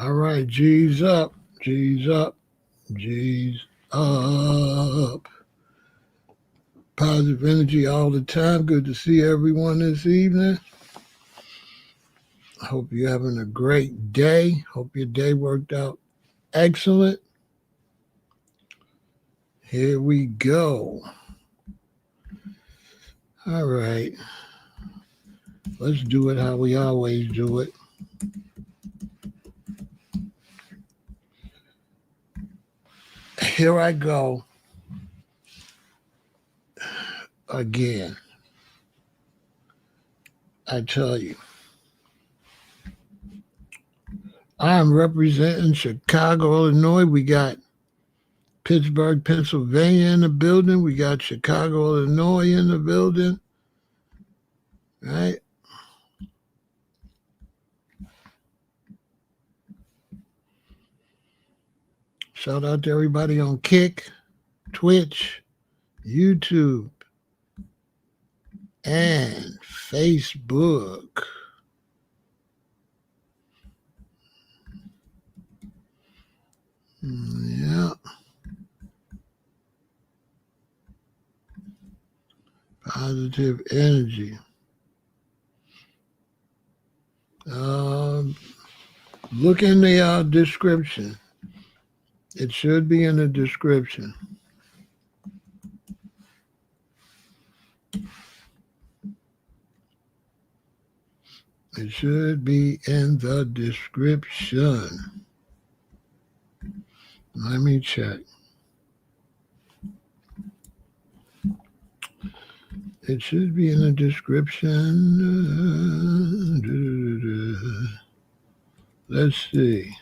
All right, G's up, G's up, G's up. Positive energy all the time. Good to see everyone this evening. I hope you're having a great day. Hope your day worked out excellent. Here we go. All right. Let's do it how we always do it. Here I go again. I tell you, I'm representing Chicago, Illinois. We got Pittsburgh, Pennsylvania in the building. We got Chicago, Illinois in the building. Right? Shout out to everybody on Kick, Twitch, YouTube, and Facebook. Yeah. Positive energy. Look in the description. It should be in the description. It should be in the description. Let me check. It should be in the description. Let's see.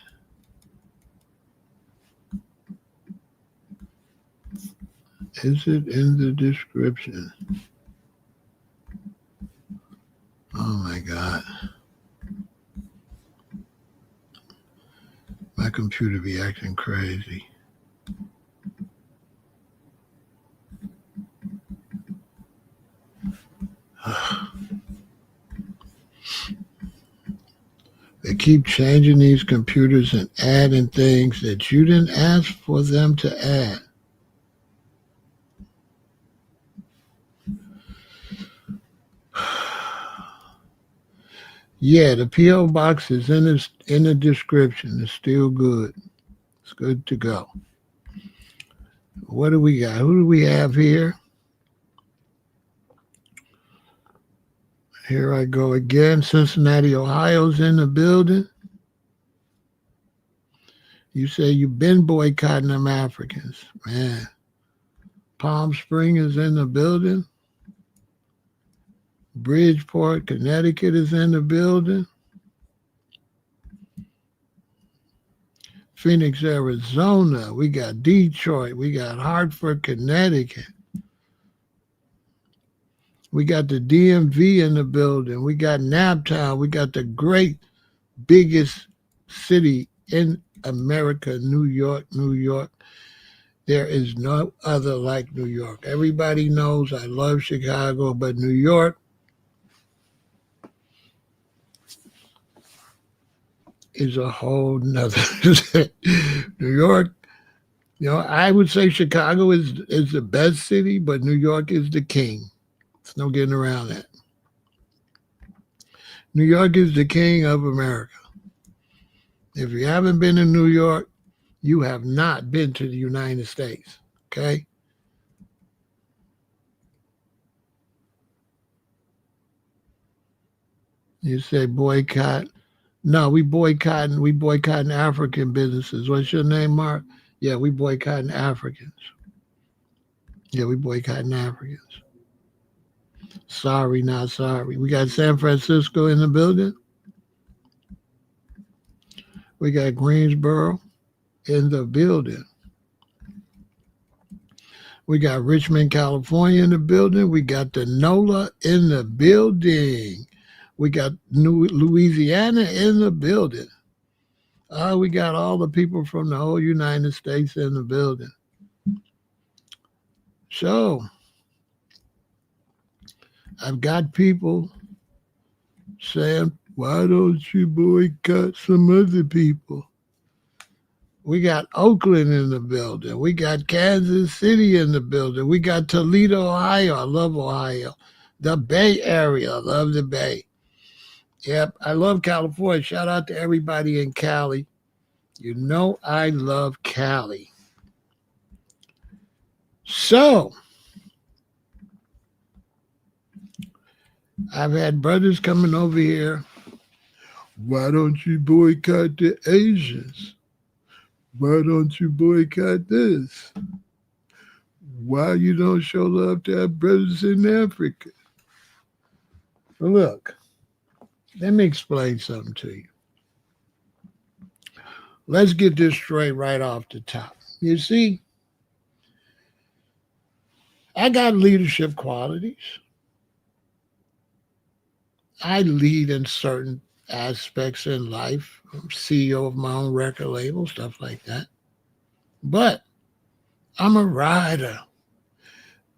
Is it in the description? Oh my God. My computer be acting crazy. They keep changing these computers and adding things that you didn't ask for them to add. Yeah, the P.O.Box is in the description. It's still good. It's good to go. What do we got? Who do we have here? Here I go again. Cincinnati, Ohio's in the building. You say you've been boycotting them Africans. Man. Palm Springs is in the building. Bridgeport, Connecticut is in the building. Phoenix, Arizona. We got Detroit. We got Hartford, Connecticut. We got the DMV in the building. We got Naptown. We got the great biggest city in America, New York, New York. There is no other like New York. Everybody knows I love Chicago, but New York is a whole nother. New York, I would say Chicago is the best city, but New York is the king. There's no getting around that. New York is the king of America. If you haven't been in New York, you have not been to the United States, okay? You say boycott. No, we boycotting African businesses. What's your name, Mark? Yeah, we boycotting Africans. Yeah, we boycotting Africans. Sorry, not sorry. We got San Francisco in the building. We got Greensboro in the building. We got Richmond, California in the building. We got the NOLA in the building. We got Louisiana in the building. We got all the people from the whole United States in the building. So, I've got people saying, why don't you boycott some other people? We got Oakland in the building. We got Kansas City in the building. We got Toledo, Ohio. I love Ohio. The Bay Area. I love the Bay. Yep, I love California. Shout out to everybody in Cali. You know I love Cali. So, I've had brothers coming over here. Why don't you boycott the Asians? Why don't you boycott this? Why you don't show love to our brothers in Africa? Well, look, let me explain something to you. Let's get this straight right off the top. You see, I got leadership qualities. I lead in certain aspects in life. I'm CEO of my own record label, stuff like that. But I'm a rider.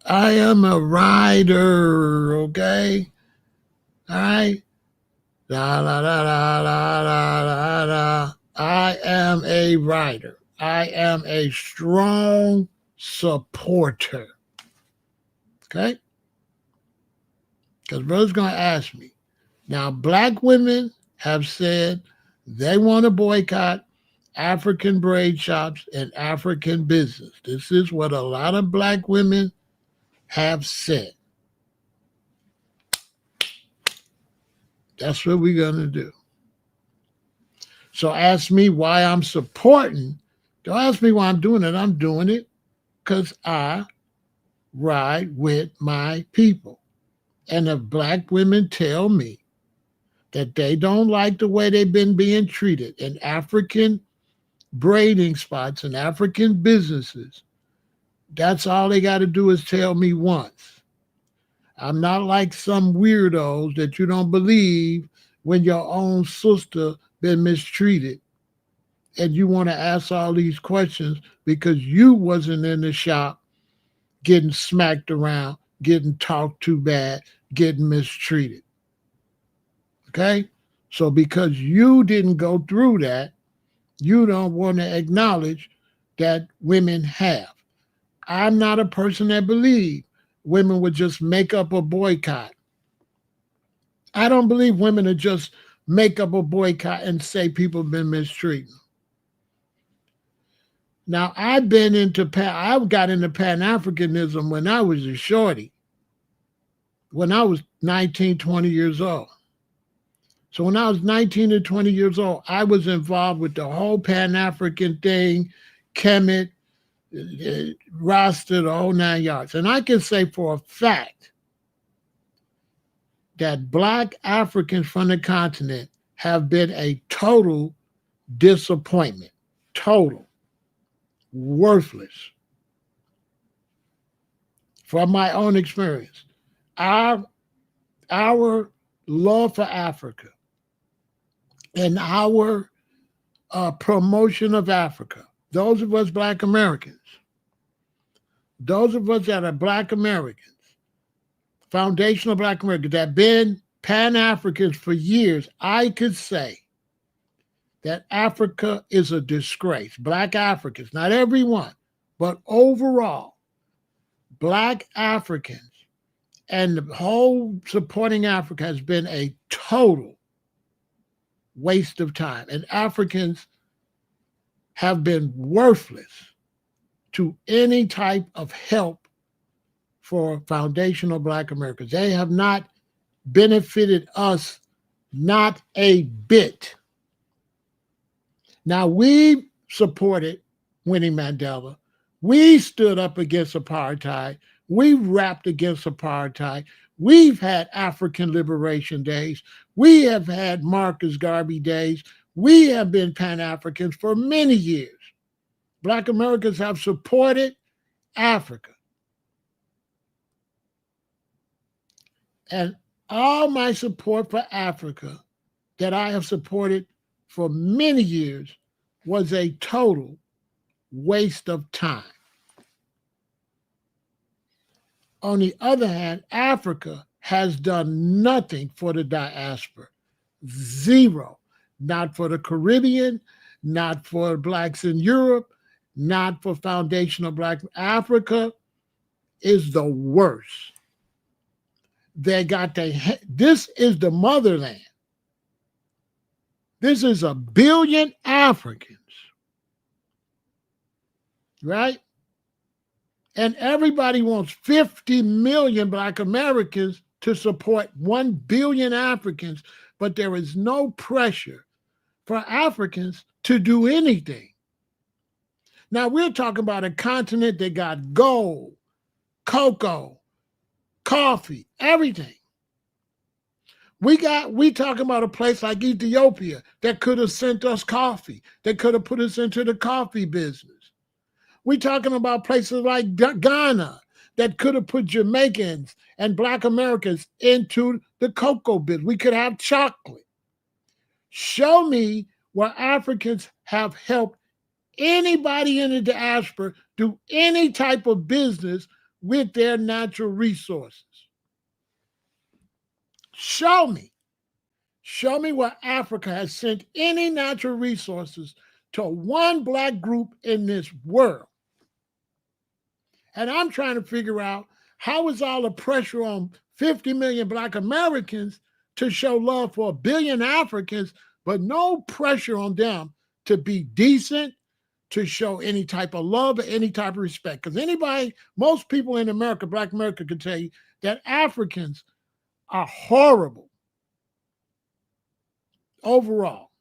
I am a rider, okay? All right? Da, da, da, da, da, da, da. I am a rider. I am a strong supporter. Okay? Because brother's going to ask me. Now, black women have said they want to boycott African braid shops and African business. This is what a lot of black women have said. That's what we're going to do. So ask me why I'm supporting. Don't ask me why I'm doing it. I'm doing it because I ride with my people. And if black women tell me that they don't like the way they've been being treated in African braiding spots and African businesses, that's all they got to do is tell me once. I'm not like some weirdos that you don't believe when your own sister been mistreated and you want to ask all these questions because you wasn't in the shop getting smacked around, getting talked to bad, getting mistreated. Okay? So because you didn't go through that, you don't want to acknowledge that women have. I'm not a person that believes women would just make up a boycott. I don't believe women would just make up a boycott and say people have been mistreated. Now, I got into Pan-Africanism when I was a shorty, when I was 19, 20 years old. So when I was 19 and 20 years old, I was involved with the whole Pan-African thing, Kemet, Rasta, the whole 9 yards. And I can say for a fact that black Africans from the continent have been a total disappointment. Total. Worthless. From my own experience. Our love for Africa and our promotion of Africa, those of us black Americans, those of us that are black Americans, foundational black Americans that have been Pan-Africans for years, I could say that Africa is a disgrace. Black Africans, not everyone, but overall, black Africans and the whole supporting Africa has been a total waste of time. And Africans have been worthless to any type of help for foundational black Americans. They have not benefited us, not a bit. Now, we supported Winnie Mandela. We stood up against apartheid. We rapped against apartheid. We've had African Liberation Days. We have had Marcus Garvey Days. We have been Pan-Africans for many years. Black Americans have supported Africa. And all my support for Africa that I have supported for many years was a total waste of time. On the other hand, Africa has done nothing for the diaspora. Zero. Not for the Caribbean, not for blacks in Europe, not for foundational black. Africa is the worst. They got this is the motherland. This is 1 billion Africans, right? And everybody wants 50 million Black Americans to support 1 billion Africans, but there is no pressure for Africans to do anything. Now, we're talking about a continent that got gold, cocoa, coffee, everything. We talking about a place like Ethiopia that could have sent us coffee, that could have put us into the coffee business. We talking about places like Ghana that could have put Jamaicans and Black Americans into the cocoa business. We could have chocolate. Show me where Africans have helped anybody in the diaspora do any type of business with their natural resources. Show me. Show me where Africa has sent any natural resources to one Black group in this world. And I'm trying to figure out how is all the pressure on 50 million Black Americans to show love for 1 billion Africans, but no pressure on them to be decent, to show any type of love or any type of respect. Because most people in America, Black America, can tell you that Africans are horrible overall.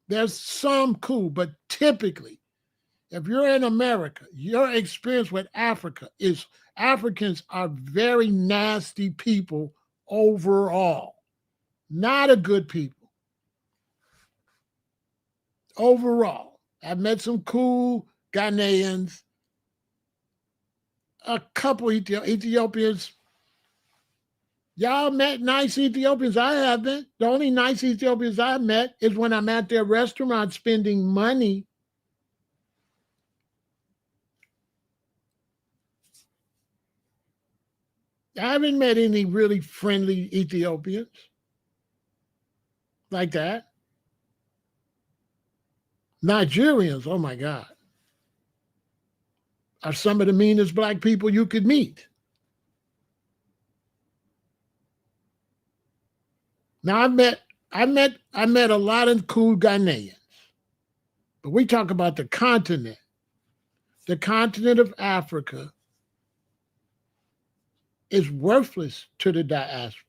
There's some cool, but typically, if you're in America, your experience with Africa is Africans are very nasty people overall. Not a good people. Overall. I've met some cool Ghanaians, a couple Ethiopians. Y'all met nice Ethiopians. I haven't. The only nice Ethiopians I met is when I'm at their restaurant spending money. I haven't met any really friendly Ethiopians like that. Nigerians, oh my God, are some of the meanest Black people you could meet. Now I met a lot of cool Ghanaians, but we talk about the continent of Africa is worthless to the diaspora.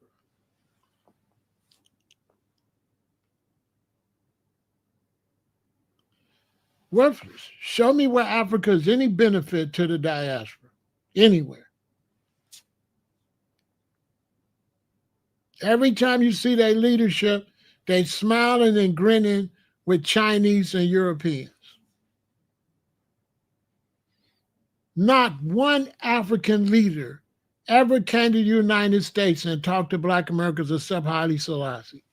Worthless. Show me where Africa is any benefit to the diaspora, anywhere. Every time you see their leadership, they smiling and grinning with Chinese and Europeans. Not one African leader ever came to the United States and talked to Black Americans except Haile Selassie.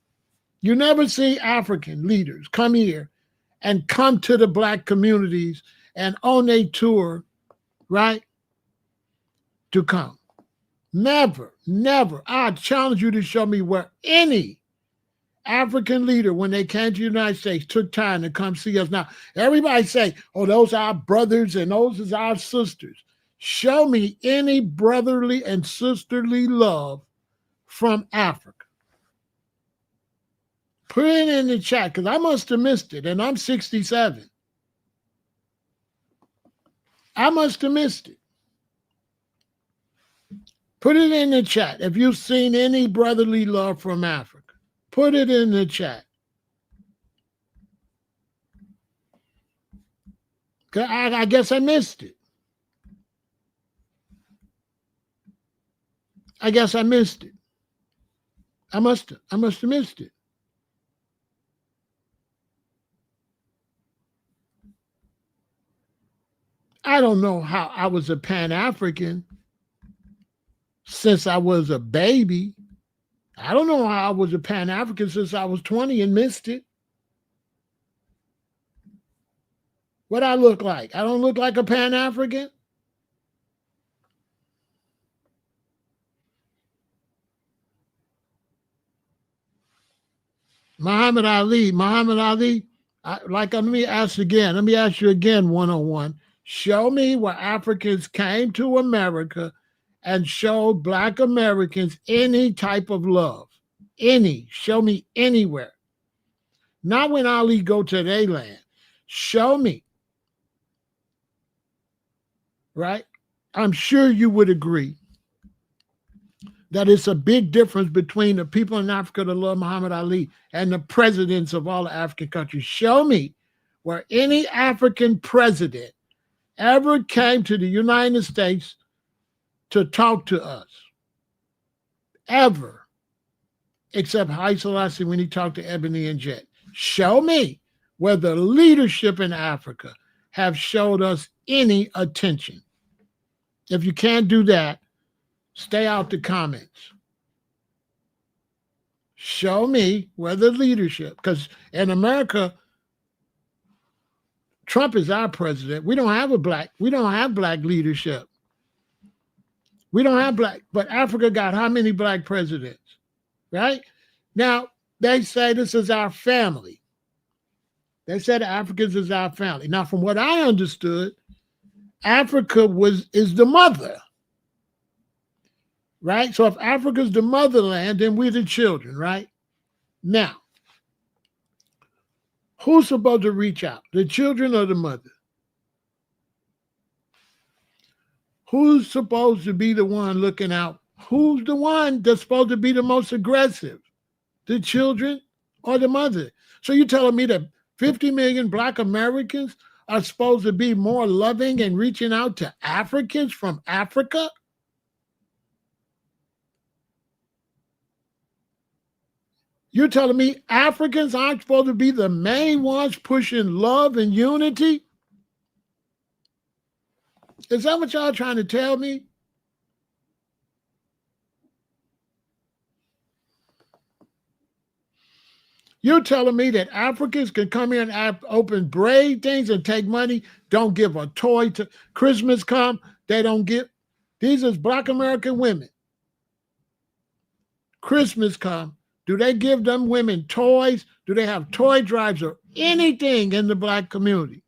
You never see African leaders come here and come to the Black communities and on a tour, right, to come. Never, never. I challenge you to show me where any African leader, when they came to the United States, took time to come see us. Now, everybody say, oh, those are our brothers and those are our sisters. Show me any brotherly and sisterly love from Africa. Put it in the chat, because I must have missed it, and I'm 67. I must have missed it. Put it in the chat if you've seen any brotherly love from Africa. Put it in the chat. I guess I missed it. I guess I missed it. I must have missed it. I don't know how I was a Pan-African since I was a baby. I don't know how I was a Pan-African since I was 20 and missed it. What I look like? I don't look like a Pan-African? Muhammad Ali, Let me ask again. Let me ask you again, one-on-one. Show me where Africans came to America and showed Black Americans any type of love. Any. Show me anywhere. Not when Ali go to their land. Show me. Right? I'm sure you would agree that it's a big difference between the people in Africa that love Muhammad Ali and the presidents of all the African countries. Show me where any African president ever came to the United States to talk to us. Ever. Except Haile Selassie when he talked to Ebony and Jet. Show me where the leadership in Africa have showed us any attention. If you can't do that, stay out the comments. Show me where the leadership, because in America, Trump is our president. We don't have black leadership. We don't have black, but Africa got how many black presidents, right? Now, they say this is our family. They said Africans is our family. Now, from what I understood, Africa is the mother. Right? So if Africa's the motherland, then we're the children, right? Now, who's supposed to reach out? The children or the mother? Who's supposed to be the one looking out? Who's the one that's supposed to be the most aggressive? The children or the mother? So you're telling me that 50 million Black Americans are supposed to be more loving and reaching out to Africans from Africa? You're telling me Africans aren't supposed to be the main ones pushing love and unity? Is that what y'all trying to tell me? You're telling me that Africans can come here and open braid things and take money, don't give a toy to Christmas come, they don't give. These is Black American women. Christmas come. Do they give them women toys? Do they have toy drives or anything in the Black community?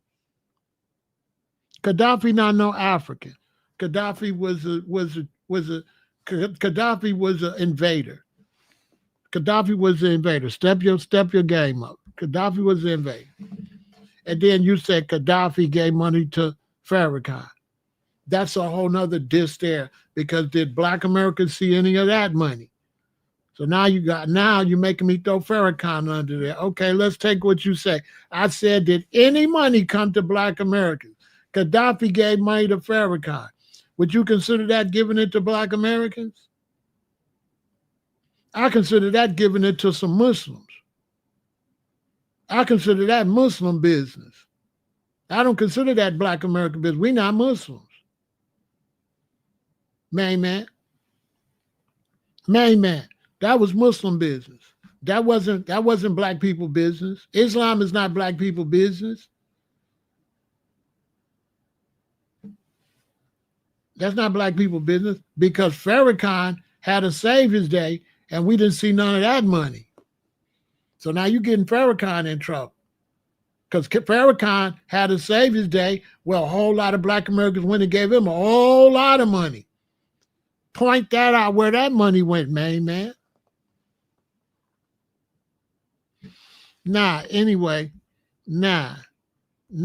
Gaddafi not no African. Gaddafi was an invader. Gaddafi was the invader. Step your game up. Gaddafi was the invader. And then you said Gaddafi gave money to Farrakhan. That's a whole nother diss there, because did Black Americans see any of that money? So now you're making me throw Farrakhan under there. Okay, let's take what you say. I said, did any money come to Black Americans? Gaddafi gave money to Farrakhan. Would you consider that giving it to Black Americans? I consider that giving it to some Muslims. I consider that Muslim business. I don't consider that Black American business. We're not Muslims. Man. That was Muslim business. That wasn't Black people business. Islam is not Black people business. That's not Black people business, because Farrakhan had a Savior's Day and we didn't see none of that money. So now you're getting Farrakhan in trouble, because Farrakhan had a Savior's Day. Well, a whole lot of Black Americans went and gave him a whole lot of money. Point that out where that money went, man. Anyway,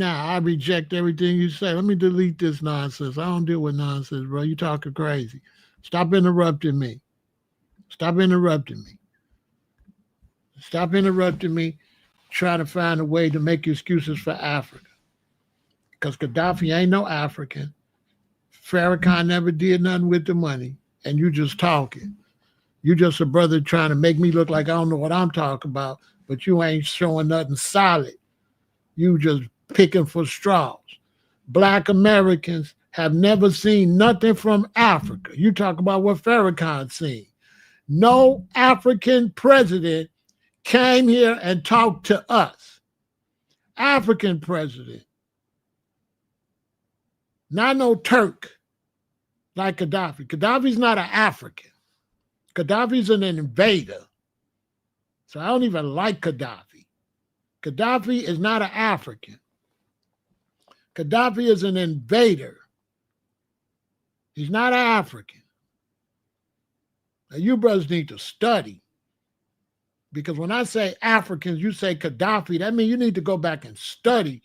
I reject everything you say. Let me delete this nonsense. I don't deal with nonsense, bro. You talking crazy. Stop interrupting me. Stop interrupting me. Trying to find a way to make excuses for Africa. Because Gaddafi ain't no African. Farrakhan never did nothing with the money. And you just talking. You just a brother trying to make me look like I don't know what I'm talking about, but you ain't showing nothing solid. You just picking for straws. Black Americans have never seen nothing from Africa. You talk about what Farrakhan seen. No African president came here and talked to us. African president. Not no Turk like Gaddafi. Gaddafi's not an African. Gaddafi's an invader. So I don't even like Gaddafi. Gaddafi is not an African. Gaddafi is an invader. He's not an African. Now, you brothers need to study. Because when I say Africans, you say Gaddafi, that means you need to go back and study.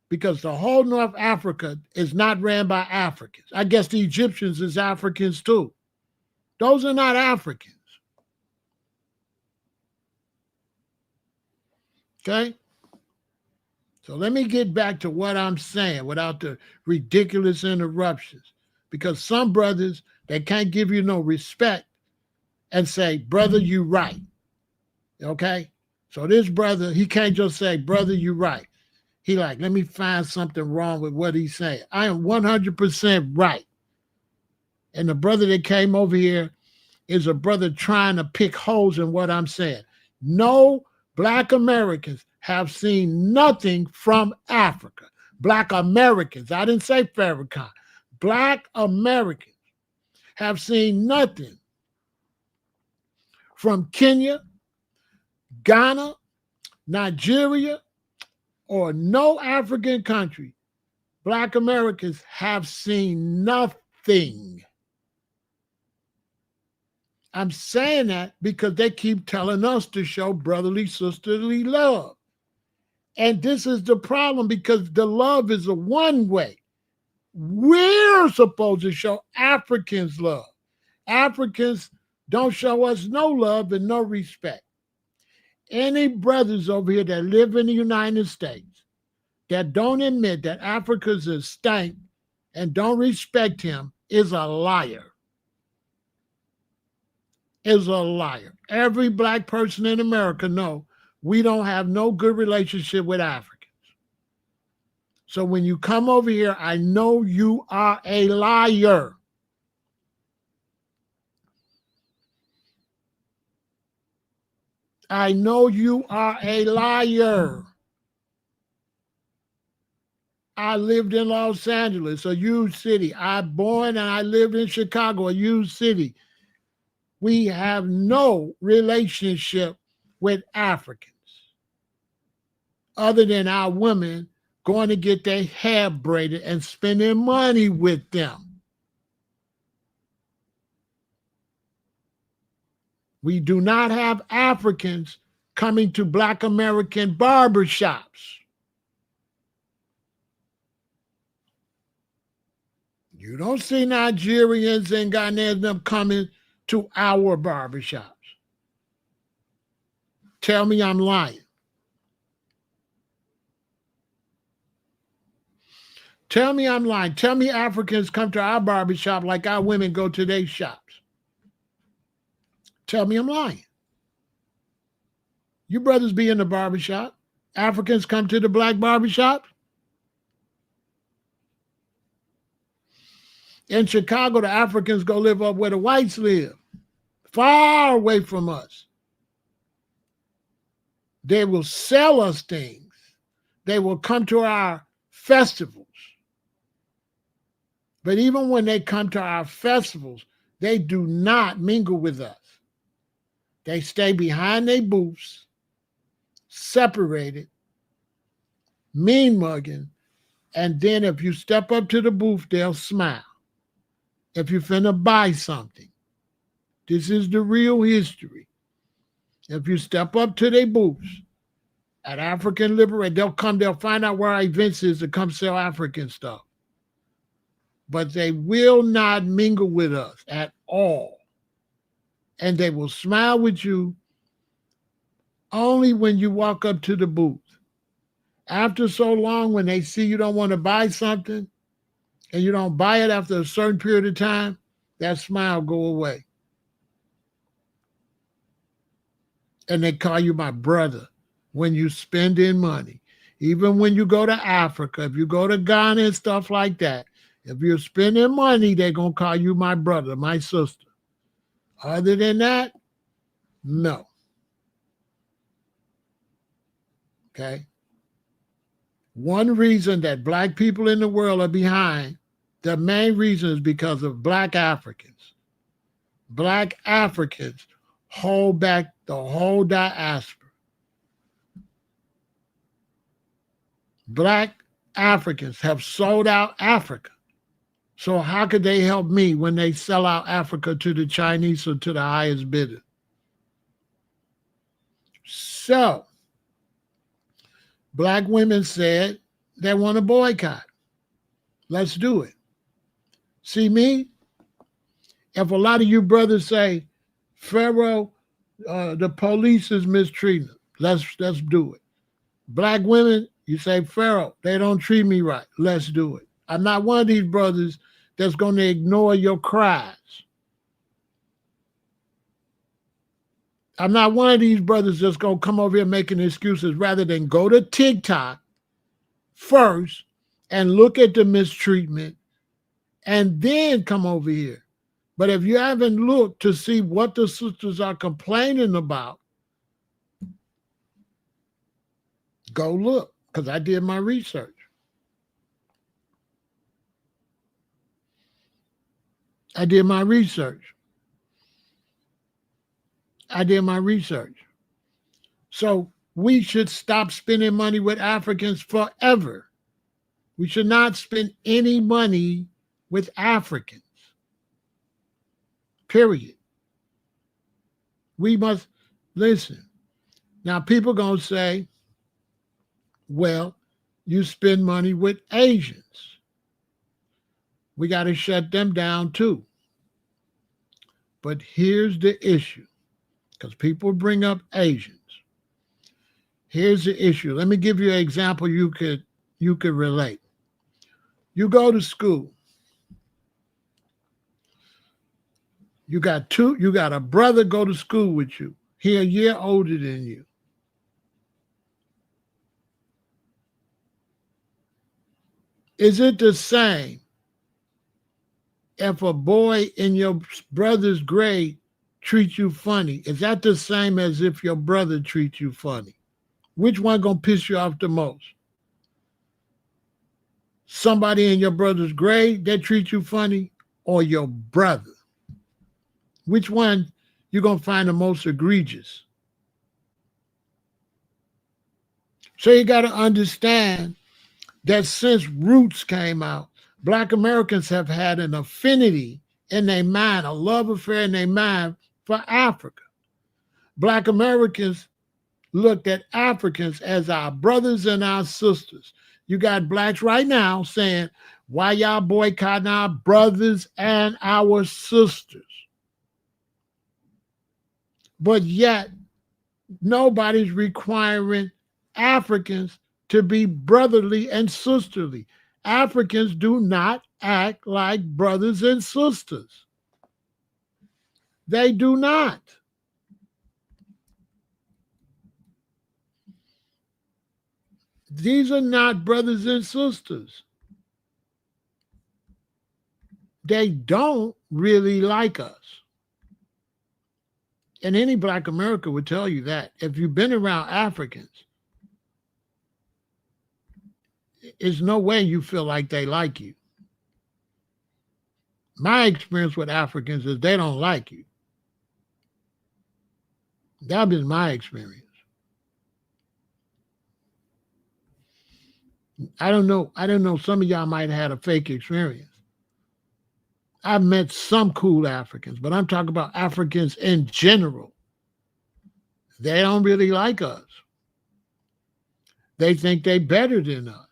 Because the whole North Africa is not ran by Africans. I guess the Egyptians is Africans too. Those are not Africans. Okay? So let me get back to what I'm saying without the ridiculous interruptions. Because some brothers, they can't give you no respect and say, brother, you right. Okay? So this brother, he can't just say, brother, you right. He like, let me find something wrong with what he's saying. I am 100% right. And the brother that came over here is a brother trying to pick holes in what I'm saying. No Black Americans have seen nothing from Africa. Black Americans, I didn't say Farrakhan. Black Americans have seen nothing from Kenya, Ghana, Nigeria, or no African country. Black Americans have seen nothing. I'm saying that because they keep telling us to show brotherly, sisterly love. And this is the problem, because the love is a one way. We're supposed to show Africans love. Africans don't show us no love and no respect. Any brothers over here that live in the United States that don't admit that Africa's a stank and don't respect him is a liar. Is a liar. Every Black person in America know we don't have no good relationship with Africans. So when you come over here, I know you are a liar. I know you are a liar. I lived in Los Angeles, a huge city. I born and I lived in Chicago, a huge city. We have no relationship with Africans other than our women going to get their hair braided and spending money with them. We do not have Africans coming to Black American barbershops. You don't see Nigerians and Ghanaians coming to our barbershops. Tell me I'm lying. Tell me I'm lying. Tell me Africans come to our barbershop like our women go to their shops. Tell me I'm lying. You brothers be in the barbershop. Africans come to the Black barbershop. In Chicago, the Africans go live up where the whites live, far away from us. They will sell us things. They will come to our festivals. But even when they come to our festivals, they do not mingle with us. They stay behind their booths, separated, mean mugging, and then if you step up to the booth, they'll smile. If you're finna buy something, this is the real history. If you step up to their booths at African Liberate, they'll find out where our events is to come sell African stuff. But they will not mingle with us at all. And they will smile with you only when you walk up to the booth. After so long, when they see you don't want to buy something, and you don't buy it after a certain period of time, that smile go away. And they call you my brother when you spend in money. Even when you go to Africa, if you go to Ghana and stuff like that, if you're spending money, they're going to call you my brother, my sister. Other than that, no. Okay? One reason that Black people in the world are behind, the main reason is because of Black Africans. Black Africans hold back the whole diaspora. Black Africans have sold out Africa. So how could they help me when they sell out Africa to the Chinese or to the highest bidder? So Black women said they want to boycott. Let's do it. See me? If a lot of you brothers say, Pharaoh, the police is mistreating them, let's do it. Black women, you say, Pharaoh, they don't treat me right. Let's do it. I'm not one of these brothers that's going to ignore your cries. I'm not one of these brothers that's going to come over here making excuses rather than go to TikTok first and look at the mistreatment and then come over here. But if you haven't looked to see what the sisters are complaining about, go look, because I did my research. I did my research. So we should stop spending money with Africans forever. We should not spend any money with Africans. Period. We must listen. Now, people going to say, well, you spend money with Asians. We got to shut them down too. But here's the issue, because people bring up Asians. Here's the issue. Let me give you an example you could relate. You go to school. You got a brother go to school with you. He a year older than you. Is it the same if a boy in your brother's grade treats you funny? Is that the same as if your brother treats you funny? Which one gonna piss you off the most? Somebody in your brother's grade that treats you funny, or your brother? Which one you gonna find the most egregious? So you gotta understand that since Roots came out, Black Americans have had an affinity in their mind, a love affair in their mind for Africa. Black Americans looked at Africans as our brothers and our sisters. You got blacks right now saying, why y'all boycotting our brothers and our sisters? But yet, nobody's requiring Africans to be brotherly and sisterly. Africans do not act like brothers and sisters. They do not. These are not brothers and sisters. They don't really like us. And any Black American would tell you that. If you've been around Africans, there's no way you feel like they like you. My experience with Africans is they don't like you. That is my experience. I don't know. Some of y'all might have had a fake experience. I've met some cool Africans, but I'm talking about Africans in general. They don't really like us. They think they're better than us.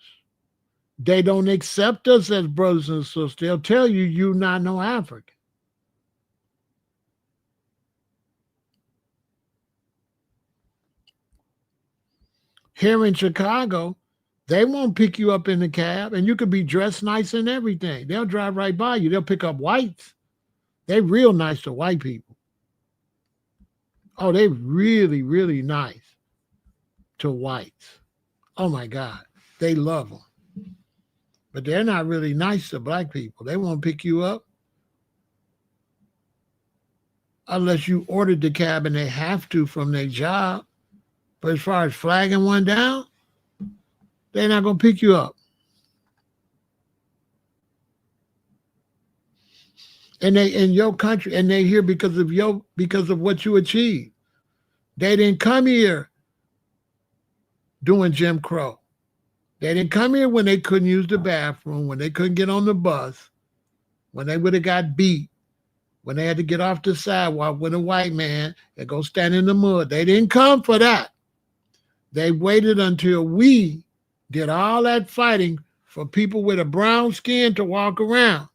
They don't accept us as brothers and sisters. They'll tell you, you're not no African. Here in Chicago, they won't pick you up in the cab, and you could be dressed nice and everything. They'll drive right by you. They'll pick up whites. They're real nice to white people. Oh, they're really, really nice to whites. Oh, my God. They love them. But they're not really nice to Black people. They won't pick you up unless you ordered the cab and they have to from their job. But as far as flagging one down, they're not going to pick you up. And they in your country, and they here because of what you achieved. They didn't come here doing Jim Crow. They didn't come here when they couldn't use the bathroom, when they couldn't get on the bus, when they would have got beat, when they had to get off the sidewalk with a white man and go stand in the mud. They didn't come for that. They waited until we did all that fighting for people with a brown skin to walk around.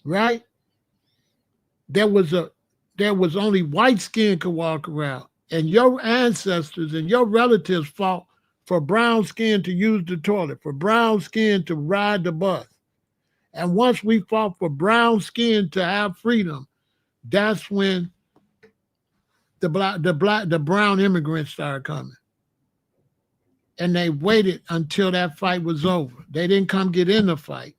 Right? There was only white skin could walk around. And your ancestors and your relatives fought for brown skin to use the toilet, for brown skin to ride the bus. And once we fought for brown skin to have freedom, that's when the brown immigrants started coming. And they waited until that fight was over. They didn't come get in the fight.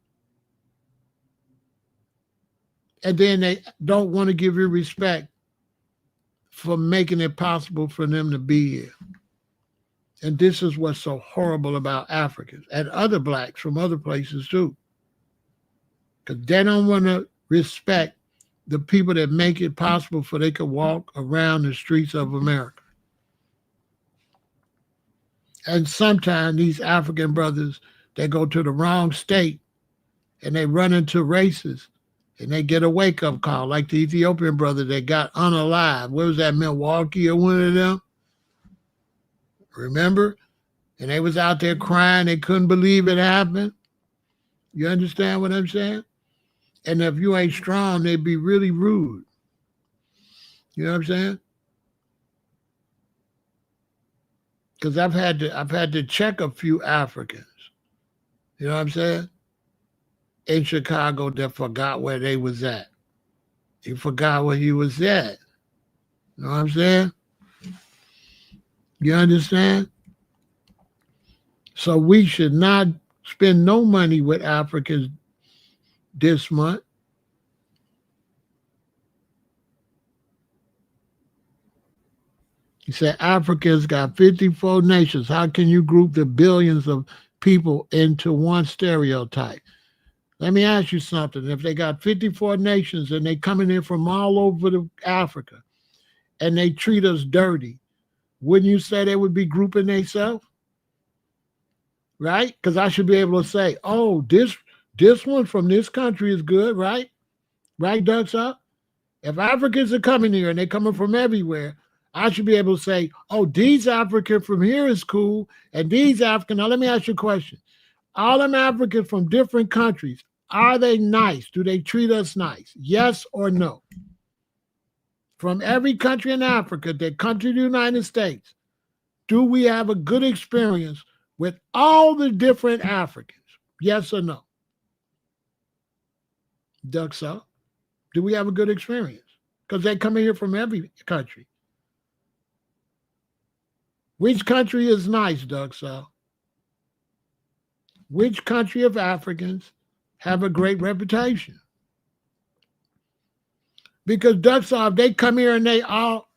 And then they don't want to give you respect for making it possible for them to be here. And this is what's so horrible about Africans and other blacks from other places too. Because they don't want to respect the people that make it possible for they could walk around the streets of America. And sometimes these African brothers, they go to the wrong state and they run into racists and they get a wake-up call, like the Ethiopian brother that got unalive. Where was that, Milwaukee or one of them? Remember? And they was out there crying. They couldn't believe it happened. You understand what I'm saying? And if you ain't strong, they'd be really rude. You know what I'm saying? Because I've had to check a few Africans. You know what I'm saying? In Chicago that forgot where they was at. He forgot where he was at. You know what I'm saying? You understand? So we should not spend no money with Africans this month. He said, Africa's got 54 nations. How can you group the billions of people into one stereotype? Let me ask you something. If they got 54 nations and they coming in from all over Africa and they treat us dirty, wouldn't you say they would be grouping themselves? Right? Because I should be able to say, oh, this one from this country is good, right? Right, Ducks Up? If Africans are coming here and they're coming from everywhere, I should be able to say, oh, these African from here is cool, and these African. Now, let me ask you a question. All them Africans from different countries, are they nice? Do they treat us nice? Yes or no? From every country in Africa that come to the United States, do we have a good experience with all the different Africans? Yes or no? Ducks Up. Do we have a good experience? Because they come in here from every country. Which country is nice, Ducks Up? Which country of Africans have a great reputation? Because Ducks Up, they come here and they all...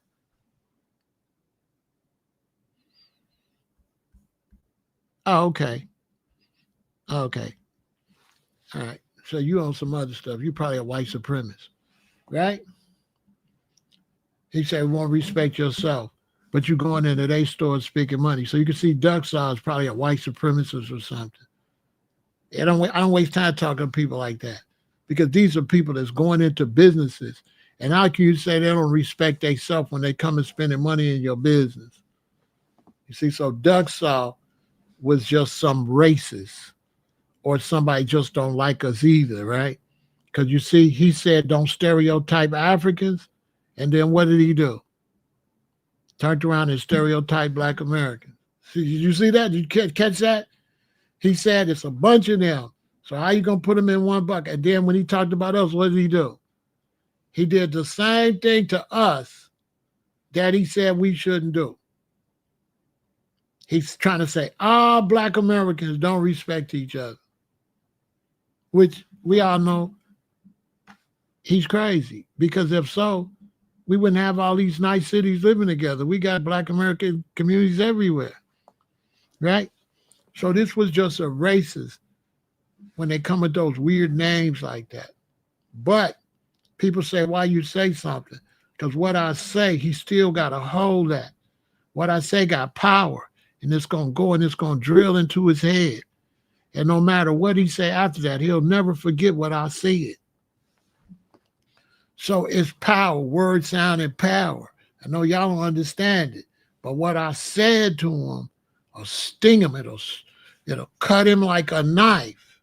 Oh, okay. Okay. All right. So you own some other stuff. You're probably a white supremacist, right? He said, we won't respect yourself, but you're going into their stores speaking money. So you can see Ducksaw is probably a white supremacist or something. I don't waste time talking to people like that, because these are people that's going into businesses. And how can you say they don't respect themselves when they come and spending money in your business? You see, so Ducksaw was just some racist, or somebody just don't like us either, right? Because you see, he said don't stereotype Africans, and then what did he do? Turned around and stereotyped Black Americans. See, did you see that? Did you catch that? He said it's a bunch of them. So how you going to put them in one bucket? And then when he talked about us, what did he do? He did the same thing to us that he said we shouldn't do. He's trying to say all Black Americans don't respect each other, which we all know he's crazy, because if so, we wouldn't have all these nice cities living together. We got Black American communities everywhere, right? So this was just a racist when they come with those weird names like that. But people say, why you say something? Because what I say, he still got to hold that. What I say got power, and it's going to go and it's going to drill into his head. And no matter what he say after that, he'll never forget what I said. So it's power, word, sound, and power. I know y'all don't understand it, but what I said to him will sting him. It'll cut him like a knife.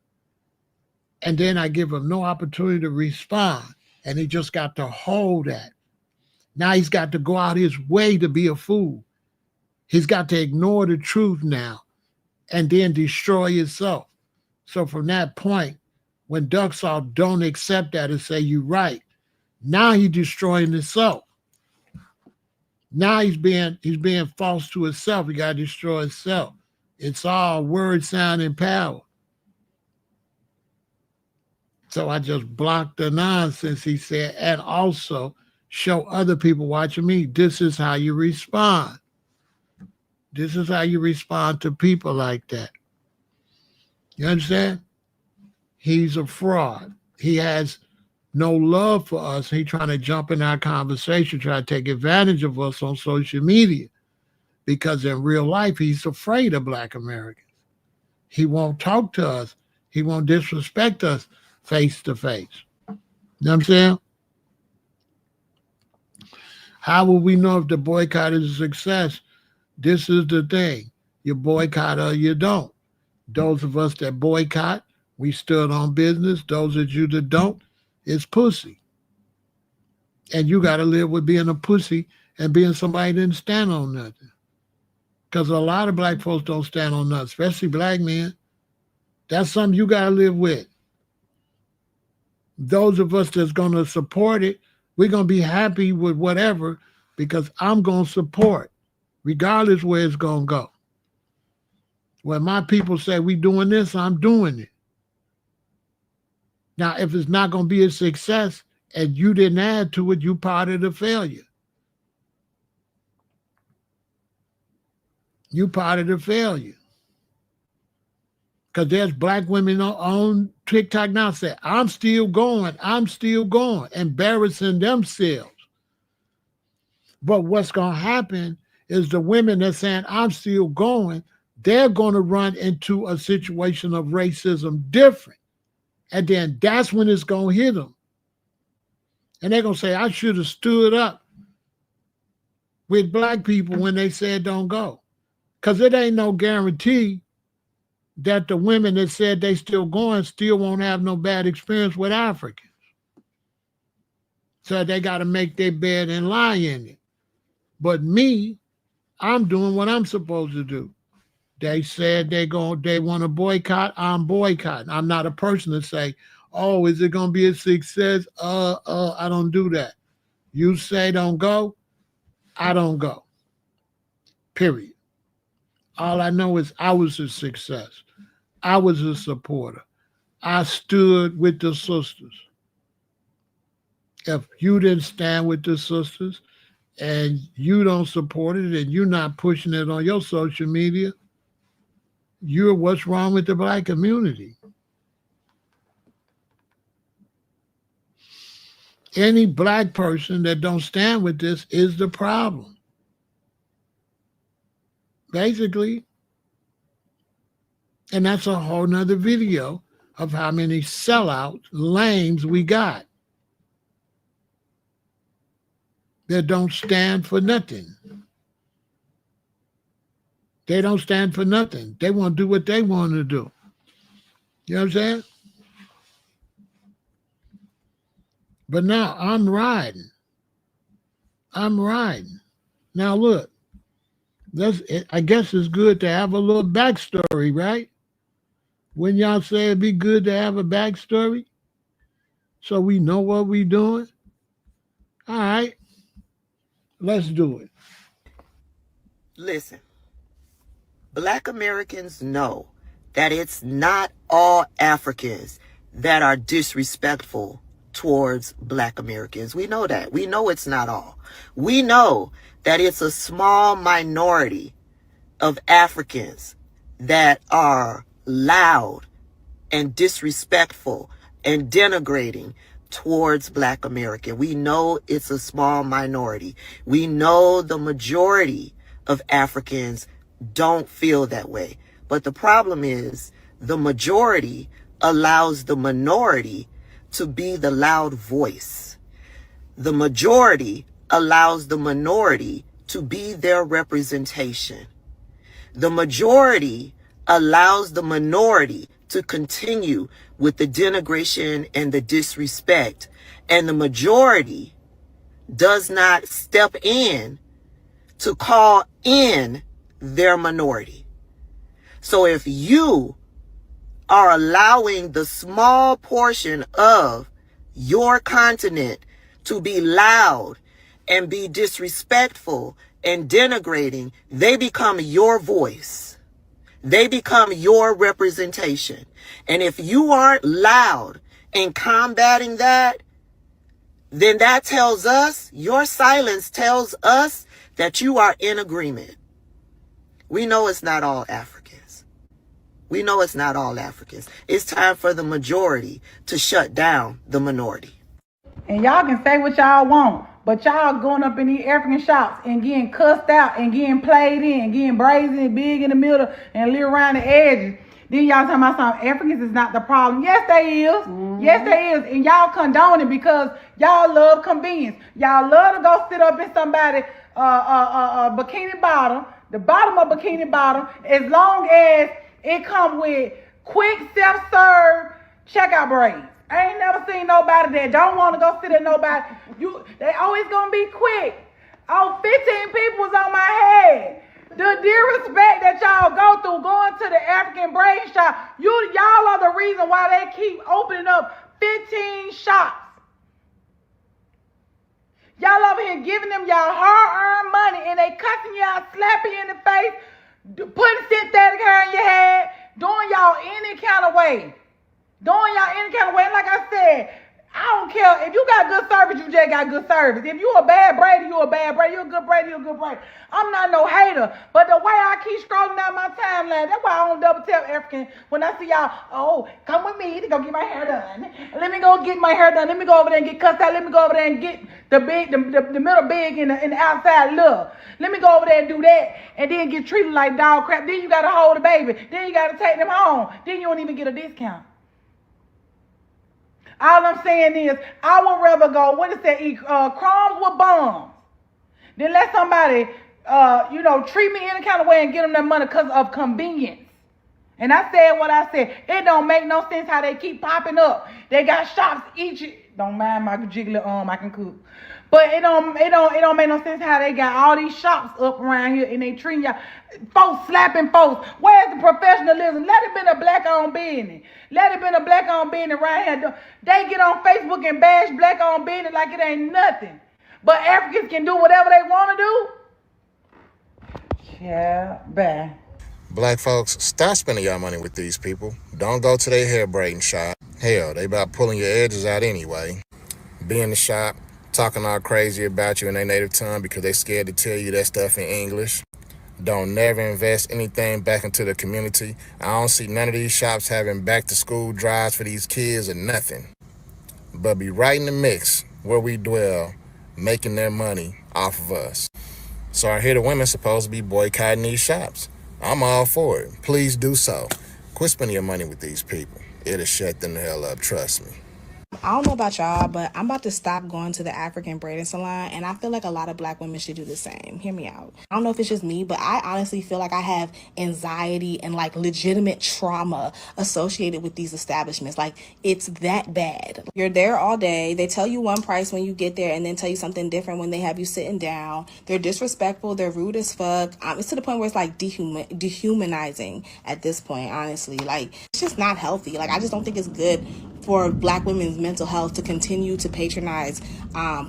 And then I give him no opportunity to respond. And he just got to hold that. Now he's got to go out his way to be a fool. He's got to ignore the truth now and then destroy himself. So from that point, when Ducksaw don't accept that and say, you're right, now he's destroying himself. Now he's being false to himself. He got to destroy himself. It's all word, sound, and power. So I just blocked the nonsense he said, and also show other people watching me, this is how you respond. This is how you respond to people like that. You understand? He's a fraud. He has no love for us. He trying to jump in our conversation, try to take advantage of us on social media, because in real life, he's afraid of Black Americans. He won't talk to us. He won't disrespect us face to face. You know what I'm saying? How will we know if the boycott is a success? This is the thing. You boycott or you don't. Those of us that boycott, we stood on business. Those of you that don't, it's pussy. And you got to live with being a pussy and being somebody that didn't stand on nothing. Because a lot of Black folks don't stand on nothing, especially Black men. That's something you got to live with. Those of us that's going to support it, we're going to be happy with whatever, because I'm going to support, regardless where it's going to go. When my people say we doing this, I'm doing it. Now, if it's not going to be a success and you didn't add to it, you part of the failure. You part of the failure. Because there's Black women on TikTok now say, I'm still going, embarrassing themselves. But what's going to happen is the women that's saying, I'm still going, they're going to run into a situation of racism different. And then that's when it's going to hit them. And they're going to say, I should have stood up with Black people when they said don't go. Because it ain't no guarantee that the women that said they still going still won't have no bad experience with Africans. So they got to make their bed and lie in it. But me, I'm doing what I'm supposed to do. They said they want to boycott, I'm boycotting. I'm not a person to say, oh, is it going to be a success? I don't do that. You say don't go, I don't go. Period. All I know is I was a success. I was a supporter. I stood with the sisters. If you didn't stand with the sisters and you don't support it and you're not pushing it on your social media, you're what's wrong with the Black community. Any Black person that don't stand with this is the problem. Basically. And that's a whole nother video of how many sellout lames we got that don't stand for nothing. They don't stand for nothing. They want to do what they want to do. You know what I'm saying? But now I'm riding. Now look, I guess it's good to have a little backstory, right? When y'all say it'd be good to have a backstory so we know what we're doing. All right, let's do it. Listen, Black Americans know that it's not all Africans that are disrespectful towards Black Americans. We know that. We know it's not all. We know that it's a small minority of Africans that are loud and disrespectful and denigrating towards Black American. We know it's a small minority. We know the majority of Africans don't feel that way. But the problem is the majority allows the minority to be the loud voice. The majority allows the minority to be their representation. The majority allows the minority to continue with the denigration and the disrespect. And the majority does not step in to call in their minority. So if you are allowing the small portion of your continent to be loud and be disrespectful and denigrating, they become your voice. They become your representation. And if you aren't loud in combating that, then that tells us, your silence tells us that you are in agreement. We know it's not all Africans. We know it's not all Africans. It's time for the majority to shut down the minority. And y'all can say what y'all want, but y'all going up in these African shops and getting cussed out and getting played in, and getting brazen and big in the middle and little around the edges. Then y'all talking about something. Africans is not the problem. Yes, they is. Mm-hmm. Yes, they is. And y'all condone it because y'all love convenience. Y'all love to go sit up in somebody bikini bottom, the bottom of bikini bottom, as long as it come with quick self-serve checkout braids. I ain't never seen nobody that don't want to go sit at nobody. They always gonna be quick. 15 people was on my head. The disrespect that y'all go through going to the African braid shop, y'all are the reason why they keep opening up 15 shops. Y'all over here giving them y'all hard-earned money and they cussing you out, slapping you in the face, putting synthetic hair in your head, doing y'all any kind of way. Doing y'all any kind of way. And like I said, I don't care. If you got good service, you just got good service. If you a bad braider, you a bad braider. You a good braider, you a good braider. I'm not no hater. But the way I keep scrolling down my timeline, that's why I don't double tap African. When I see y'all, oh, come with me to go get my hair done. Let me go get my hair done. Let me go over there and get cussed out. Let me go over there and get the middle big and the outside little. Let me go over there and do that. And then get treated like dog crap. Then you got to hold the baby. Then you got to take them home. Then you don't even get a discount. All I'm saying is, I would rather go, what is that, eat crumbs with bombs, than let somebody, treat me any kind of way and get them that money because of convenience. And I said what I said. It don't make no sense how they keep popping up. They got shops each. Don't mind my jiggly arm, I can cook. But it don't make no sense how they got all these shops up around here and they treating y'all, folks slapping folks. Where's the professionalism? Let it been a black-owned business. Let it been a black-owned business right here. They get on Facebook and bash black-owned business like it ain't nothing. But Africans can do whatever they want to do. Yeah, bye. Black folks, stop spending your money with these people. Don't go to their hair braiding shop. Hell, they about pulling your edges out anyway. Be in the shop, talking all crazy about you in their native tongue because they scared to tell you that stuff in English. Don't never invest anything back into the community. I don't see none of these shops having back to school drives for these kids or nothing. But be right in the mix where we dwell, making their money off of us. So I hear the women supposed to be boycotting these shops. I'm all for it. Please do so. Quit spending your money with these people. It'll shut them the hell up, trust me. I don't know about y'all, but I'm about to stop going to the African braiding salon, and I feel like a lot of black women should do the same. Hear me out. I don't know if it's just me, but I honestly feel like I have anxiety and like legitimate trauma associated with these establishments. Like, it's that bad. You're there all day. They tell you one price when you get there and then tell you something different when they have you sitting down. They're disrespectful. They're rude as fuck. It's to the point where it's like dehumanizing at this point, honestly. Like, it's just not healthy. Like, I just don't think it's good for black women's mental health to continue to patronize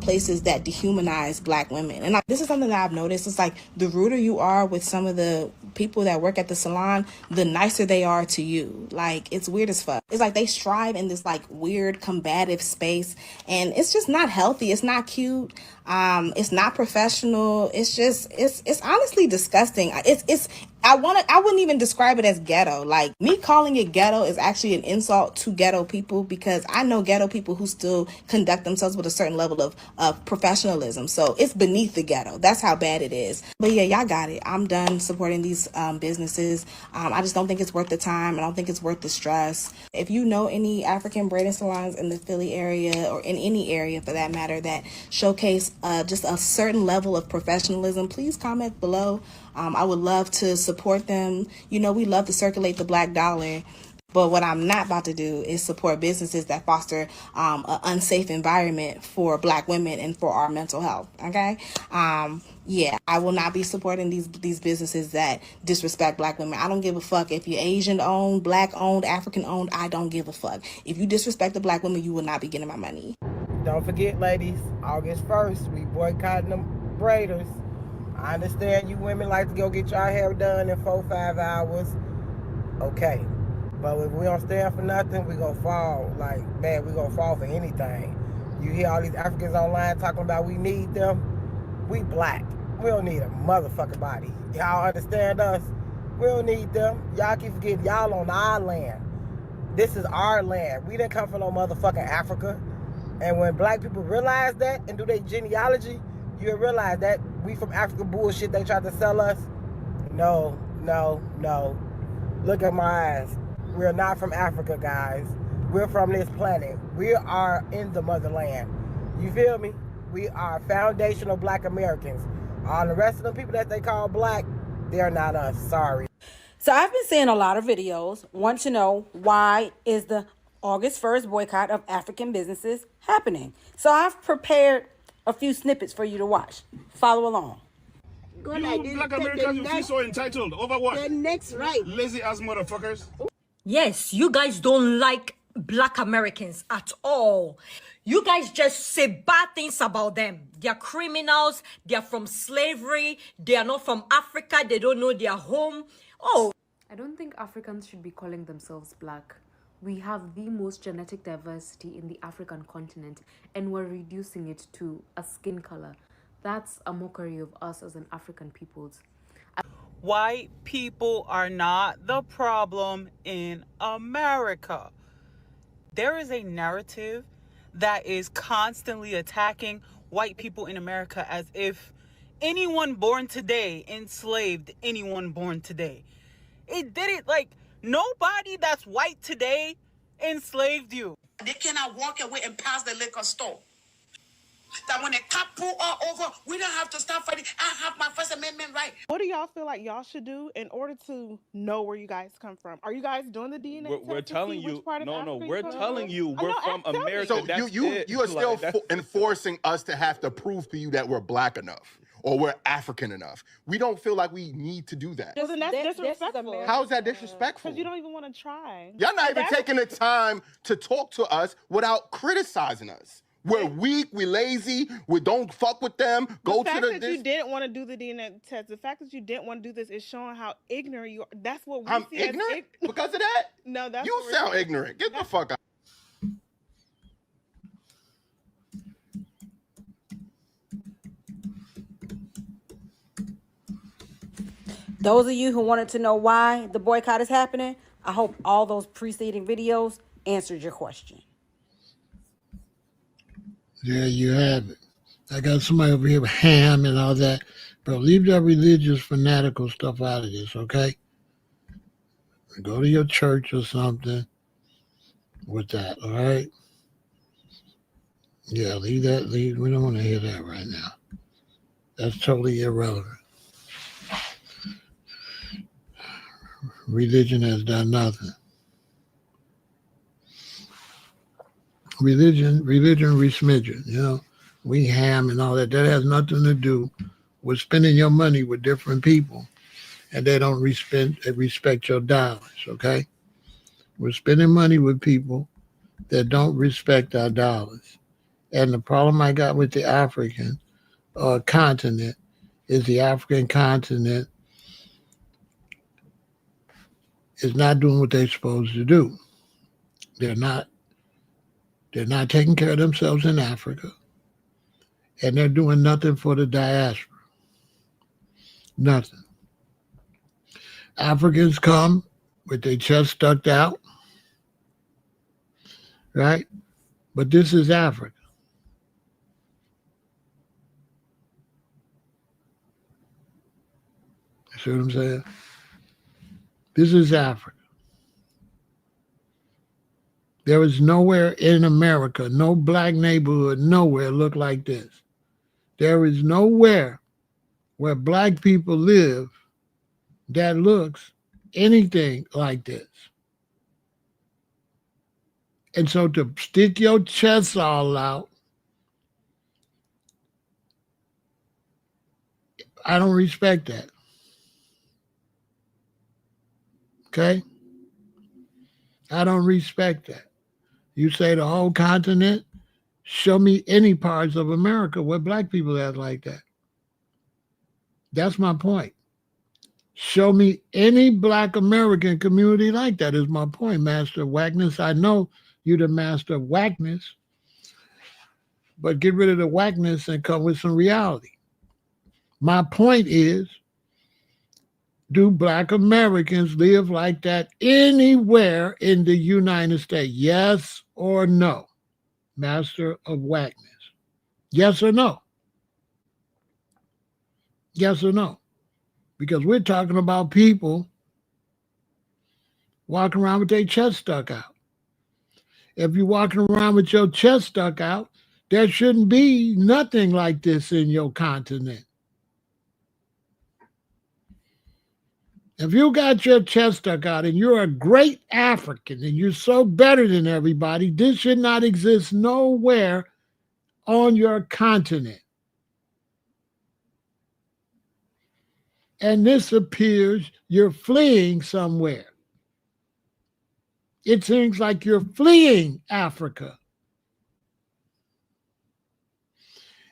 places that dehumanize black women. And this is something that I've noticed. It's like the ruder you are with some of the people that work at the salon, the nicer they are to you. Like, it's weird as fuck. It's like they strive in this like weird combative space, and it's just not healthy. It's not cute. It's not professional. It's just, it's honestly disgusting. It's I wouldn't even describe it as ghetto. Like, me calling it ghetto is actually an insult to ghetto people, because I know ghetto people who still conduct themselves with a certain level of professionalism. So it's beneath the ghetto. That's how bad it is. But yeah, y'all got it. I'm done supporting these businesses. I just don't think it's worth the time. I don't think it's worth the stress. If you know any African braiding salons in the Philly area, or in any area for that matter, that showcase just a certain level of professionalism, please comment below. I would love to support them. You know, we love to circulate the black dollar. But what I'm not about to do is support businesses that foster an unsafe environment for black women and for our mental health. Okay? Yeah, I will not be supporting these businesses that disrespect black women. I don't give a fuck if you're Asian owned, black owned, African owned. I don't give a fuck. If you disrespect the black women, you will not be getting my money. Don't forget, ladies, August 1st, we boycotting them braiders. I understand you women like to go get your hair done in 4-5 hours. Okay. But if we don't stand for nothing, we gonna fall. Like, man, we gonna fall for anything. You hear all these Africans online talking about we need them. We black. We don't need a motherfucking body. Y'all understand us? We don't need them. Y'all keep forgetting y'all on our land. This is our land. We didn't come from no motherfucking Africa. And when black people realize that and do their genealogy, you'll realize that we from Africa bullshit they tried to sell us. No. Look at my eyes. We're not from Africa, guys. We're from this planet. We are in the motherland. You feel me? We are foundational black Americans. All the rest of the people that they call black, they're not us. Sorry. So I've been seeing a lot of videos, want to know why is the August 1st boycott of African businesses happening. So I've prepared a few snippets for you to watch. Follow along. You black Americans, you feel so entitled. Over what? The next right. Lazy ass motherfuckers. Yes, you guys don't like black Americans at all. You guys just say bad things about them. They're criminals. They're from slavery. They are not from Africa. They don't know their home. Oh. I don't think Africans should be calling themselves black. We have the most genetic diversity in the African continent, and we're reducing it to a skin color. That's a mockery of us as an African peoples. White people are not the problem in America. There is a narrative that is constantly attacking white people in America as if anyone born today enslaved anyone born today. It didn't, like, nobody that's white today enslaved you. They cannot walk away and pass the liquor store. That when the cop pull all over, we don't have to stop fighting. I have my First Amendment right. What do y'all feel like y'all should do in order to know where you guys come from? Are you guys doing the DNA test? We're telling you. We're telling you we're from America. So you are still enforcing us to have to prove to you that we're black enough or we're African enough. We don't feel like we need to do that. Well, then that's disrespectful. How is that disrespectful? Because you don't even want to try. Y'all not even taking the time to talk to us without criticizing us. We're weak, we're lazy, we don't fuck with them. The fact that you didn't want to do the DNA test, the fact that you didn't want to do this is showing how ignorant you are. That's what we I'm see ignorant because of that? No, that's you sound ignorant. Get the fuck out. Those of you who wanted to know why the boycott is happening, I hope all those preceding videos answered your question. There you have it. I got somebody over here with ham and all that. Bro, leave that religious fanatical stuff out of this, okay? Go to your church or something with that, all right? Yeah, leave that. We don't want to hear that right now. That's totally irrelevant. Religion has done nothing. Religion, resmidgen, you know, we ham and all that. That has nothing to do with spending your money with different people, and they don't respect your dollars, okay? We're spending money with people that don't respect our dollars. And the problem I got with the African continent is the African continent is not doing what they're supposed to do. They're not taking care of themselves in Africa, and they're doing nothing for the diaspora. Nothing. Africans come with their chest stuck out, right? But this is Africa. You see what I'm saying? This is Africa. There is nowhere in America, no black neighborhood, nowhere look like this. There is nowhere where black people live that looks anything like this. And so to stick your chest all out, I don't respect that. Okay? I don't respect that. You say the whole continent, show me any parts of America where black people act like that. That's my point. Show me any black American community like that is my point, Master of Whackness. I know you're the master of whackness, but get rid of the whackness and come with some reality. My point is, do black Americans live like that anywhere in the United States? Yes or no? Master of Whackness. Yes or no? Yes or no? Because we're talking about people walking around with their chest stuck out. If you're walking around with your chest stuck out, there shouldn't be nothing like this in your continent. If you got your chest stuck out and you're a great African and you're so better than everybody, this should not exist nowhere on your continent. And this appears you're fleeing somewhere. It seems like you're fleeing Africa.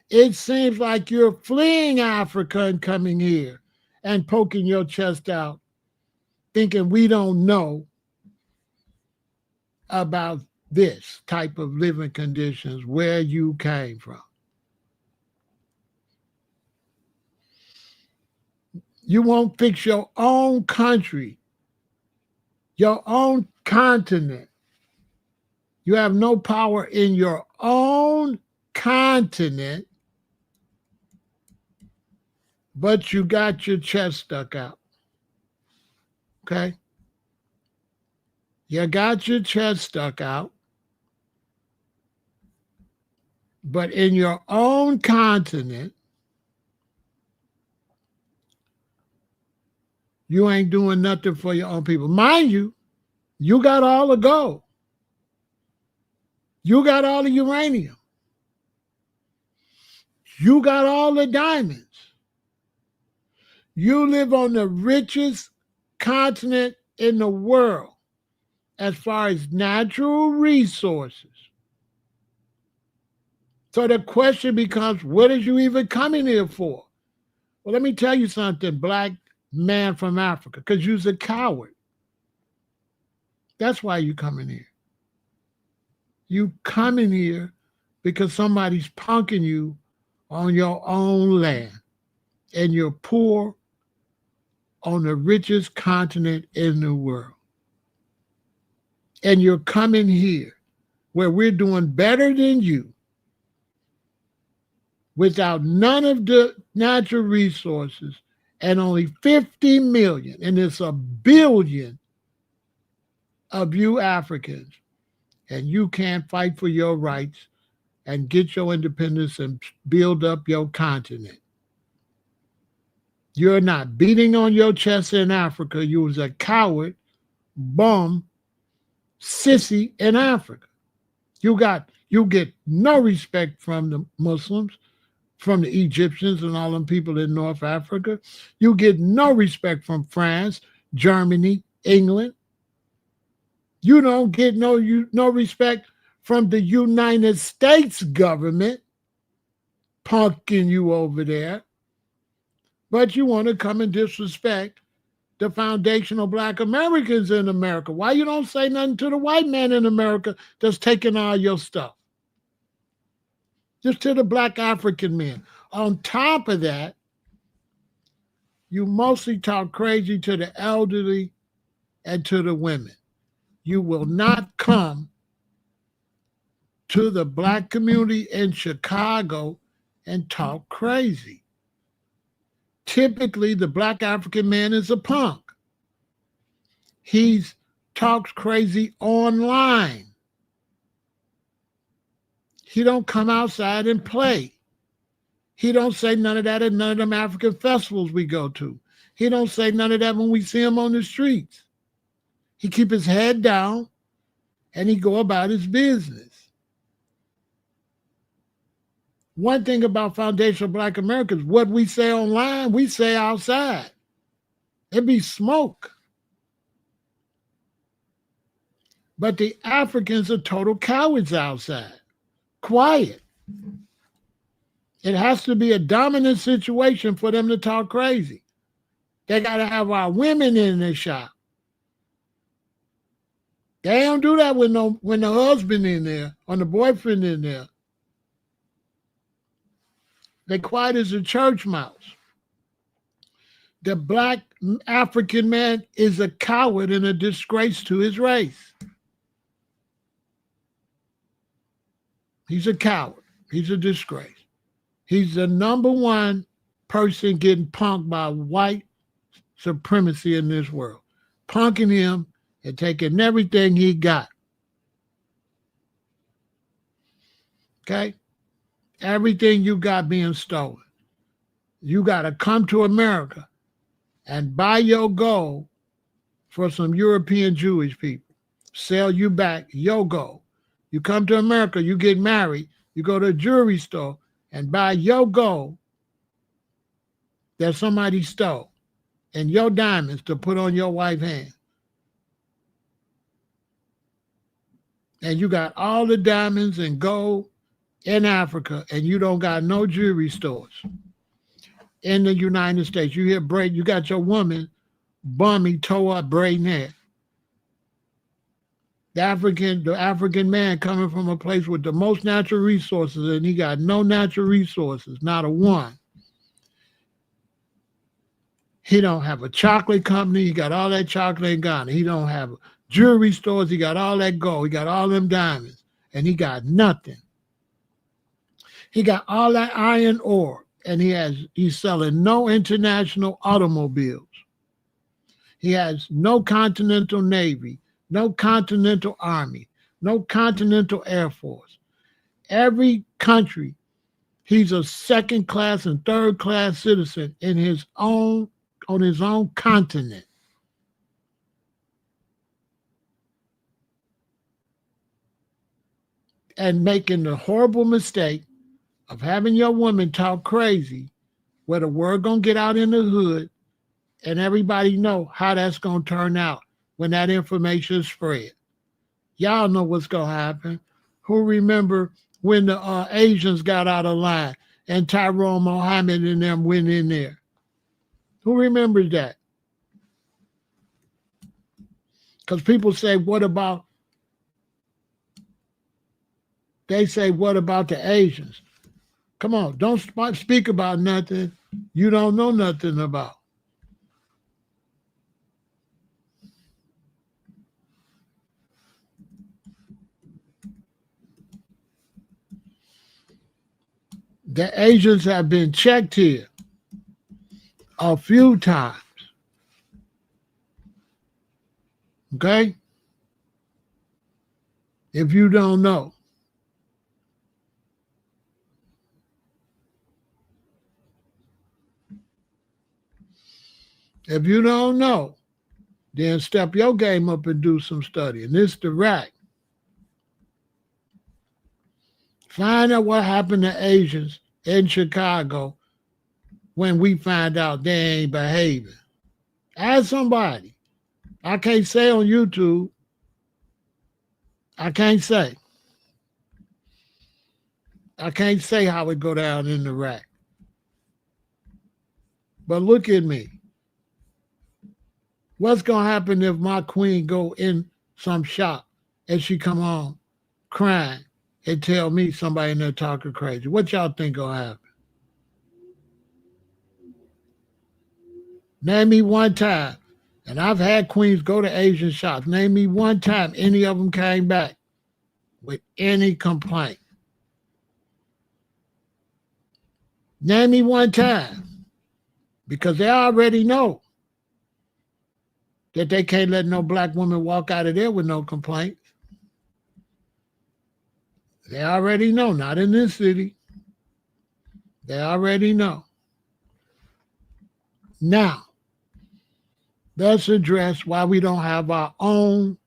It seems like you're fleeing Africa and coming here and poking your chest out, thinking we don't know about this type of living conditions where you came from. You won't fix your own country, your own continent. You have no power in your own continent, but you got your chest stuck out. Okay? You got your chest stuck out, but in your own continent, you ain't doing nothing for your own people. Mind you, you got all the gold. You got all the uranium. You got all the diamonds. You live on the richest continent in the world as far as natural resources. So the question becomes, what are you even coming here for? Well, let me tell you something, black man from Africa, because you're a coward. That's why you coming here. You coming here because somebody's punking you on your own land, and you're poor on the richest continent in the world. And you're coming here where we're doing better than you without none of the natural resources and only 50 million, and it's a billion of you Africans, and you can't fight for your rights and get your independence and build up your continent. You're not beating on your chest in Africa. You was a coward, bum, sissy in Africa. You get no respect from the Muslims, from the Egyptians and all them people in North Africa. You get no respect from France, Germany, England. You don't get no respect from the United States government punking you over there. But you want to come and disrespect the foundational black Americans in America. Why you don't say nothing to the white man in America that's taking all your stuff? Just to the black African men. On top of that, You mostly talk crazy to the elderly and to the women. You will not come to the black community in Chicago and talk crazy. Typically, the black African man is a punk. He talks crazy online. He don't come outside and play. He don't say none of that at none of them African festivals we go to. He don't say none of that when we see him on the streets. He keep his head down and he go about his business. One thing about foundational Black Americans, what we say online, we say outside. It be smoke. But the Africans are total cowards outside. Quiet. It has to be a dominant situation for them to talk crazy. They got to have our women in their shop. They don't do that when the husband in there or the boyfriend in there. They quiet as a church mouse. The black African man is a coward and a disgrace to his race. He's a coward. He's a disgrace. He's the number one person getting punked by white supremacy in this world. Punking him and taking everything he got. Okay? Everything you got being stolen. You got to come to America and buy your gold for some European Jewish people. Sell you back your gold. You come to America, you get married, you go to a jewelry store and buy your gold that somebody stole and your diamonds to put on your wife's hand. And you got all the diamonds and gold in Africa and you don't got no jewelry stores. In the United States, you got your woman bummy, toe up, braiding hair. The African man coming from a place with the most natural resources and he got no natural resources, not a one. He don't have a chocolate company. He got all that chocolate in Ghana. He don't have jewelry stores. He got all that gold. He got all them diamonds and he got nothing. He got all that iron ore and he's selling no international automobiles. He has no continental navy, no continental army, no continental air force. Every country, he's a second class and third class citizen on his own continent. And making the horrible mistake of having your woman talk crazy where the word gonna get out in the hood and everybody know how that's gonna turn out when that information is spread. Y'all know what's gonna happen. Who remember when the Asians got out of line and Tyrone Mohammed and them went in there? Who remembers that? Because people say, what about the Asians? Come on, don't speak about nothing you don't know nothing about. The Asians have been checked here a few times. Okay? If you don't know. If you don't know, then step your game up and do some studying. This the rack. Find out what happened to Asians in Chicago when we find out they ain't behaving. Ask somebody. I can't say on YouTube. I can't say. I can't say how it go down in the rack. But look at me. What's going to happen if my queen go in some shop and she come home crying and tell me somebody in there talking crazy? What y'all think going to happen? Name me one time, and I've had queens go to Asian shops. Name me one time any of them came back with any complaint. Name me one time, because they already know that they can't let no black woman walk out of there with no complaints. They already know, not in this city. They already know. Now, let's address why we don't have our own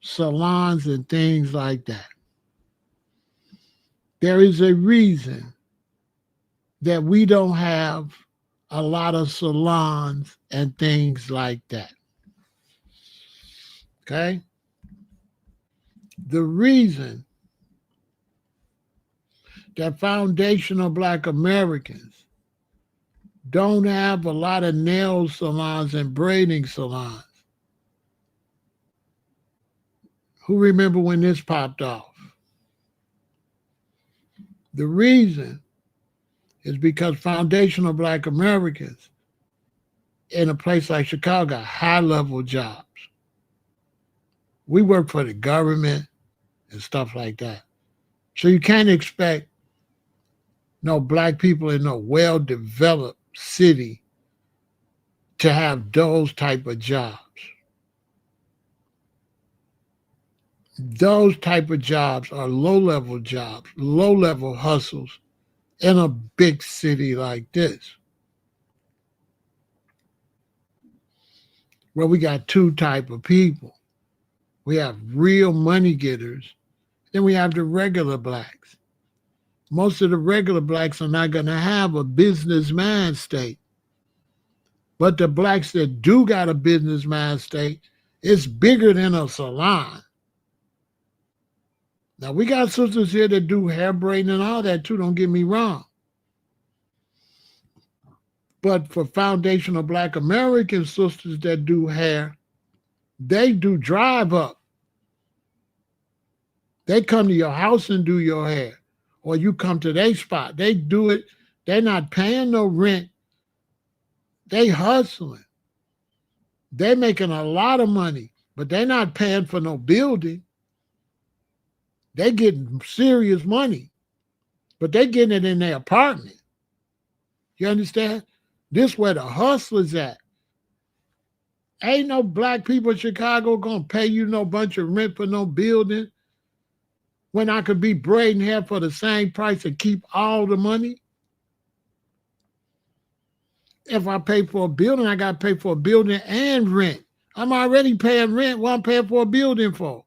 salons and things like that. There is a reason that we don't have a lot of salons and things like that. Okay? The reason that foundational Black Americans don't have a lot of nail salons and braiding salons. Who remember when this popped off? The reason is because foundational Black Americans in a place like Chicago got high-level jobs. We work for the government and stuff like that. So you can't expect no black people in no well-developed city to have those type of jobs. Those type of jobs are low-level jobs, low-level hustles in a big city like this, where we got two type of people. We have real money getters, then we have the regular blacks. Most of the regular blacks are not going to have a business mind state. But the blacks that do got a business mind state, it's bigger than a salon. Now, we got sisters here that do hair braiding and all that too, don't get me wrong. But for foundational Black American sisters that do hair, they do drive up. They come to your house and do your hair, or you come to their spot. They do it. They're not paying no rent. They hustling. They're making a lot of money, but they're not paying for no building. They getting serious money, but they getting it in their apartment. You understand? This where the hustlers at. Ain't no black people in Chicago gonna pay you no bunch of rent for no building when I could be braiding hair for the same price and keep all the money. If I pay for a building, I got to pay for a building and rent. I'm already paying rent. What I'm paying for a building for?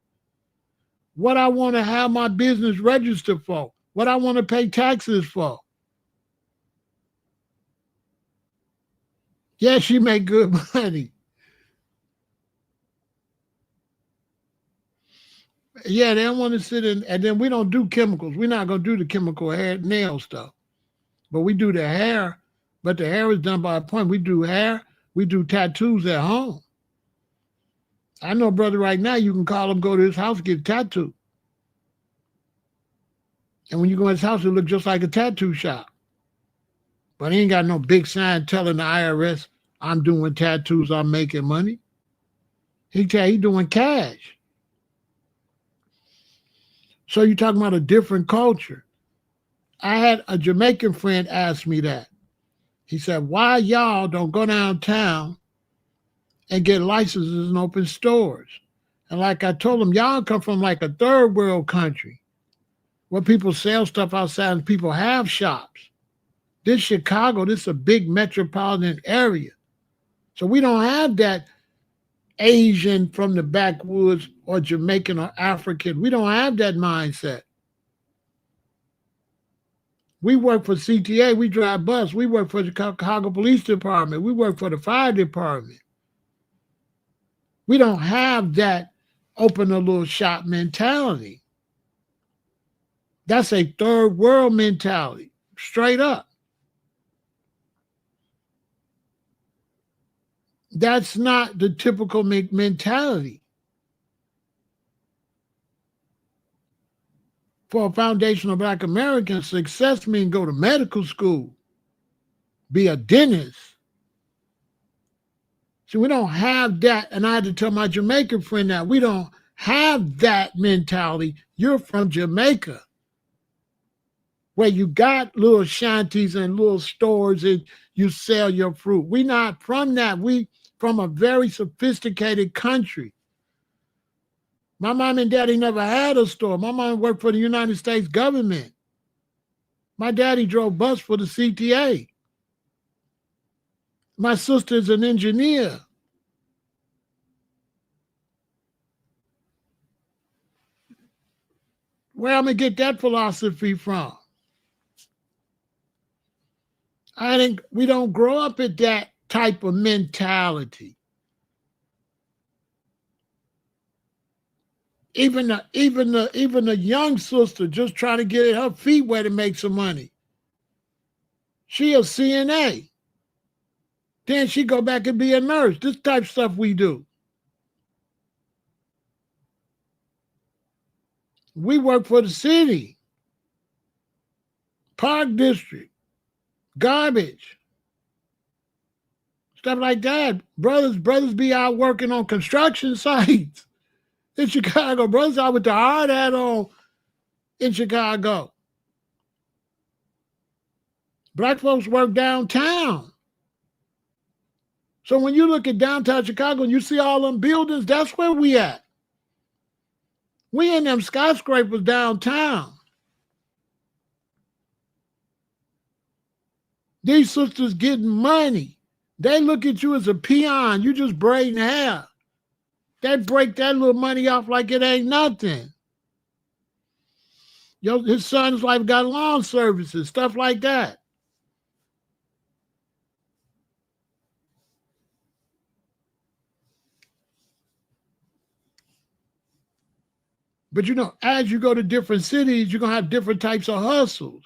What I want to have my business registered for? What I want to pay taxes for? Yeah, she make good money. Yeah, they don't want to sit in, and then we don't do chemicals. We're not going to do the chemical hair nail stuff. But we do the hair, but the hair is done by appointment. We do hair, we do tattoos at home. I know a brother right now, you can call him, go to his house, get a tattoo. And when you go to his house, it looks just like a tattoo shop. But he ain't got no big sign telling the IRS, I'm doing tattoos, I'm making money. He tell you he doing cash. So you're talking about a different culture. I had a Jamaican friend ask me that. He said, why y'all don't go downtown and get licenses and open stores? And like I told him, y'all come from like a third world country where people sell stuff outside and people have shops. This Chicago, this is a big metropolitan area. So we don't have that Asian from the backwoods or Jamaican or African. We don't have that mindset. We work for CTA, we drive bus, we work for the Chicago Police Department, we work for the fire department. We don't have that open a little shop mentality. That's a third world mentality, straight up. That's not the typical mentality. For a foundational Black American, success means go to medical school, be a dentist, See, we don't have that. And I had to tell my Jamaican friend that we don't have that mentality. You're from Jamaica, where you got little shanties and little stores and you sell your fruit. We not from that. We from a very sophisticated country. My mom and daddy never had a store. My mom worked for the United States government. My daddy drove bus for the CTA. My sister's an engineer. Where am I gonna get that philosophy from? We don't grow up at that type of mentality. Even the young sister just trying to get her feet wet to make some money. She a CNA. Then she go back and be a nurse. This type of stuff we do. We work for the city, park district, garbage, stuff like that. Brothers be out working on construction sites in Chicago. Brothers out with the hard hat on in Chicago. Black folks work downtown. So when you look at downtown Chicago and you see all them buildings, that's where we at. We in them skyscrapers downtown. These sisters getting money. They look at you as a peon. You just braiding hair. They break that little money off like it ain't nothing. His son's wife got lawn services, stuff like that. But as you go to different cities, you're going to have different types of hustles.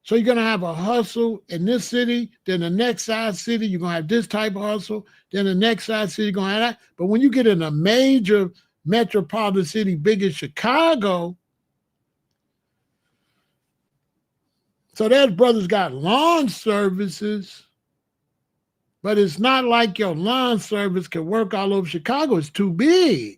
So you're going to have a hustle in this city, then the next side city, you're going to have this type of hustle, then the next side city, you're going to have that. But when you get in a major metropolitan city, big as Chicago, so there's brothers got lawn services, but it's not like your lawn service can work all over Chicago. It's too big.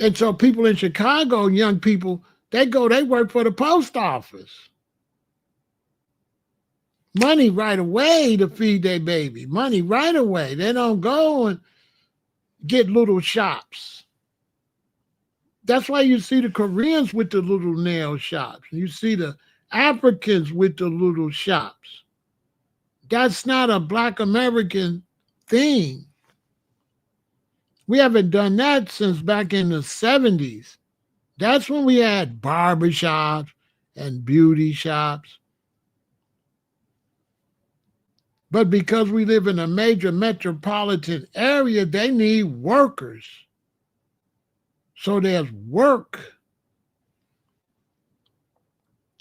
And so people in Chicago, young people, they work for the post office. Money right away to feed their baby. Money right away. They don't go and get little shops. That's why you see the Koreans with the little nail shops. You see the Africans with the little shops. That's not a Black American thing. We haven't done that since back in the 70s. That's when we had barbershops and beauty shops. But because we live in a major metropolitan area, they need workers. So there's work,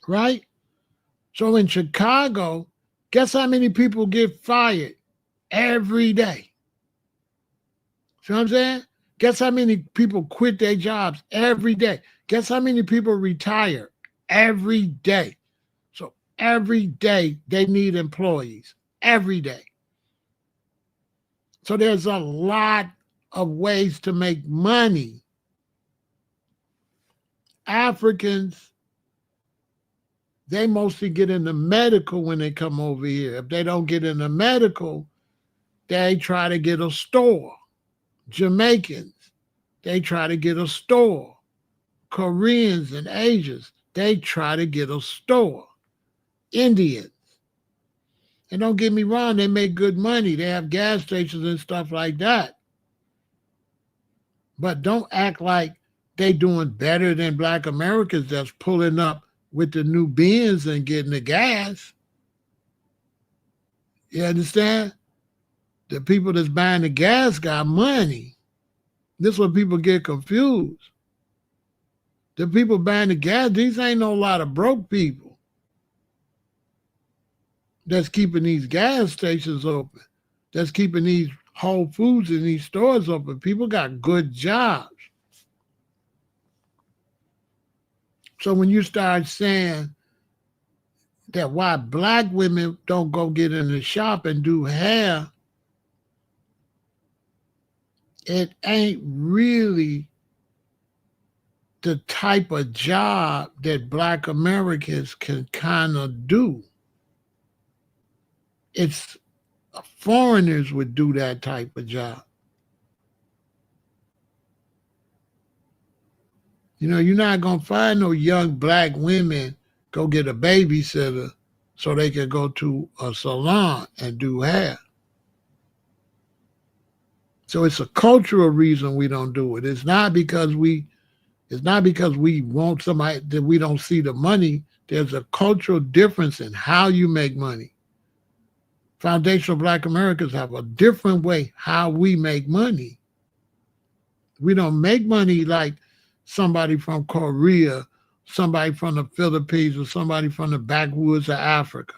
right? So in Chicago, guess how many people get fired every day? See what I'm saying? Guess how many people quit their jobs every day? Guess how many people retire every day? So every day they need employees, every day. So there's a lot of ways to make money. Africans, they mostly get into medical when they come over here. If they don't get into medical, they try to get a store. Jamaicans, they try to get a store. Koreans and Asians, they try to get a store. Indians. And don't get me wrong, they make good money. They have gas stations and stuff like that. But don't act like they doing better than Black Americans that's pulling up with the new Benz and getting the gas. You understand? The people that's buying the gas got money. This is what people get confused. The people buying the gas, these ain't no lot of broke people that's keeping these gas stations open, that's keeping these Whole Foods and these stores open. People got good jobs. So when you start saying that why black women don't go get in the shop and do hair, it ain't really the type of job that black Americans can kind of do. It's foreigners would do that type of job. You know, you're not going to find no young black women go get a babysitter so they can go to a salon and do hair. So it's a cultural reason we don't do it. It's not because we want somebody that we don't see the money. There's a cultural difference in how you make money. Foundational Black Americans have a different way how we make money. We don't make money like somebody from Korea, somebody from the Philippines, or somebody from the backwoods of Africa.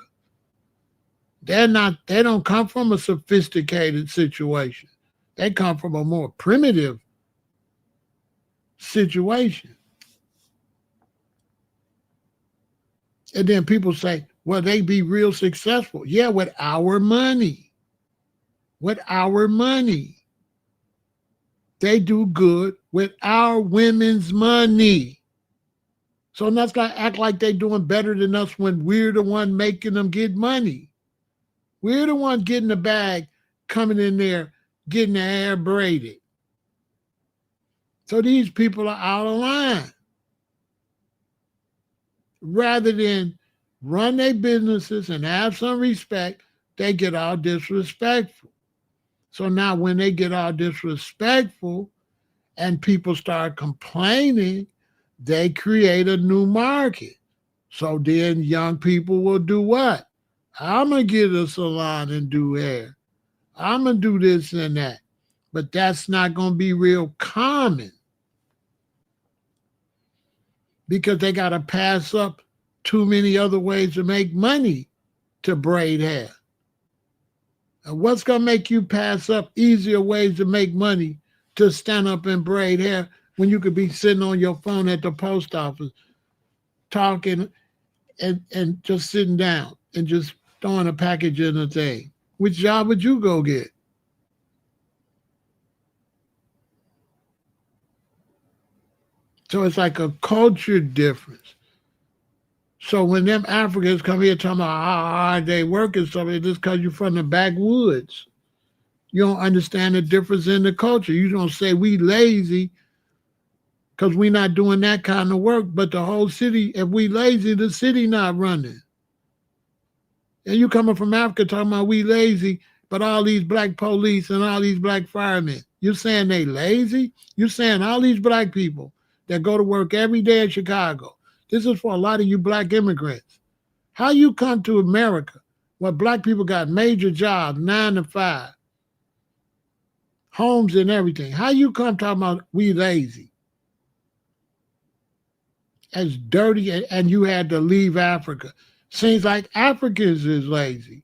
They don't come from a sophisticated situation. They come from a more primitive situation. And then people say, well, they be real successful. Yeah, with our money. With our money. They do good with our women's money. So let's not act like they're doing better than us when we're the one making them get money. We're the one getting the bag, coming in there, getting the hair braided. So these people are out of line. Rather than run their businesses and have some respect, they get all disrespectful. So now when they get all disrespectful and people start complaining, they create a new market. So then young people will do what? I'm going to get a salon and do hair. I'm going to do this and that. But that's not going to be real common because they got to pass up too many other ways to make money to braid hair. And what's going to make you pass up easier ways to make money to stand up and braid hair when you could be sitting on your phone at the post office talking and just sitting down and just throwing a package in a thing? Which job would you go get? So it's like a culture difference. So when them Africans come here talking about how hard they work and stuff, it's just because you're from the backwoods. You don't understand the difference in the culture. You don't say we lazy because we not doing that kind of work, but the whole city, if we lazy, the city not running. And you coming from Africa talking about we lazy, but all these black police and all these black firemen, you saying they lazy? You saying all these black people that go to work every day in Chicago. This is for a lot of you black immigrants. How you come to America where black people got major jobs, 9 to 5, homes and everything. How you come talking about we lazy? As dirty, and you had to leave Africa. Seems like Africans is lazy.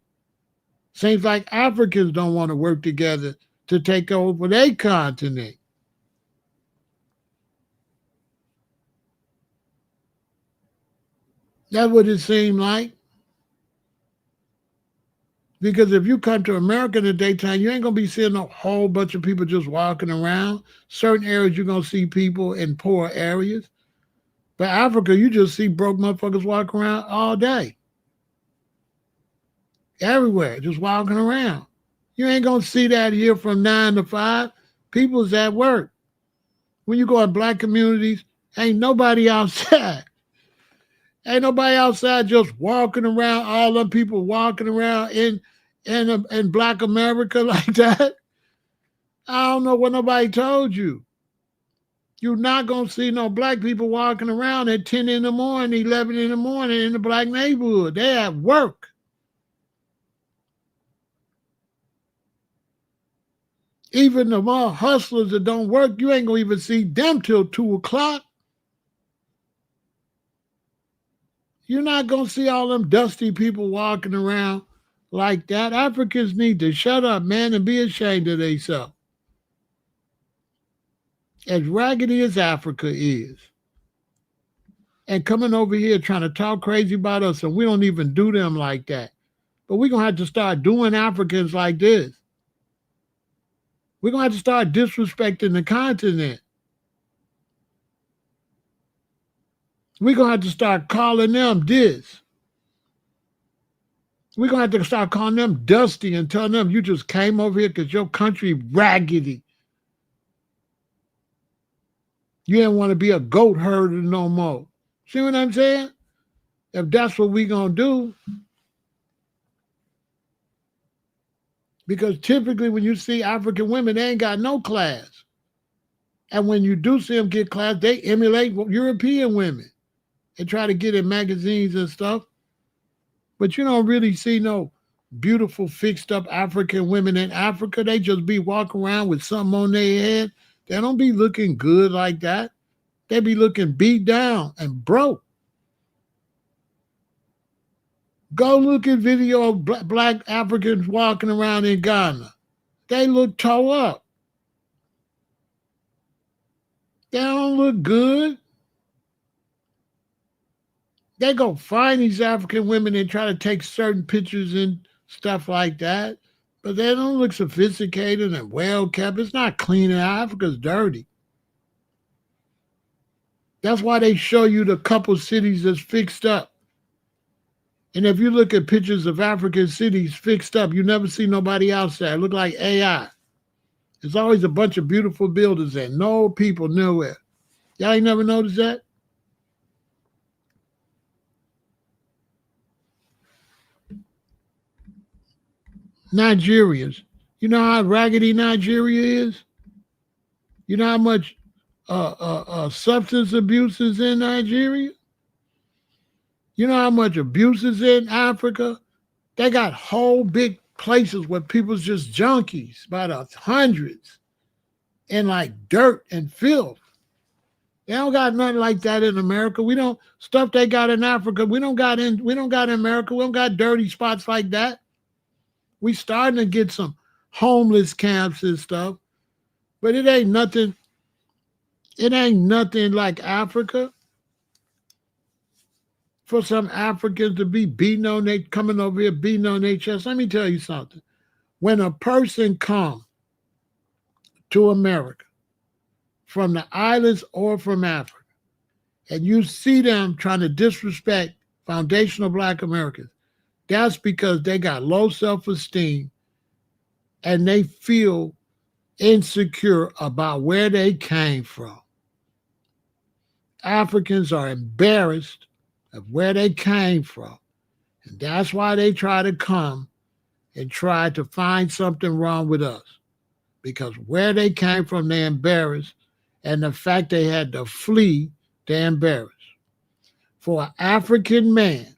Seems like Africans don't want to work together to take over their continent. That's what it seemed like. Because if you come to America in the daytime, you ain't going to be seeing a whole bunch of people just walking around. Certain areas, you're going to see people in poor areas. But Africa, you just see broke motherfuckers walking around all day. Everywhere, just walking around. You ain't going to see that here from 9 to 5. People's at work. When you go in black communities, ain't nobody outside. Ain't nobody outside just walking around, all them people walking around in black America like that. I don't know what nobody told you. You're not going to see no black people walking around at 10 in the morning, 11 in the morning in the black neighborhood. They at work. Even the more hustlers that don't work, you ain't going to even see them till 2 o'clock. You're not going to see all them dusty people walking around like that. Africans need to shut up, man, and be ashamed of themselves. As raggedy as Africa is, and coming over here trying to talk crazy about us, and we don't even do them like that. But we're going to have to start doing Africans like this. We're going to have to start disrespecting the continent. We're going to have to start calling them this. We're going to have to start calling them dusty and telling them you just came over here because your country raggedy. You didn't want to be a goat herder no more. See what I'm saying? If that's what we're going to do. Because typically when you see African women, they ain't got no class. And when you do see them get class, they emulate European women and try to get in magazines and stuff. But you don't really see no beautiful, fixed up African women in Africa. They just be walking around with something on their head. They don't be looking good like that. They be looking beat down and broke. Go look at video of black Africans walking around in Ghana. They look toe up. They don't look good. They go find these African women and try to take certain pictures and stuff like that. But they don't look sophisticated and well kept. It's not clean. Africa's dirty. That's why they show you the couple cities that's fixed up. And if you look at pictures of African cities fixed up, you never see nobody outside. It look like AI. There's always a bunch of beautiful buildings and no people nowhere. Y'all ain't never noticed that? Nigerians. You know how raggedy Nigeria is? You know how much substance abuse is in Nigeria? You know how much abuse is in Africa? They got whole big places where people's just junkies by the hundreds and like dirt and filth. They don't got nothing like that in America. We don't stuff they got in Africa. We don't got in America. We don't got dirty spots like that. We starting to get some homeless camps and stuff, but it ain't nothing. It ain't nothing like Africa. For some Africans to be coming over here beating on their chest. Let me tell you something. When a person comes to America from the islands or from Africa, and you see them trying to disrespect foundational Black Americans, that's because they got low self-esteem and they feel insecure about where they came from. Africans are embarrassed of where they came from. And that's why they try to come and try to find something wrong with us. Because where they came from, they're embarrassed. And the fact they had to flee, they're embarrassed. For an African man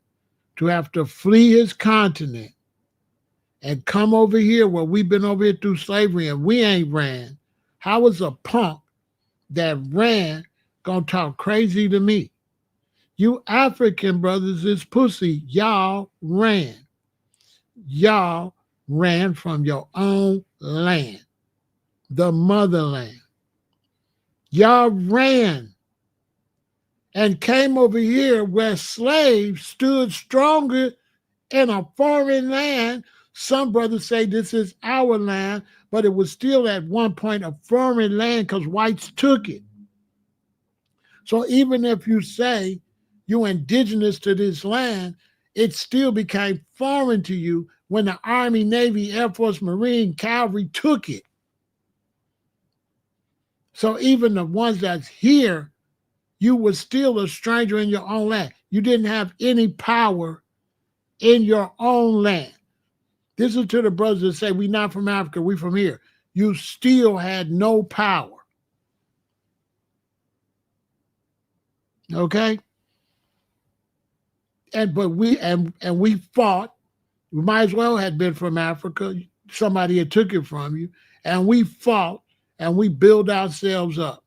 to have to flee his continent and come over here where we've been over here through slavery and we ain't ran, how is a punk that ran gonna talk crazy to me? You African brothers is pussy. Y'all ran. Y'all ran from your own land, the motherland. Y'all ran and came over here where slaves stood stronger in a foreign land. Some brothers say this is our land, but it was still at one point a foreign land because whites took it. So even if you say you're indigenous to this land, it still became foreign to you when the Army, Navy, Air Force, Marine, Cavalry took it. So even the ones that's here, you were still a stranger in your own land. You didn't have any power in your own land. This is to the brothers that say, we're not from Africa, we from here. You still had no power. Okay? But we fought. We might as well have been from Africa. Somebody had took it from you. And we fought and we built ourselves up.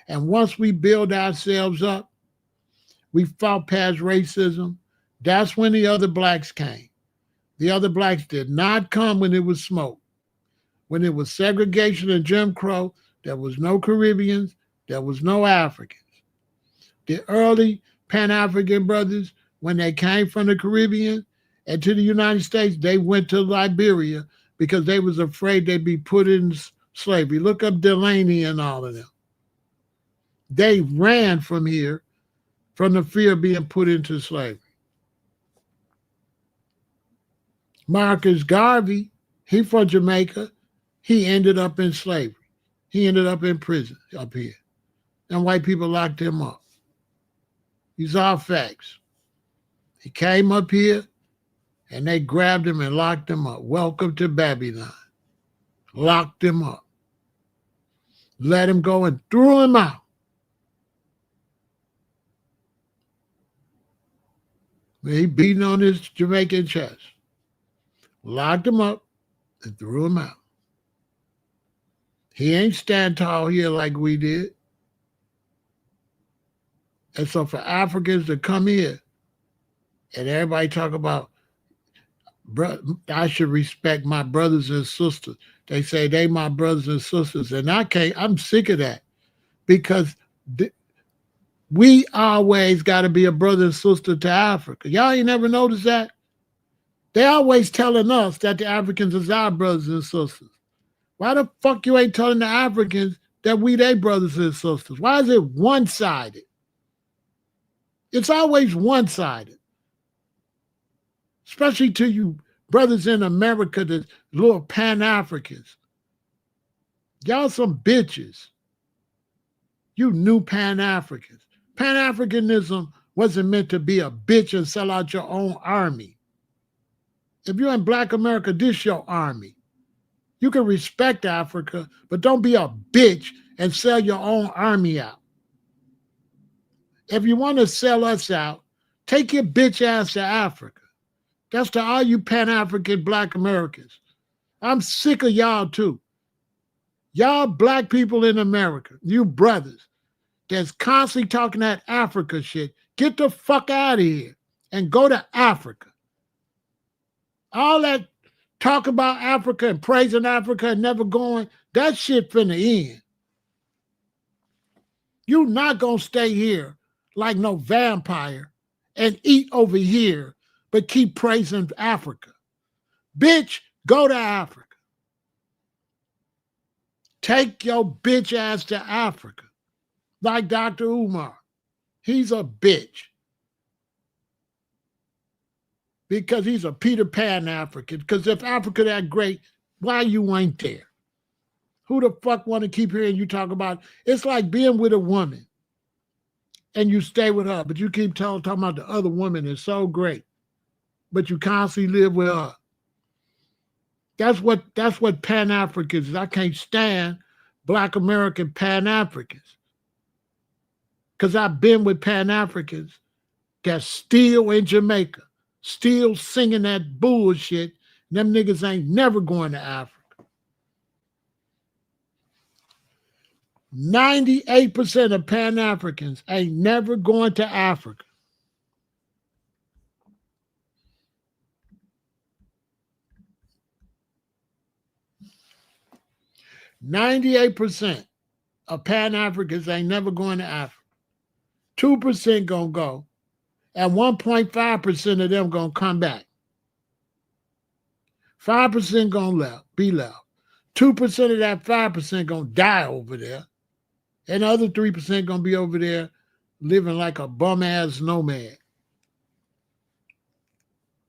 And once we build ourselves up, we fought past racism. That's when the other blacks came. The other blacks did not come when it was smoke. When it was segregation and Jim Crow, there was no Caribbeans, there was no Africans. The early Pan-African brothers, when they came from the Caribbean and to the United States, they went to Liberia because they was afraid they'd be put in slavery. Look up Delaney and all of them. They ran from here from the fear of being put into slavery. Marcus Garvey, he from Jamaica, he ended up in slavery. He ended up in prison up here. And white people locked him up. These are facts. He came up here and they grabbed him and locked him up. Welcome to Babylon. Locked him up. Let him go and threw him out. He beating on his Jamaican chest. Locked him up and threw him out. He ain't stand tall here like we did. And so for Africans to come here and everybody talk about, I should respect my brothers and sisters. They say they my brothers and sisters. And I'm sick of that because we always got to be a brother and sister to Africa. Y'all ain't never noticed that? They always telling us that the Africans is our brothers and sisters. Why the fuck you ain't telling the Africans that we they brothers and sisters? Why is it one-sided? It's always one-sided. Especially to you brothers in America, the little Pan-Africans. Y'all some bitches. You new Pan-Africans. Pan-Africanism wasn't meant to be a bitch and sell out your own army. If you're in Black America, this your army. You can respect Africa, but don't be a bitch and sell your own army out. If you want to sell us out, take your bitch ass to Africa. That's to all you Pan-African Black Americans. I'm sick of y'all too. Y'all Black people in America, you brothers, that's constantly talking that Africa shit, get the fuck out of here and go to Africa. All that talk about Africa and praising Africa and never going, that shit finna end. You not gonna stay here like no vampire and eat over here, but keep praising Africa. Bitch, go to Africa. Take your bitch ass to Africa. Like Dr. Umar. He's a bitch. Because he's a Peter Pan African. Because if Africa that great, why you ain't there? Who the fuck want to keep hearing you talk about? It's like being with a woman and you stay with her, but you keep talking about the other woman is so great, but you constantly live with her. That's what Pan-Africans is. I can't stand Black American Pan-Africans. Because I've been with Pan-Africans that's still in Jamaica, still singing that bullshit. Them niggas ain't never going to Africa. 98% of Pan-Africans ain't never going to Africa. %98 of Pan-Africans ain't never going to Africa. 2% gonna go, and 1.5% of them gonna come back. 5% gonna be left. 2% of that 5% gonna die over there, and the other 3% gonna be over there living like a bum-ass nomad.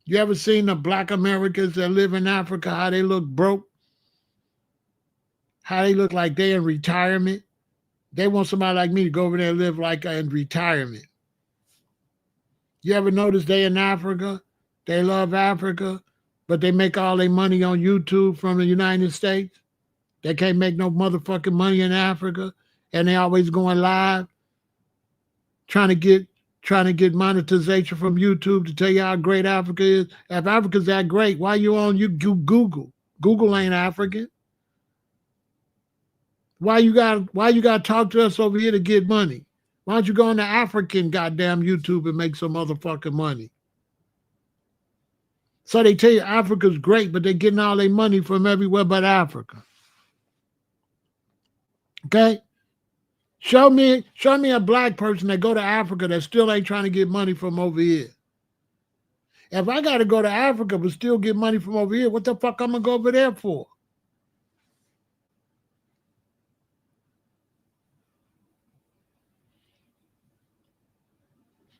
You ever seen the Black Americans that live in Africa, how they look broke? How they look like they in retirement? They want somebody like me to go over there and live like in retirement. You ever notice they in Africa? They love Africa, but they make all their money on YouTube from the United States. They can't make no motherfucking money in Africa, and they always going live, trying to get monetization from YouTube to tell you how great Africa is. If Africa's that great, why you on Google? Google ain't African. Why you got to talk to us over here to get money? Why don't you go on the African goddamn YouTube and make some motherfucking money? So they tell you Africa's great, but they're getting all their money from everywhere but Africa. Okay? Show me a black person that go to Africa that still ain't trying to get money from over here. If I got to go to Africa but still get money from over here, what the fuck I'm going to go over there for?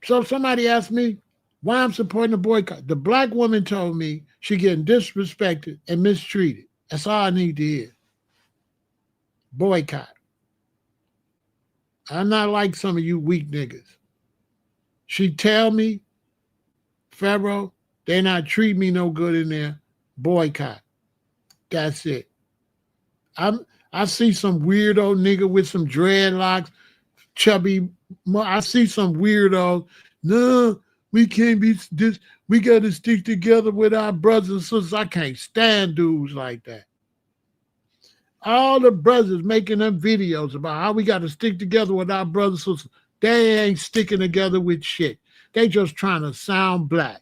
So if somebody asked me why I'm supporting the boycott, the black woman told me she getting disrespected and mistreated. That's all I need to hear. Boycott. I'm not like some of you weak niggas. She tell me, Pharaoh, they not treat me no good in there. Boycott. That's it. I see some weirdo nigga with some dreadlocks, chubby. I see some weirdo. No, we can't be this. We got to stick together with our brothers and sisters. I can't stand dudes like that. All the brothers making them videos about how we got to stick together with our brothers and sisters. They ain't sticking together with shit. They just trying to sound black.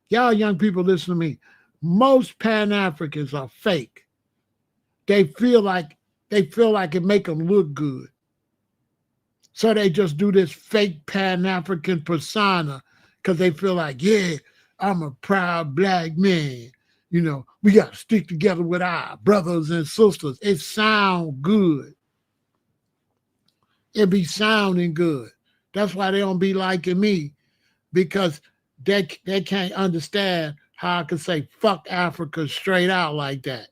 Y'all young people, listen to me. Most Pan-Africans are fake. They feel like it make them look good. So they just do this fake Pan-African persona because they feel like, yeah, I'm a proud black man. You know, we got to stick together with our brothers and sisters. It sound good. It be sounding good. That's why they don't be liking me, because they can't understand how I can say fuck Africa straight out like that.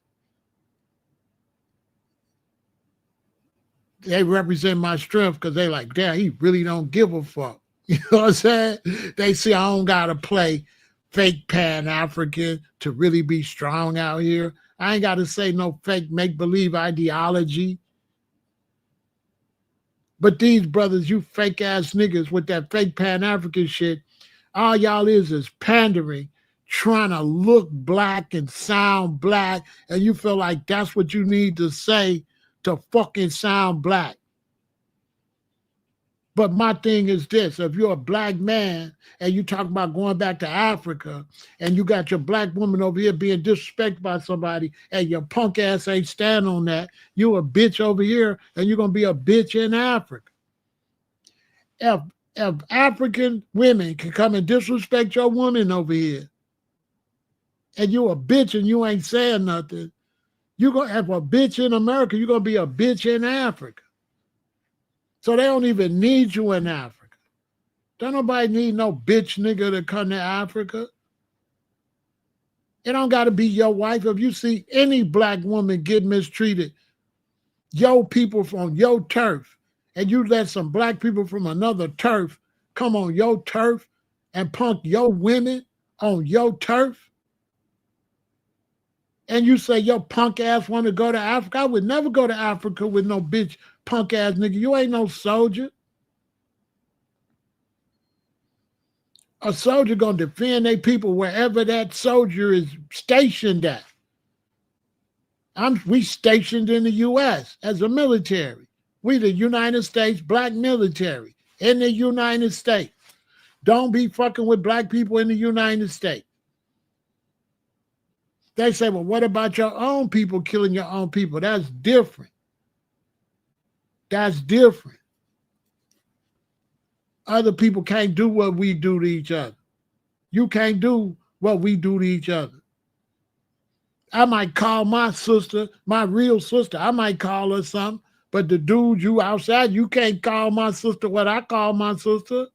They represent my strength because they like, damn, he really don't give a fuck. You know what I'm saying? They see I don't got to play fake Pan-African to really be strong out here. I ain't got to say no fake make-believe ideology. But these brothers, you fake-ass niggas with that fake Pan-African shit, all y'all is pandering, trying to look black and sound black, and you feel like that's what you need to say to fucking sound black. But my thing is this: if you're a black man and you talk about going back to Africa and you got your black woman over here being disrespected by somebody and your punk ass ain't stand on that, you a bitch over here and you're going to be a bitch in Africa. If African women can come and disrespect your woman over here and you a bitch and you ain't saying nothing, you're going to have a bitch in America, you're going to be a bitch in Africa. So they don't even need you in Africa. Don't nobody need no bitch nigga to come to Africa. It don't got to be your wife. If you see any black woman get mistreated, your people from your turf, and you let some black people from another turf come on your turf and punk your women on your turf, and you say your punk ass want to go to Africa, I would never go to Africa with no bitch punk ass nigga. You ain't no soldier. A soldier gonna defend their people wherever that soldier is stationed at. We stationed in the U.S. as a military. We the United States black military in the United States. Don't be fucking with black people in the United States. They say, well, what about your own people killing your own people? That's different. That's different. Other people can't do what we do to each other. You can't do what we do to each other. I might call my sister, my real sister, I might call her something, but the dude you outside, you can't call my sister what I call my sister.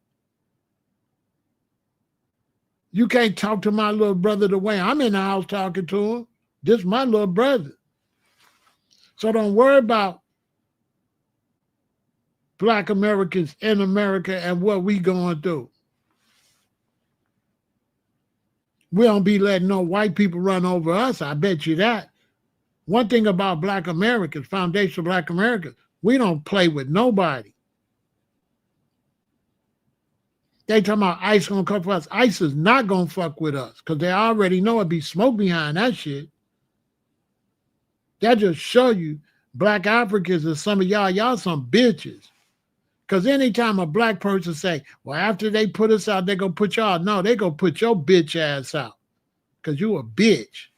You can't talk to my little brother the way I'm in the house talking to him. This is my little brother. So don't worry about black Americans in America and what we going through. We don't be letting no white people run over us, I bet you that. One thing about black Americans, foundational black Americans, we don't play with nobody. They talking about ICE gonna come for us. ICE is not gonna fuck with us because they already know it be smoke behind that shit. That just show you black Africans and some of y'all some bitches. Because anytime a black person say, well, after they put us out, they gonna put y'all. No, they gonna put your bitch ass out because you a bitch.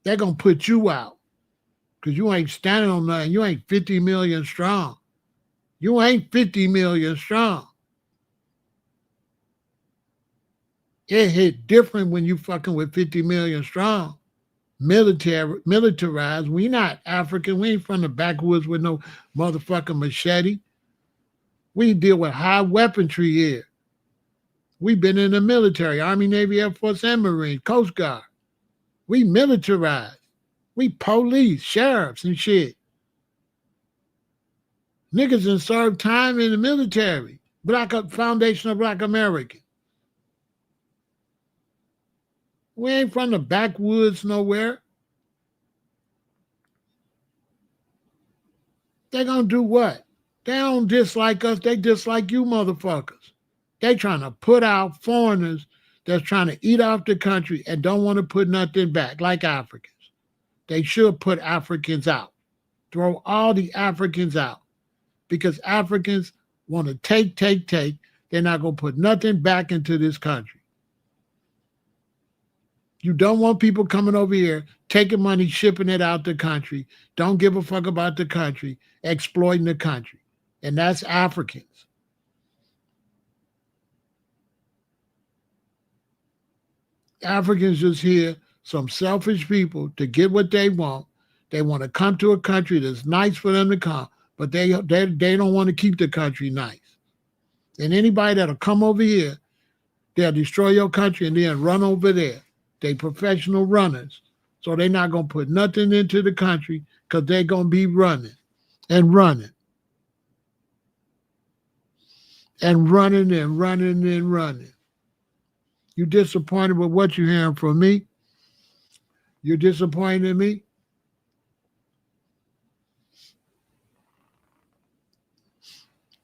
They're gonna put you out because you ain't standing on nothing. You ain't 50 million strong. You ain't 50 million strong. It hit different when you fucking with 50 million strong. Militarized. We not African. We ain't from the backwoods with no motherfucking machete. We deal with high weaponry here. We've been in the military, Army, Navy, Air Force, and Marine, Coast Guard. We militarized. We police, sheriffs, and shit. Niggas done served time in the military. Foundation of Black America. We ain't from the backwoods nowhere. They gonna do what? They don't dislike us. They dislike you motherfuckers. They trying to put out foreigners that's trying to eat off the country and don't want to put nothing back, like Africans. They should put Africans out. Throw all the Africans out. Because Africans want to take. They're not going to put nothing back into this country. You don't want people coming over here, taking money, shipping it out the country, don't give a fuck about the country, exploiting the country. And that's Africans. Africans just here, some selfish people to get what they want. They want to come to a country that's nice for them to come, but they don't want to keep the country nice. And anybody that'll come over here, they'll destroy your country and then run over there. They professional runners. So they're not going to put nothing into the country because they're going to be running. And running. You disappointed with what you're hearing from me? You're disappointed in me?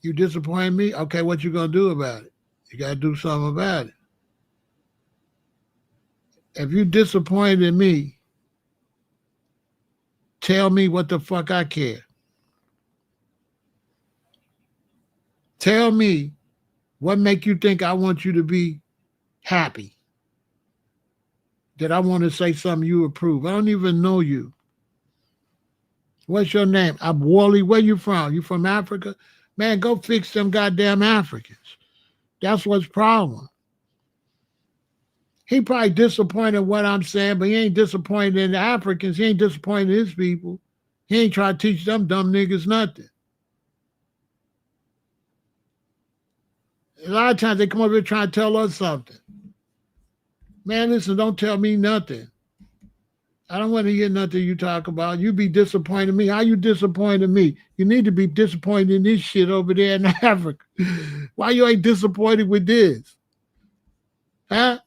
You disappoint me? Okay, what you going to do about it? You got to do something about it. If you disappointed in me, tell me what the fuck I care. Tell me what make you think I want you to be happy. That I want to say something you approve. I don't even know you. What's your name? I'm Wally. Where you from? You from Africa? Man, go fix them goddamn Africans. That's what's problem. He probably disappointed in what I'm saying, but he ain't disappointed in the Africans. He ain't disappointed in his people. He ain't trying to teach them dumb niggas nothing. A lot of times they come over here trying to tell us something. Man, listen, don't tell me nothing. I don't want to hear nothing you talk about. You be disappointed in me. How you disappointed in me? You need to be disappointed in this shit over there in Africa. Why you ain't disappointed with this? Huh?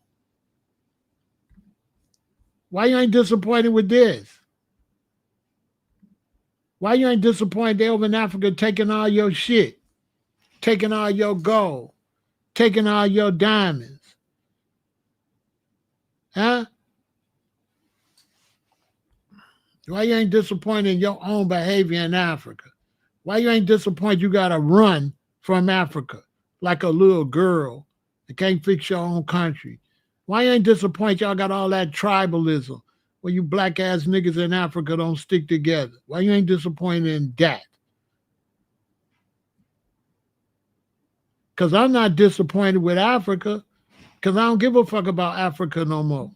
Why you ain't disappointed with this? Why you ain't disappointed they over in Africa taking all your shit, taking all your gold, taking all your diamonds? Huh? Why you ain't disappointed in your own behavior in Africa? Why you ain't disappointed you got to run from Africa like a little girl that can't fix your own country? Why you ain't disappointed y'all got all that tribalism when you black ass niggas in Africa don't stick together? Why you ain't disappointed in that? Because I'm not disappointed with Africa because I don't give a fuck about Africa no more.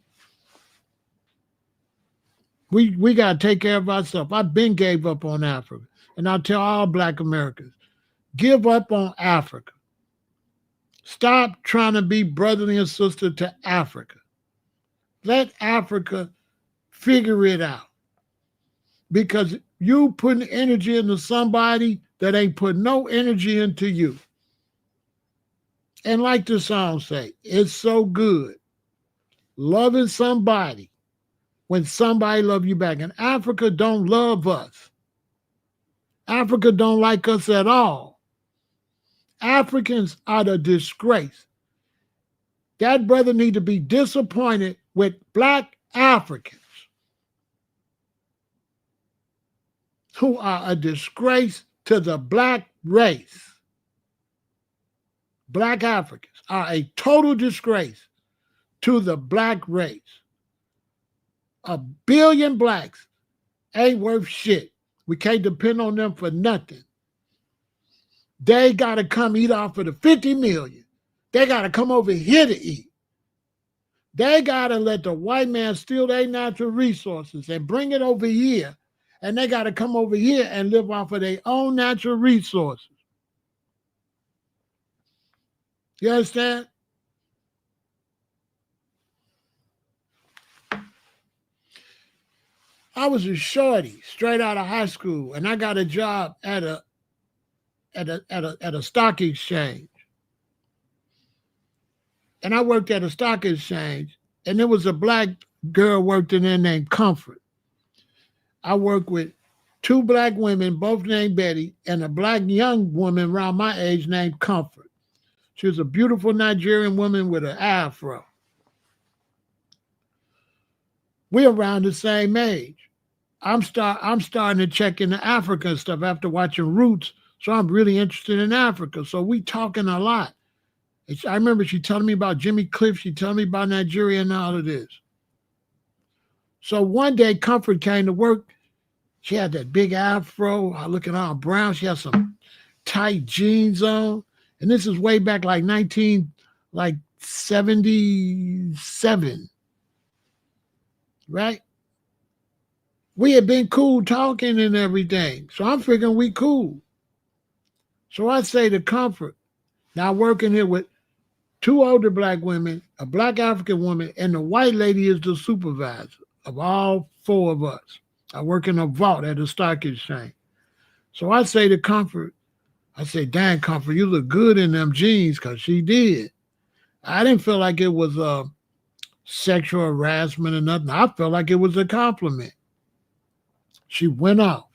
We got to take care of ourselves. I've been gave up on Africa. And I'll tell all black Americans, give up on Africa. Stop trying to be brother and sister to Africa. Let Africa figure it out. Because you putting energy into somebody that ain't put no energy into you. And like the song say, it's so good loving somebody when somebody love you back. And Africa don't love us. Africa don't like us at all. Africans are the disgrace. That brother need to be disappointed with black Africans who are a disgrace to the black race. Black Africans are a total disgrace to the black race. 1 billion blacks Ain't worth shit. We can't depend on them for nothing. They got to come eat off of the 50 million. They got to come over here to eat. They got to let the white man steal their natural resources and bring it over here. And they got to come over here and live off of their own natural resources. You understand? I was a shorty straight out of high school, and I got a job at a stock exchange. And I worked at a stock exchange, and there was a black girl worked in there named Comfort. I worked with 2 black women, both named Betty, and a black young woman around my age named Comfort. She was a beautiful Nigerian woman with an afro. We're around the same age. I'm starting to check into Africa and stuff after watching Roots, so I'm really interested in Africa. So we talking a lot. I remember she telling me about Jimmy Cliff. She telling me about Nigeria and all of this. So one day, Comfort came to work. She had that big afro, looking all brown. She had some tight jeans on. And this is way back like 1977, right? We had been cool talking and everything. So I'm figuring we cool. So I say to Comfort, now working here with 2 older black women, a black African woman, and the white lady is the supervisor of all 4 of us. I work in a vault at a stock exchange. So I say to Comfort, I say, dang, Comfort, you look good in them jeans, because she did. I didn't feel like it was sexual harassment or nothing. I felt like it was a compliment. She went off.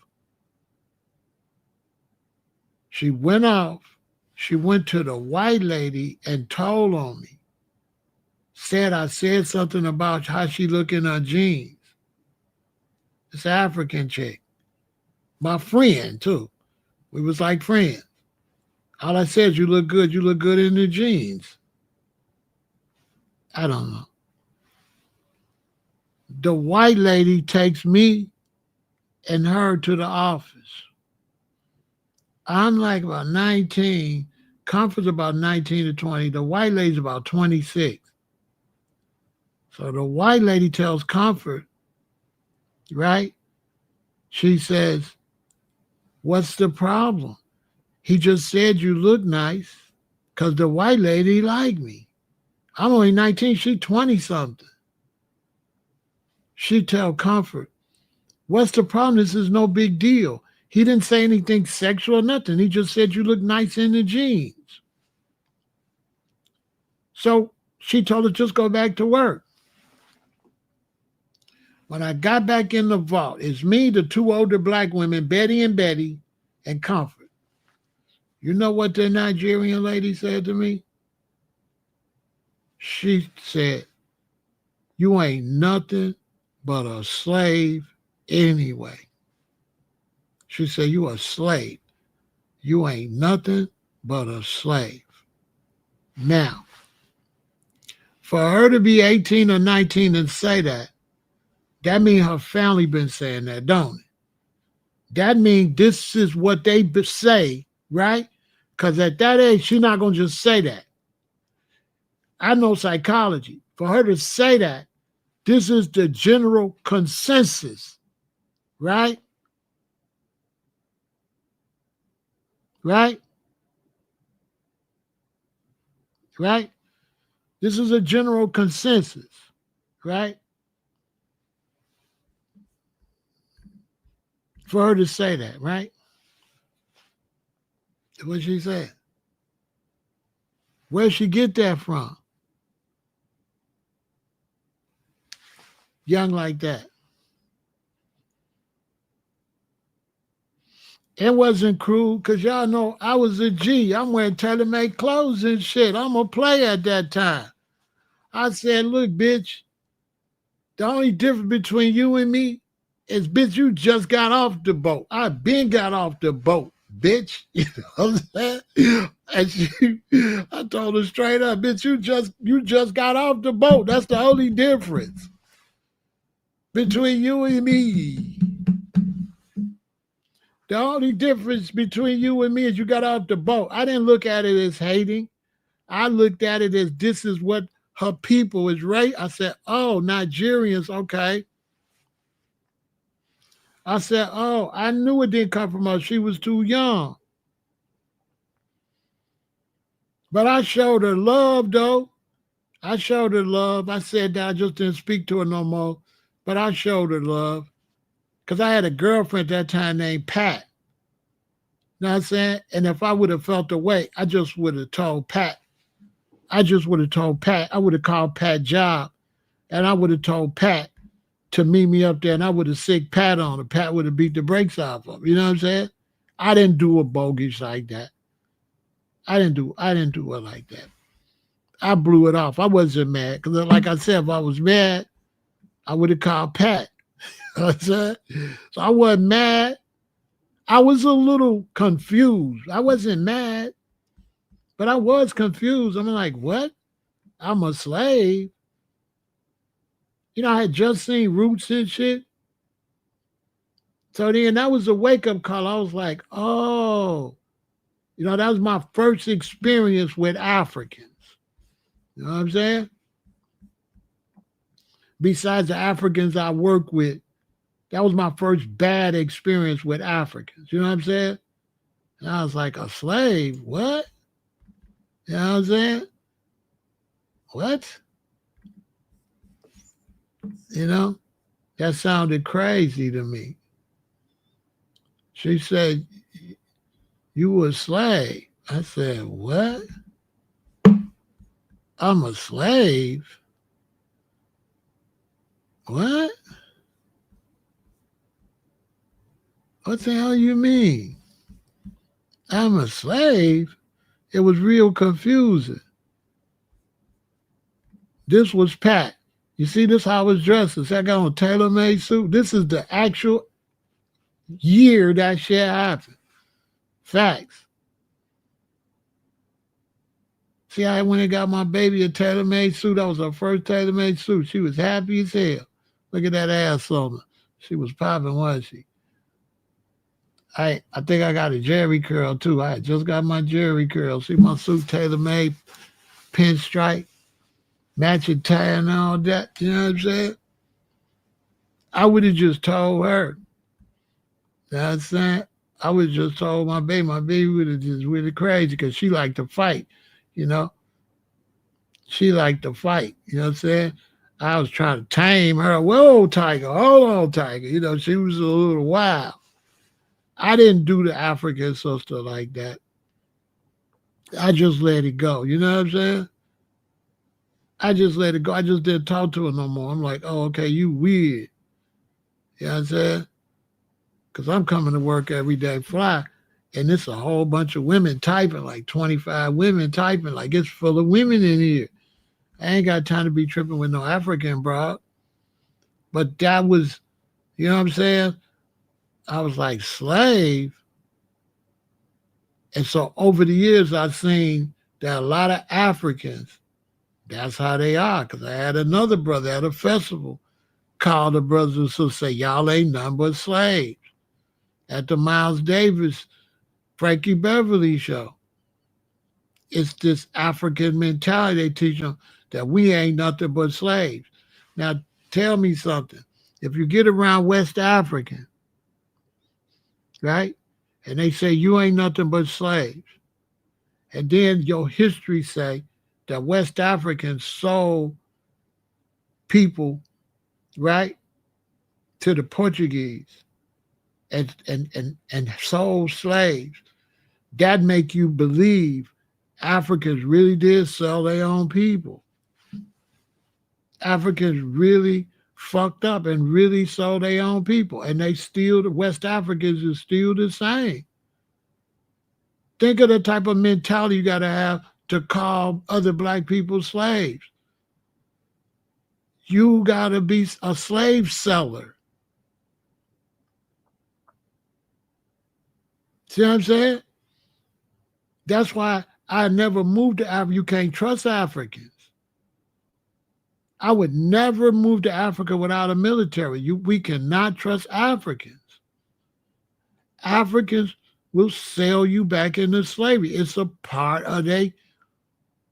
She went off. She went to the white lady and told on me. Said I said something about how she look in her jeans. This African chick. My friend, too. We was like friends. All I said is, you look good in the jeans. I don't know. The white lady takes me and her to the office. I'm like about 19. Comfort's about 19 to 20. The white lady's about 26. So the white lady tells Comfort, right? She says, what's the problem? He just said you look nice because the white lady liked me. I'm only 19. She 20-something. She tell Comfort, what's the problem? This is no big deal. He didn't say anything sexual or nothing. He just said you look nice in the jeans. So she told her, just go back to work. When I got back in the vault, it's me, the 2 older black women, Betty, and Comfort. You know what the Nigerian lady said to me? She said, you ain't nothing but a slave anyway. She said, you a slave. You ain't nothing but a slave. Now, for her to be 18 or 19 and say that means her family been saying that, don't it? That means this is what they say, right? Because at that age, she's not going to just say that. I know psychology. For her to say that, this is the general consensus, right? Right? Right? This is a general consensus, right? For her to say that, right? What she said. Where'd she get that from? Young like that. It wasn't cruel because y'all know I was a G. I'm wearing tailor-made clothes and shit. I'm a player at that time. I said, look, bitch, the only difference between you and me is, bitch, you just got off the boat. I been got off the boat, bitch. You know what I'm saying? And I told her straight up, bitch, you just got off the boat. That's the only difference between you and me. The only difference between you and me is you got off the boat. I didn't look at it as hating. I looked at it as this is what her people is right. I said, oh, Nigerians, okay. I said, oh, I knew it didn't come from her. She was too young. But I showed her love, though. I showed her love. I said that I just didn't speak to her no more. But I showed her love. Because I had a girlfriend at that time named Pat. You know what I'm saying? And if I would have felt the way, I just would have told Pat. I would have called Pat Job. And I would have told Pat to meet me up there. And I would have sick Pat on her. Pat would have beat the brakes off of her. You know what I'm saying? I didn't do a bogus like that. I didn't do it like that. I blew it off. I wasn't mad. Because like I said, if I was mad, I would have called Pat. You know what I'm saying? So I wasn't mad. I was a little confused. I wasn't mad, but I was confused. I'm like, what? I'm a slave. You know, I had just seen Roots and shit. So then that was a wake-up call. I was like, oh, you know, that was my first experience with Africans. You know what I'm saying? Besides the Africans I work with, that was my first bad experience with Africans. You know what I'm saying? And I was like, a slave? What? You know what I'm saying? What? You know? That sounded crazy to me. She said, you were a slave. I said, what? I'm a slave? What? What the hell you mean? I'm a slave? It was real confusing. This was Pat. You see this how I was dressed? I got on a tailor-made suit. This is the actual year that shit happened. Facts. See, I went and got my baby a tailor-made suit. That was her first tailor-made suit. She was happy as hell. Look at that ass on her. She was popping, wasn't she? I think I got a jerry curl, too. I just got my jerry curl. See my suit tailor-made, pinstripe, matching tie and all that. You know what I'm saying? I would have just told her. You know what I'm saying? I would have just told my baby. My baby would have just really crazy because she liked to fight, you know? She liked to fight, you know what I'm saying? I was trying to tame her. Whoa, Tiger, hold on, Tiger. You know, she was a little wild. I didn't do the African sister like that. I just let it go. You know what I'm saying? I just let it go. I just didn't talk to her no more. I'm like, oh, okay, you weird. You know what I'm saying? Because I'm coming to work every day fly, and it's a whole bunch of women typing, like 25 women typing, like it's full of women in here. I ain't got time to be tripping with no African broad. But that was, you know what I'm saying? I was like, slave? And so over the years, I've seen that a lot of Africans, that's how they are. Because I had another brother at a festival call the brothers and sisters, say, y'all ain't nothing but slaves. At the Miles Davis, Frankie Beverly show. It's this African mentality they teach them that we ain't nothing but slaves. Now, tell me something. If you get around West African, right, and they say you ain't nothing but slaves, and then your history say that West Africans sold people, right, to the Portuguese and sold slaves, that make you believe Africans really did sell their own people. Africans really fucked up and really sold their own people. And they still, the West Africans is still the same. Think of the type of mentality you got to have to call other black people slaves. You got to be a slave seller. See what I'm saying? That's why I never moved to Africa. You can't trust Africans. I would never move to Africa without a military. We cannot trust Africans. Africans will sell you back into slavery. It's a part of their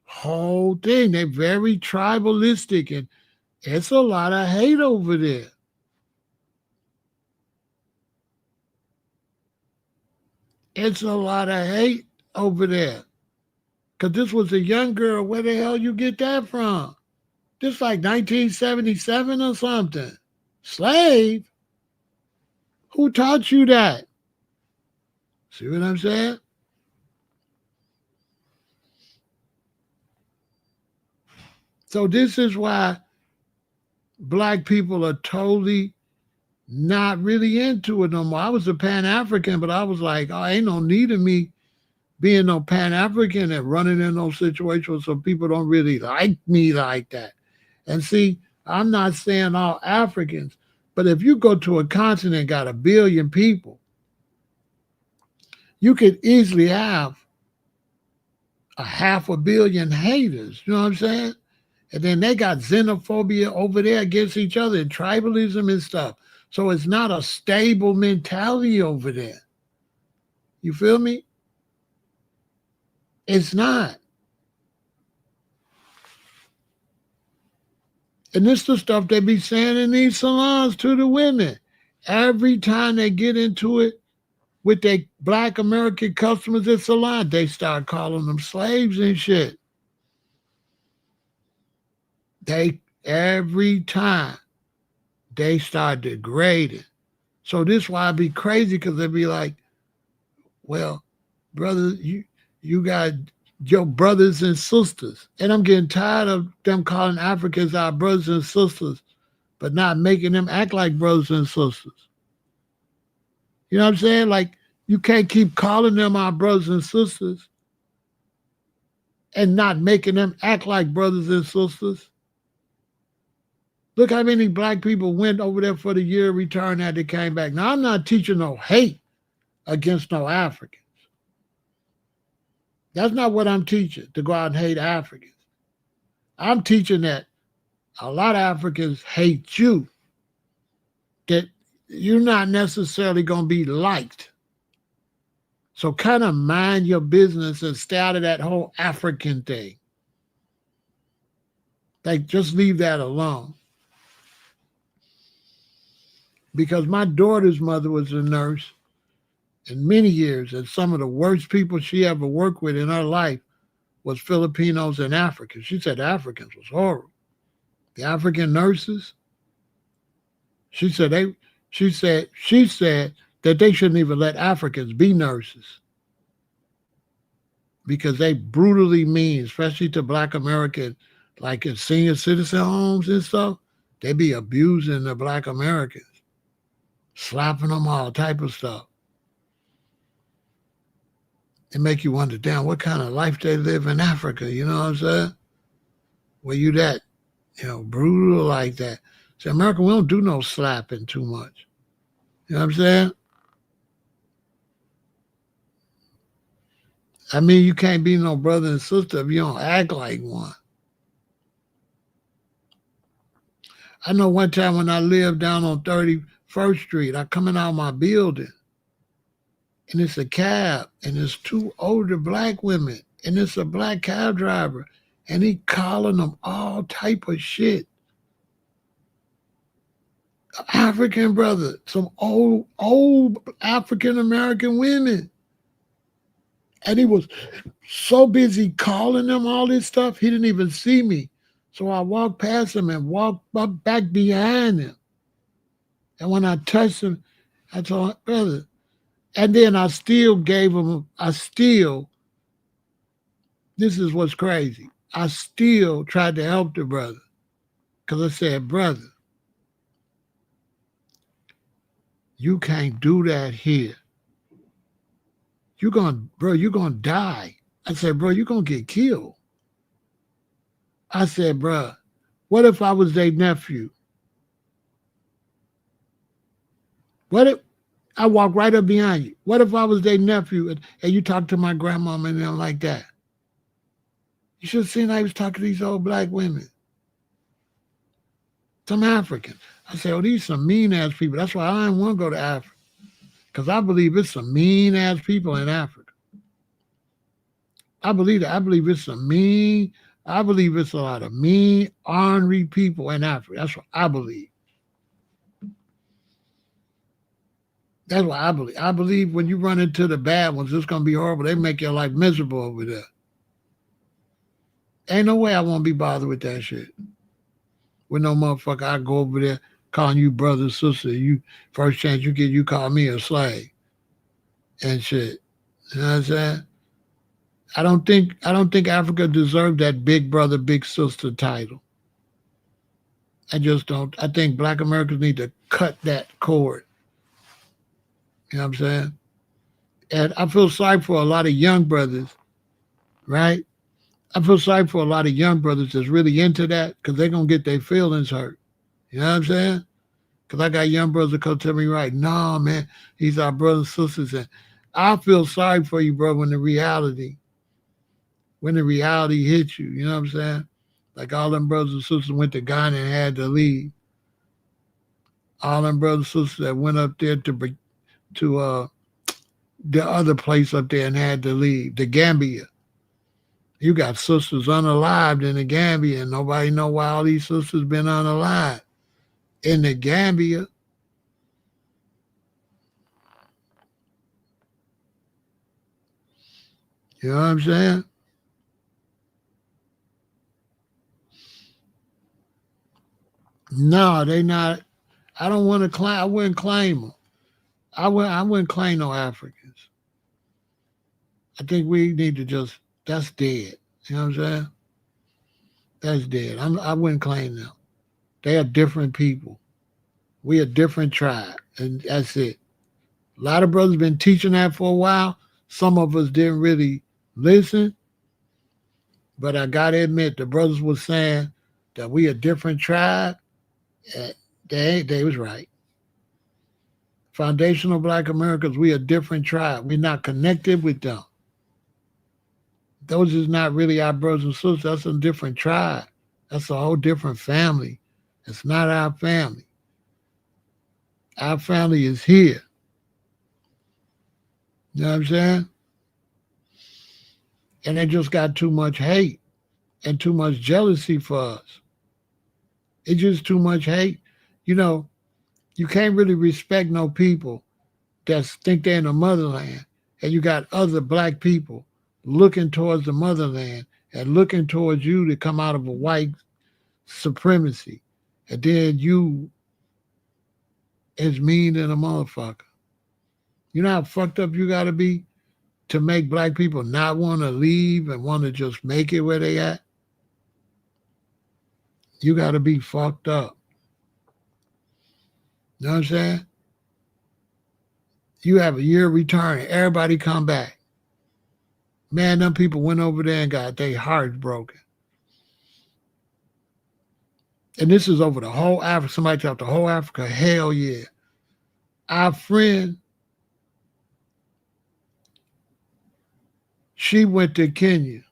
whole thing. They're very tribalistic, and it's a lot of hate over there. It's a lot of hate over there. Because this was a young girl. Where the hell you get that from? This like 1977 or something. Slave? Who taught you that? See what I'm saying? So this is why black people are totally not really into it no more. I was a Pan-African, but I was like, oh, ain't no need of me being no Pan-African and running in those situations so people don't really like me like that. And see, I'm not saying all Africans, but if you go to a continent got 1 billion people, you could easily have 500 million haters. You know what I'm saying? And then they got xenophobia over there against each other and tribalism and stuff. So it's not a stable mentality over there. You feel me? It's not. And this is the stuff they be saying in these salons to the women. Every time they get into it with their black American customers at salon, they start calling them slaves and shit. Every time they start degrading. So this why I be crazy, because they be like, well, brother, you got your brothers and sisters. And I'm getting tired of them calling Africans our brothers and sisters, but not making them act like brothers and sisters. You know what I'm saying? Like, you can't keep calling them our brothers and sisters and not making them act like brothers and sisters. Look how many black people went over there for the year, returned that they came back. Now, I'm not teaching no hate against no Africans. That's not what I'm teaching, to go out and hate Africans. I'm teaching that a lot of Africans hate you, that you're not necessarily going to be liked. So kind of mind your business and stay out of that whole African thing. Like, just leave that alone. Because my daughter's mother was a nurse in many years, and some of the worst people she ever worked with in her life was Filipinos and Africans. She said Africans was horrible. The African nurses, she said that they shouldn't even let Africans be nurses because they brutally mean, especially to black Americans, like in senior citizen homes and stuff. They be abusing the black Americans, slapping them, all type of stuff. It make you wonder, damn, what kind of life they live in Africa, you know what I'm saying? Where you that, brutal like that. See, America, we don't do no slapping too much. You know what I'm saying? I mean, you can't be no brother and sister if you don't act like one. I know one time when I lived down on 31st Street, I coming out of my building, and it's a cab, and it's 2 older black women, and it's a black cab driver, and he calling them all type of shit. African brother, some old African-American women. And he was so busy calling them all this stuff, he didn't even see me. So I walked past him and walked up back behind him. And when I touched him, I told him, brother. And then I still gave him, this is what's crazy. I still tried to help the brother. Because I said, brother, you can't do that here. You're going to die. I said, bro, you're going to get killed. I said, bro, what if I was their nephew? What if I walk right up behind you? What if I was their nephew and you talk to my grandmama and them like that? You should have seen how he was talking to these old black women. Some Africans. I said, oh, these some mean-ass people. That's why I didn't want to go to Africa. Because I believe it's some mean ass people in Africa. I believe that. I believe it's a lot of mean, ornery people in Africa. That's what I believe. That's what I believe. I believe when you run into the bad ones, it's going to be horrible. They make your life miserable over there. Ain't no way I won't be bothered with that shit. With no motherfucker, I go over there calling you brother, sister. You first chance you get, you call me a slave and shit. You know what I'm saying? I don't think Africa deserved that big brother, big sister title. I just don't. I think Black Americans need to cut that cord. You know what I'm saying? And I feel sorry for a lot of young brothers, right? I feel sorry for a lot of young brothers that's really into that because they're going to get their feelings hurt. You know what I'm saying? Because I got young brothers that come tell me, right, no, man, he's our brothers and sisters. And I feel sorry for you, bro, when the reality hits you. You know what I'm saying? Like all them brothers and sisters went to Ghana and had to leave. All them brothers and sisters that went up there to the other place up there and had to leave, the Gambia. You got sisters unalived in the Gambia, and nobody know why all these sisters been unalived in the Gambia. You know what I'm saying? No, they not. I don't want to claim. I wouldn't claim them. I wouldn't claim no Africans. I think we need to just. That's dead. You know what I'm saying? That's dead. I wouldn't claim them. They are different people. We a different tribe, and that's it. A lot of brothers been teaching that for a while. Some of us didn't really listen, but I gotta admit, the brothers was saying that we a different tribe. They was right. Foundational Black Americans, we a different tribe. We're not connected with them. Those is not really our brothers and sisters. That's a different tribe. That's a whole different family. It's not our family. Our family is here. You know what I'm saying? And they just got too much hate and too much jealousy for us. It's just too much hate. You know, you can't really respect no people that think they're in the motherland, and you got other Black people looking towards the motherland and looking towards you to come out of a white supremacy. And then you is mean than a motherfucker. You know how fucked up you got to be to make Black people not want to leave and want to just make it where they at? You got to be fucked up. You know what I'm saying? You have a year return, everybody come back. Man, them people went over there and got their hearts broken. And this is over the whole Africa. Somebody talked the whole Africa. Hell yeah. Our friend, she went to Kenya.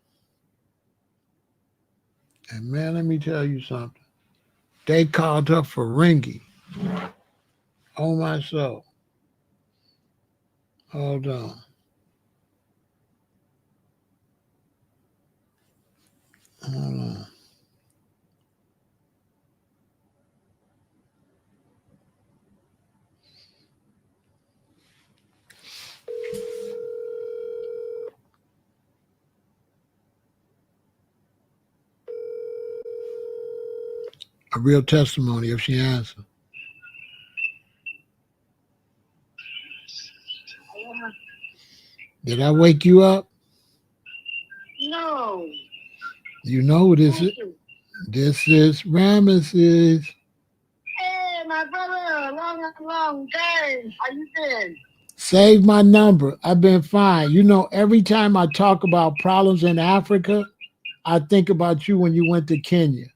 And man, let me tell you something. They called her Ferengi. Oh my soul. Hold on. Hold on. A real testimony if she answers. Did I wake you up? No. You know who this is? This is Ramesses. Hey, my brother, long time. How you been? Save my number. I've been fine. You know, every time I talk about problems in Africa, I think about you when you went to Kenya.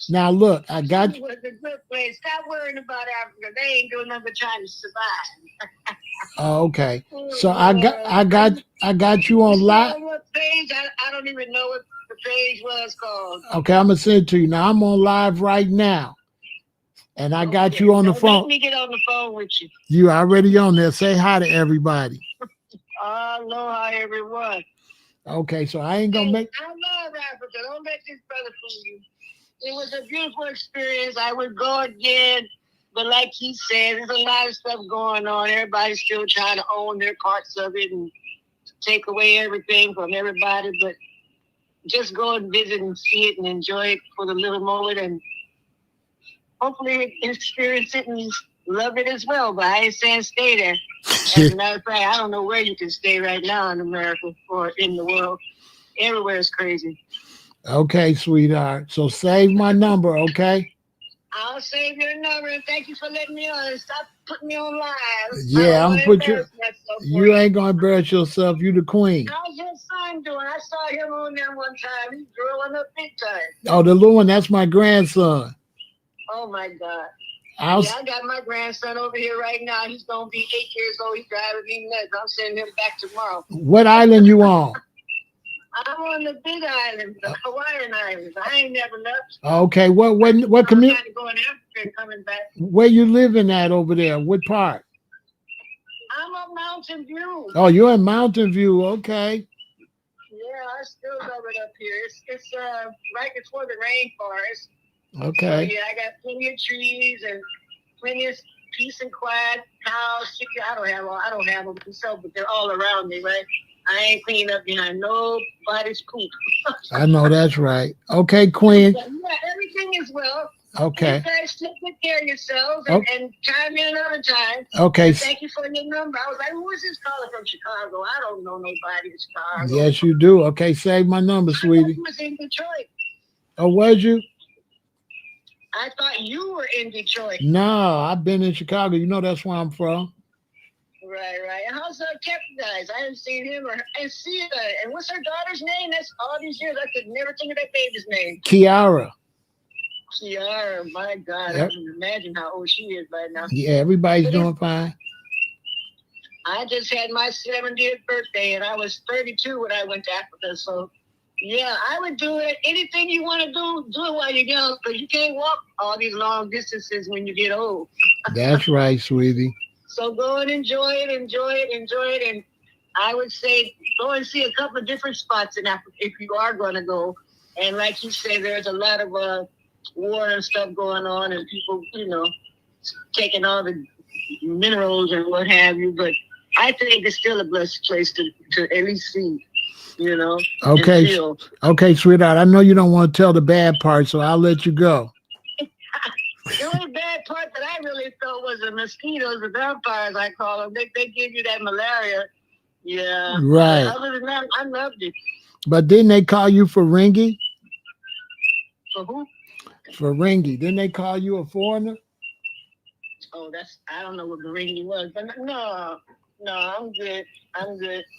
Now look, I got you. It was a good place. Stop worrying about Africa. They ain't doing nothing but trying to survive. Oh, okay. So I got you on live. What page? I don't even know what the page was called. Okay, I'm gonna send it to you. Now I'm on live right now. And I got you on the phone. Let me get on the phone with you. You already on there. Say hi to everybody. Aloha, everyone. Okay, so I ain't gonna make. I love Africa. Don't let this brother fool you. It was a beautiful experience. I would go again, but like he said, there's a lot of stuff going on. Everybody's still trying to own their parts of it and take away everything from everybody. But just go and visit and see it and enjoy it for the little moment, and hopefully experience it and love it as well. But I ain't saying stay there. As a matter of fact, I don't know where you can stay right now in America or in the world. Everywhere is crazy. Okay, sweetheart. So save my number, okay? I'll save your number, and thank you for letting me on. Stop putting me on live. Yeah, I'm gonna put you. You ain't gonna embarrass yourself. You the queen. How's your son doing? I saw him on there one time. He's growing up big time. Oh, the little one, that's my grandson. Oh my God. I got my grandson over here right now. He's gonna be 8 years old. He's driving me nuts. I'm sending him back tomorrow. What island you on? I'm on the Big Island, the Hawaiian Islands. I ain't never left. Okay, what community? I'm going to Africa and coming back. Where you living at over there? What part? I'm up Mountain View. Oh, you're in Mountain View. Okay. Yeah, I still love it up here. It's right before the rainforest. Okay. So, yeah, I got plenty of trees and plenty of peace and quiet. Cows, chicken. I don't have them myself, but they're all around me, right? I ain't cleaning up behind nobody's poop. I know that's right. Okay, Queen. Yeah, everything is well. Okay. You guys take good care of yourselves and chime in another time. Okay. And thank you for your number. I was like, who is this caller from Chicago? I don't know nobody in Chicago. Yes, you do. Okay, save my number, sweetie. I was in Detroit. Oh, was you? I thought you were in Detroit. No, I've been in Chicago. You know that's where I'm from. Right. How's Captain guys? I haven't seen him and see her. And what's her daughter's name? That's all these years I could never think of that baby's name. Kiara, my God. Yep. I can imagine how old she is right now. Yeah, everybody's doing fine. I just had my 70th birthday and I was 32 when I went to Africa. So yeah, I would do it. Anything you want to do it while you're young, because you can't walk all these long distances when you get old. That's right, sweetie. So go and enjoy it. And I would say go and see a couple of different spots in Africa if you are going to go. And like you say, there's a lot of war and stuff going on and people, taking all the minerals and what have you. But I think it's still a blessed place to at least see, Okay, sweetheart. I know you don't want to tell the bad part, so I'll let you go. The only bad part that I really felt was the mosquitoes, the vampires, I call them. They give you that malaria. Yeah. Right. Other than that, I loved it. But didn't they call you Ferengi? For who? Ferengi. Didn't they call you a foreigner? Oh, I don't know what Ferengi was, but no, I'm good.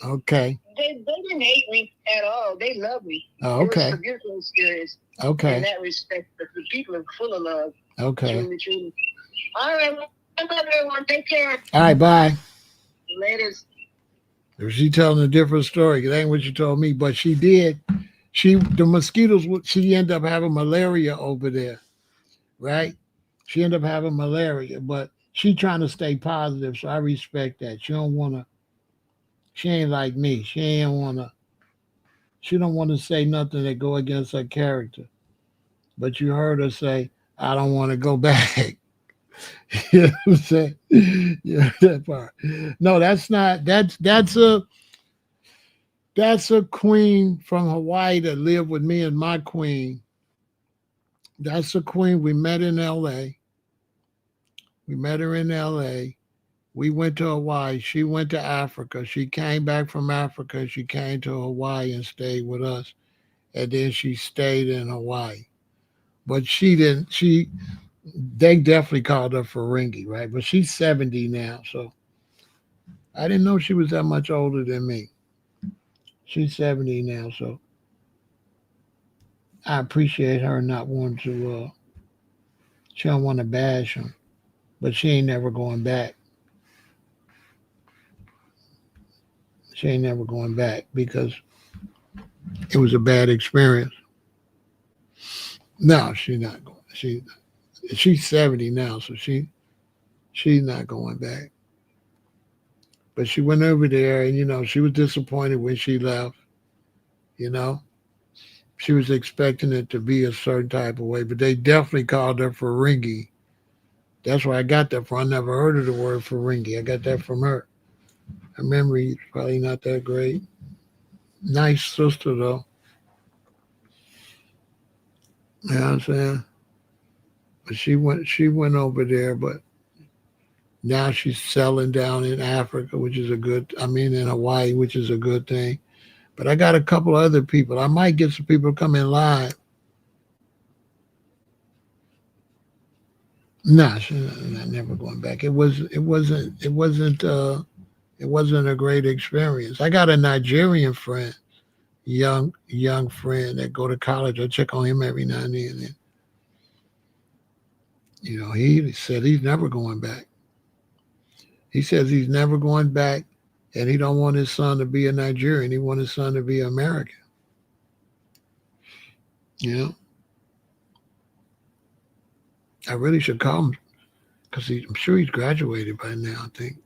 Okay. They didn't hate me at all. They love me. Oh, okay. It was a beautiful experience. Okay. In that respect, the people are full of love. Okay. Truly. All right. Well, I love everyone. Take care. All right. Bye. Laters. She telling a different story. It ain't what you told me, but she did. The mosquitoes. She ended up having malaria over there, right? She ended up having malaria, but she trying to stay positive, so I respect that. She don't want to. She ain't like me. She don't want to say nothing that go against her character. But you heard her say, I don't want to go back. You know what I'm saying? Yeah, that part. No, that's not. That's a queen from Hawaii that lived with me and my queen. That's a queen we met in L.A. We met her in L.A. We went to Hawaii. She went to Africa. She came back from Africa. She came to Hawaii and stayed with us. And then she stayed in Hawaii. But they definitely called her Ferengi, right? But she's 70 now, so I didn't know she was that much older than me. She's 70 now, so I appreciate her not wanting to, she don't want to bash him, but she ain't never going back. She ain't never going back because it was a bad experience. No, she's not going. She's 70 now, so she's not going back. But she went over there, and she was disappointed when she left. You know, she was expecting it to be a certain type of way, but they definitely called her Ferengi. That's where I got that from. I never heard of the word Ferengi. I got that from her. Her memory is probably not that great. Nice sister though. You know what I'm saying? But she went over there, but now she's selling down in Africa, which is in Hawaii, which is a good thing. But I got a couple other people. I might get some people to come in live. Nah, she's not never going back. It wasn't a great experience. I got a Nigerian friend, young friend that go to college. I check on him every now and then. And, he said he's never going back. He says he's never going back, and he don't want his son to be a Nigerian. He wants his son to be American. I really should call him because I'm sure he's graduated by now, I think.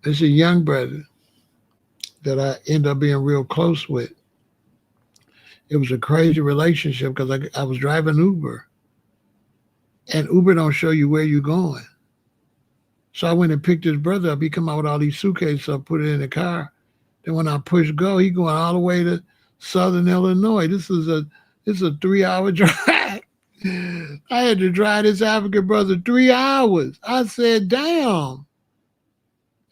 There's a young brother that I end up being real close with. It was a crazy relationship because I was driving Uber, and Uber don't show you where you're going. So I went and picked his brother up. He come out with all these suitcases, so I put it in the car. Then when I push go, he going all the way to Southern Illinois. This is a 3-hour drive. I had to drive this African brother 3 hours. I said, damn.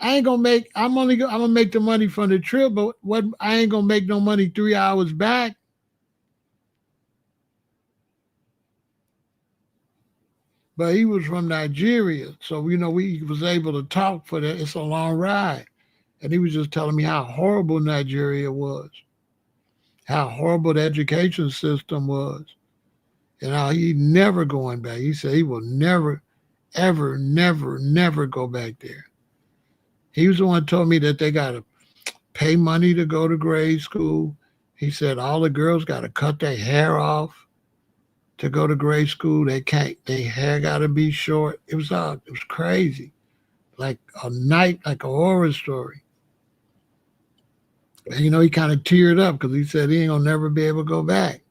I'm gonna make the money from the trip, but I ain't gonna make no money 3 hours back. But he was from Nigeria, so we was able to talk for that. It's a long ride. And he was just telling me how horrible Nigeria was, how horrible the education system was, and how he never going back. He said he will never, ever, never go back there. He was the one who told me that they got to pay money to go to grade school. He said all the girls got to cut their hair off to go to grade school. They can't. Their hair got to be short. It was crazy, like a horror story. And he kind of teared up because he said he ain't gonna never be able to go back.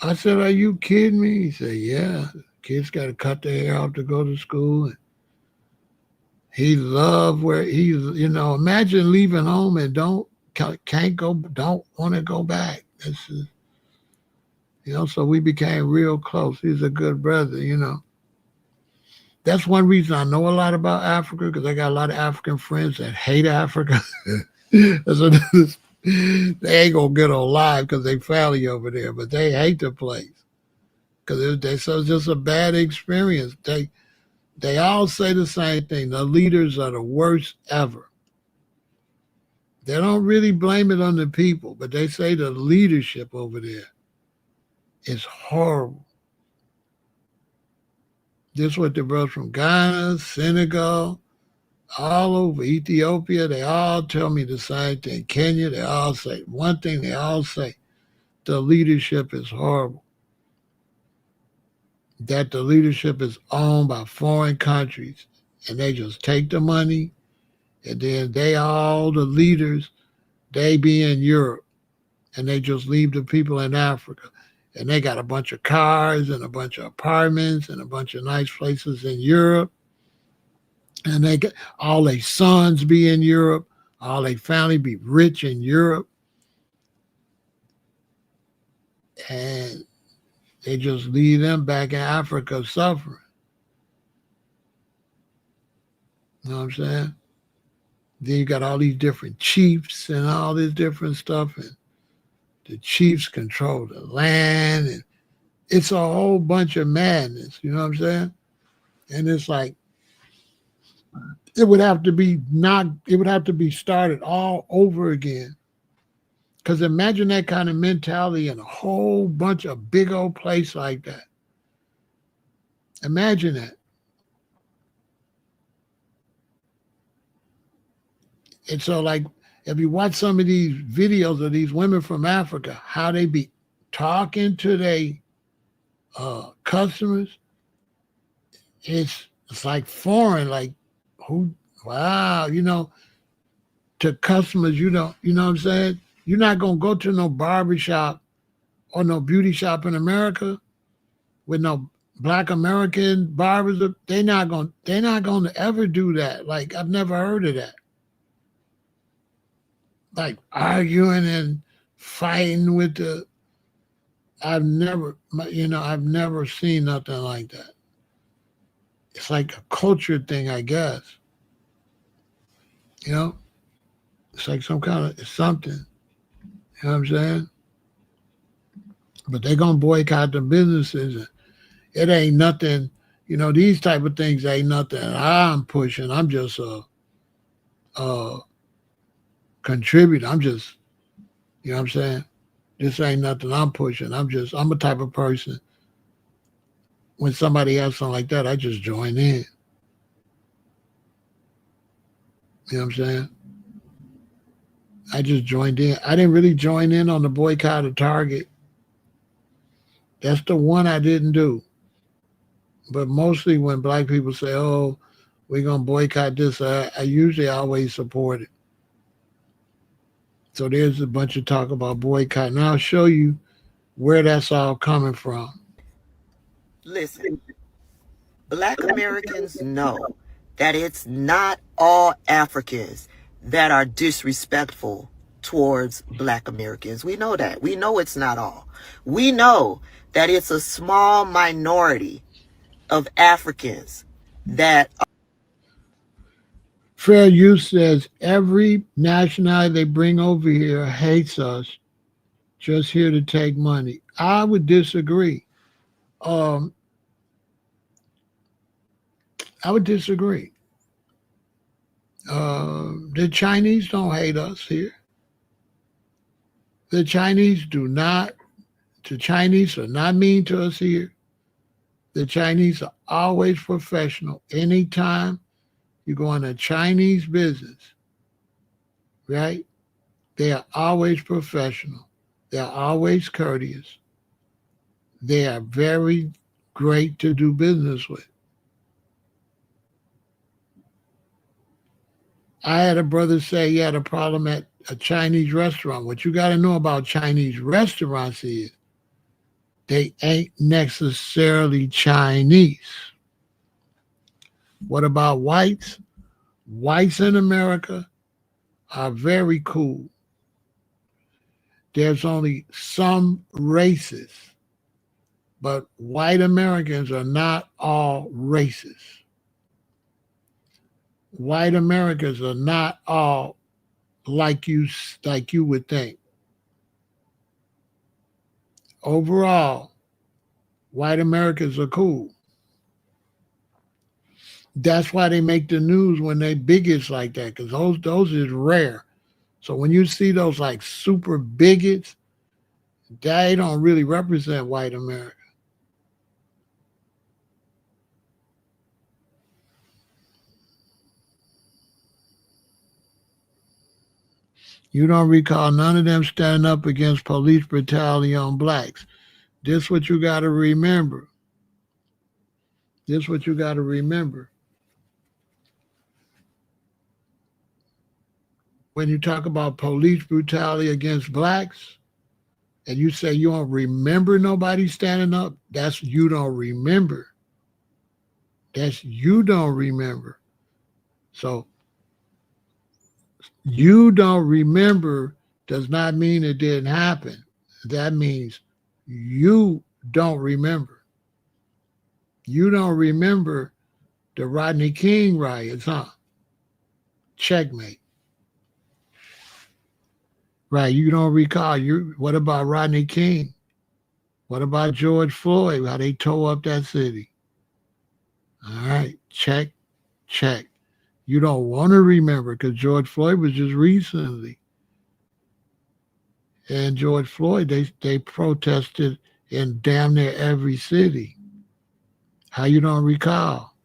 I said, "Are you kidding me?" He said, "Yeah, kids got to cut their hair off to go to school." And he loved where imagine leaving home and don't want to go back. This is, so we became real close. He's a good brother, That's one reason I know a lot about Africa, because I got a lot of African friends that hate Africa. So they ain't gonna get on live because they family over there, but they hate the place because it's just a bad experience. They all say the same thing. The leaders are the worst ever. They don't really blame it on the people, but they say the leadership over there is horrible. This is what the brothers from Ghana, Senegal, all over Ethiopia, they all tell me the same thing. Kenya, they all say one thing. They all say the leadership is horrible. That the leadership is owned by foreign countries, and they just take the money, and then the leaders, they be in Europe, and they just leave the people in Africa. And they got a bunch of cars and a bunch of apartments and a bunch of nice places in Europe. And they get all their sons be in Europe, all their family be rich in Europe. And they just leave them back in Africa suffering. You know what I'm saying? Then you got all these different chiefs and all this different stuff. And the chiefs control the land. And it's a whole bunch of madness. You know what I'm saying? And it's like, it would have to be started all over again. Because imagine that kind of mentality in a whole bunch of big old place like that. Imagine that. And so, like, if you watch some of these videos of these women from Africa, how they be talking to their customers, it's like foreign, like who, wow, to customers, you know what I'm saying? You're not going to go to no barbershop or no beauty shop in America with no Black American barbers. They're not going to ever do that. Like, I've never heard of that. Like arguing and fighting with I've never seen nothing like that. It's like a culture thing, I guess. It's like some kind of something. You know what I'm saying? But they're gonna boycott the businesses. It ain't nothing. These type of things ain't nothing I'm pushing. I'm just a contributor. I'm just, you know what I'm saying? This ain't nothing I'm pushing. I'm a type of person. When somebody has something like that, I just join in. You know what I'm saying? I just joined in. I didn't really join in on the boycott of Target. That's the one I didn't do. But mostly when Black people say, oh, we're going to boycott this, I usually always support it. So there's a bunch of talk about boycott. And I'll show you where that's all coming from. Listen, Black Americans know that it's not all Africans that are disrespectful towards Black Americans. We know that. We know it's not all. We know that it's a small minority of Africans that Fair Use says every nationality they bring over here hates us, just here to take money. I would disagree. I would disagree. The Chinese don't hate us here. The Chinese are not mean to us here. The Chinese are always professional. Anytime you go in a Chinese business, right? They are always professional. They are always courteous. They are very great to do business with. I had a brother say he had a problem at a Chinese restaurant. What you got to know about Chinese restaurants is they ain't necessarily Chinese. What about whites? Whites in America are very cool. There's only some races, but white Americans are not all races. White Americans are not all like you would think. Overall, white Americans are cool. That's why they make the news when they bigots like that, because those is rare. So when you see those like super bigots, they don't really represent white America. You don't recall none of them standing up against police brutality on blacks. This what you got to remember. This what you got to remember. When you talk about police brutality against blacks, and you say you don't remember nobody standing up, that's you don't remember. That's you don't remember. So you don't remember does not mean it didn't happen. That means you don't remember. You don't remember the Rodney King riots, huh? Checkmate. Right, you don't recall. What about Rodney King? What about George Floyd, how they tore up that city? All right, check. You don't want to remember because George Floyd was just recently. And George Floyd, they protested in damn near every city. How you don't recall?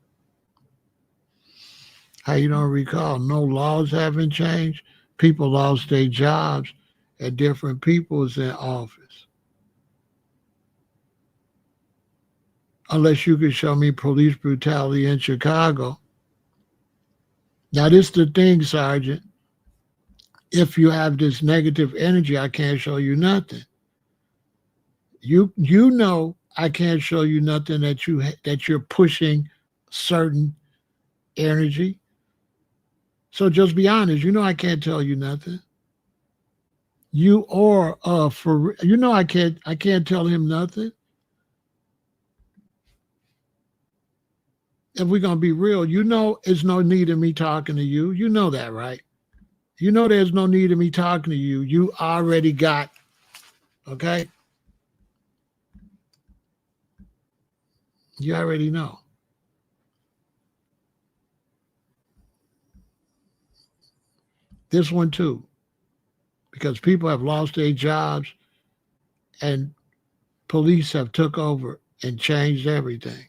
How you don't recall? No laws haven't changed. People lost their jobs and different people is in office. unless you can show me police brutality in Chicago. Now, this is the thing, Sergeant. If you have this negative energy, I can't show you nothing. You know I can't show you nothing that you're pushing certain energy. So just be honest. You know I can't tell you nothing. You are I can't tell him nothing. If we're gonna be real, you know there's no need of me talking to you. You know that, right? You know there's no need of me talking to you. You already got, okay? You already know. This one too, because people have lost their jobs and police have took over and changed everything.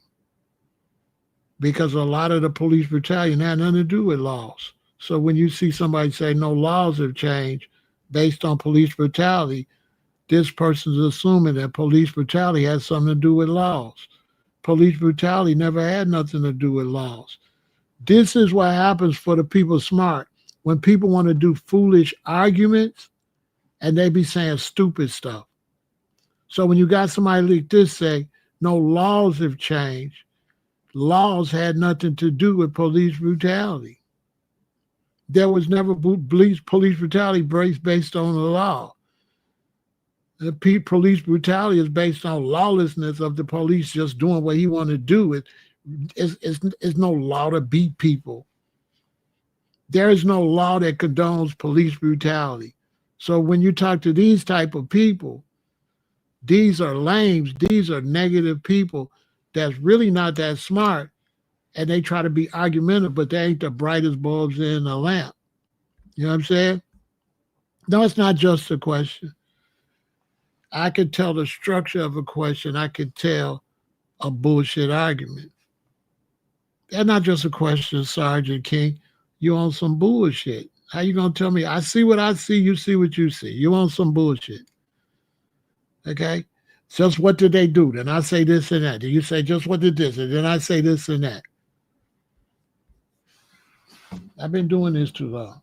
Because a lot of the police brutality had nothing to do with laws. So when you see somebody say no laws have changed based on police brutality, this person's assuming that police brutality has something to do with laws. Police brutality never had nothing to do with laws. This is what happens for the people smart. When people want to do foolish arguments and they be saying stupid stuff. So when you got somebody like this say, no laws have changed, laws had nothing to do with police brutality. There was never police brutality based on the law. The police brutality is based on lawlessness of the police just doing what he wanted to do. It's no law to beat people. There is no law that condones police brutality. So when you talk to these type of people, these are lames, these are negative people that's really not that smart, and they try to be argumentative, but they ain't the brightest bulbs in the lamp. You know what I'm saying? No, it's not just a question. I could tell the structure of a question. I could tell a bullshit argument. That's not just a question, Sergeant King. You on some bullshit. How you going to tell me? I see what I see. You see what you see. You on some bullshit. Okay? Just what did they do? Then I say this and that. Then you say just what did this? And then I say this and that. I've been doing this too long.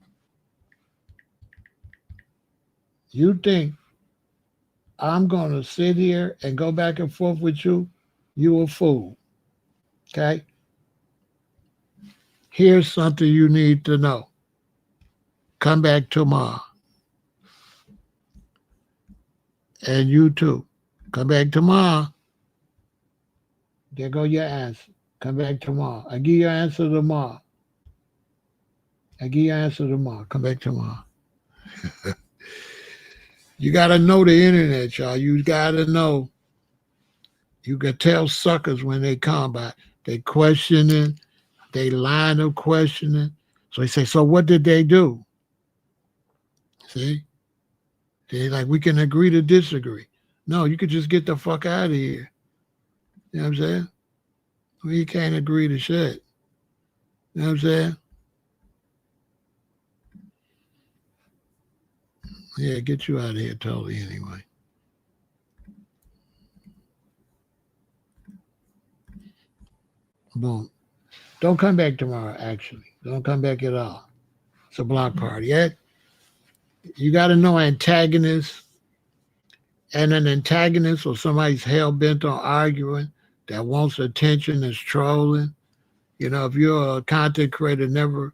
You think I'm going to sit here and go back and forth with you? You a fool. Okay? Here's something you need to know. Come back tomorrow. And you too. Come back tomorrow. There go your answer. Come back tomorrow. I give you your answer tomorrow. Come back tomorrow. You got to know the internet, y'all. You got to know. You can tell suckers when they come by. They questioning. They line of questioning. So they say, so what did they do? See? They like, we can agree to disagree. No, you could just get the fuck out of here. You know what I'm saying? Well, you can't agree to shit. You know what I'm saying? Yeah, get you out of here totally anyway. Boom. Don't come back tomorrow, actually. Don't come back at all. It's a block party. Yeah? You got to know antagonists. And an antagonist or somebody's hell-bent on arguing that wants attention is trolling. You know, if you're a content creator, never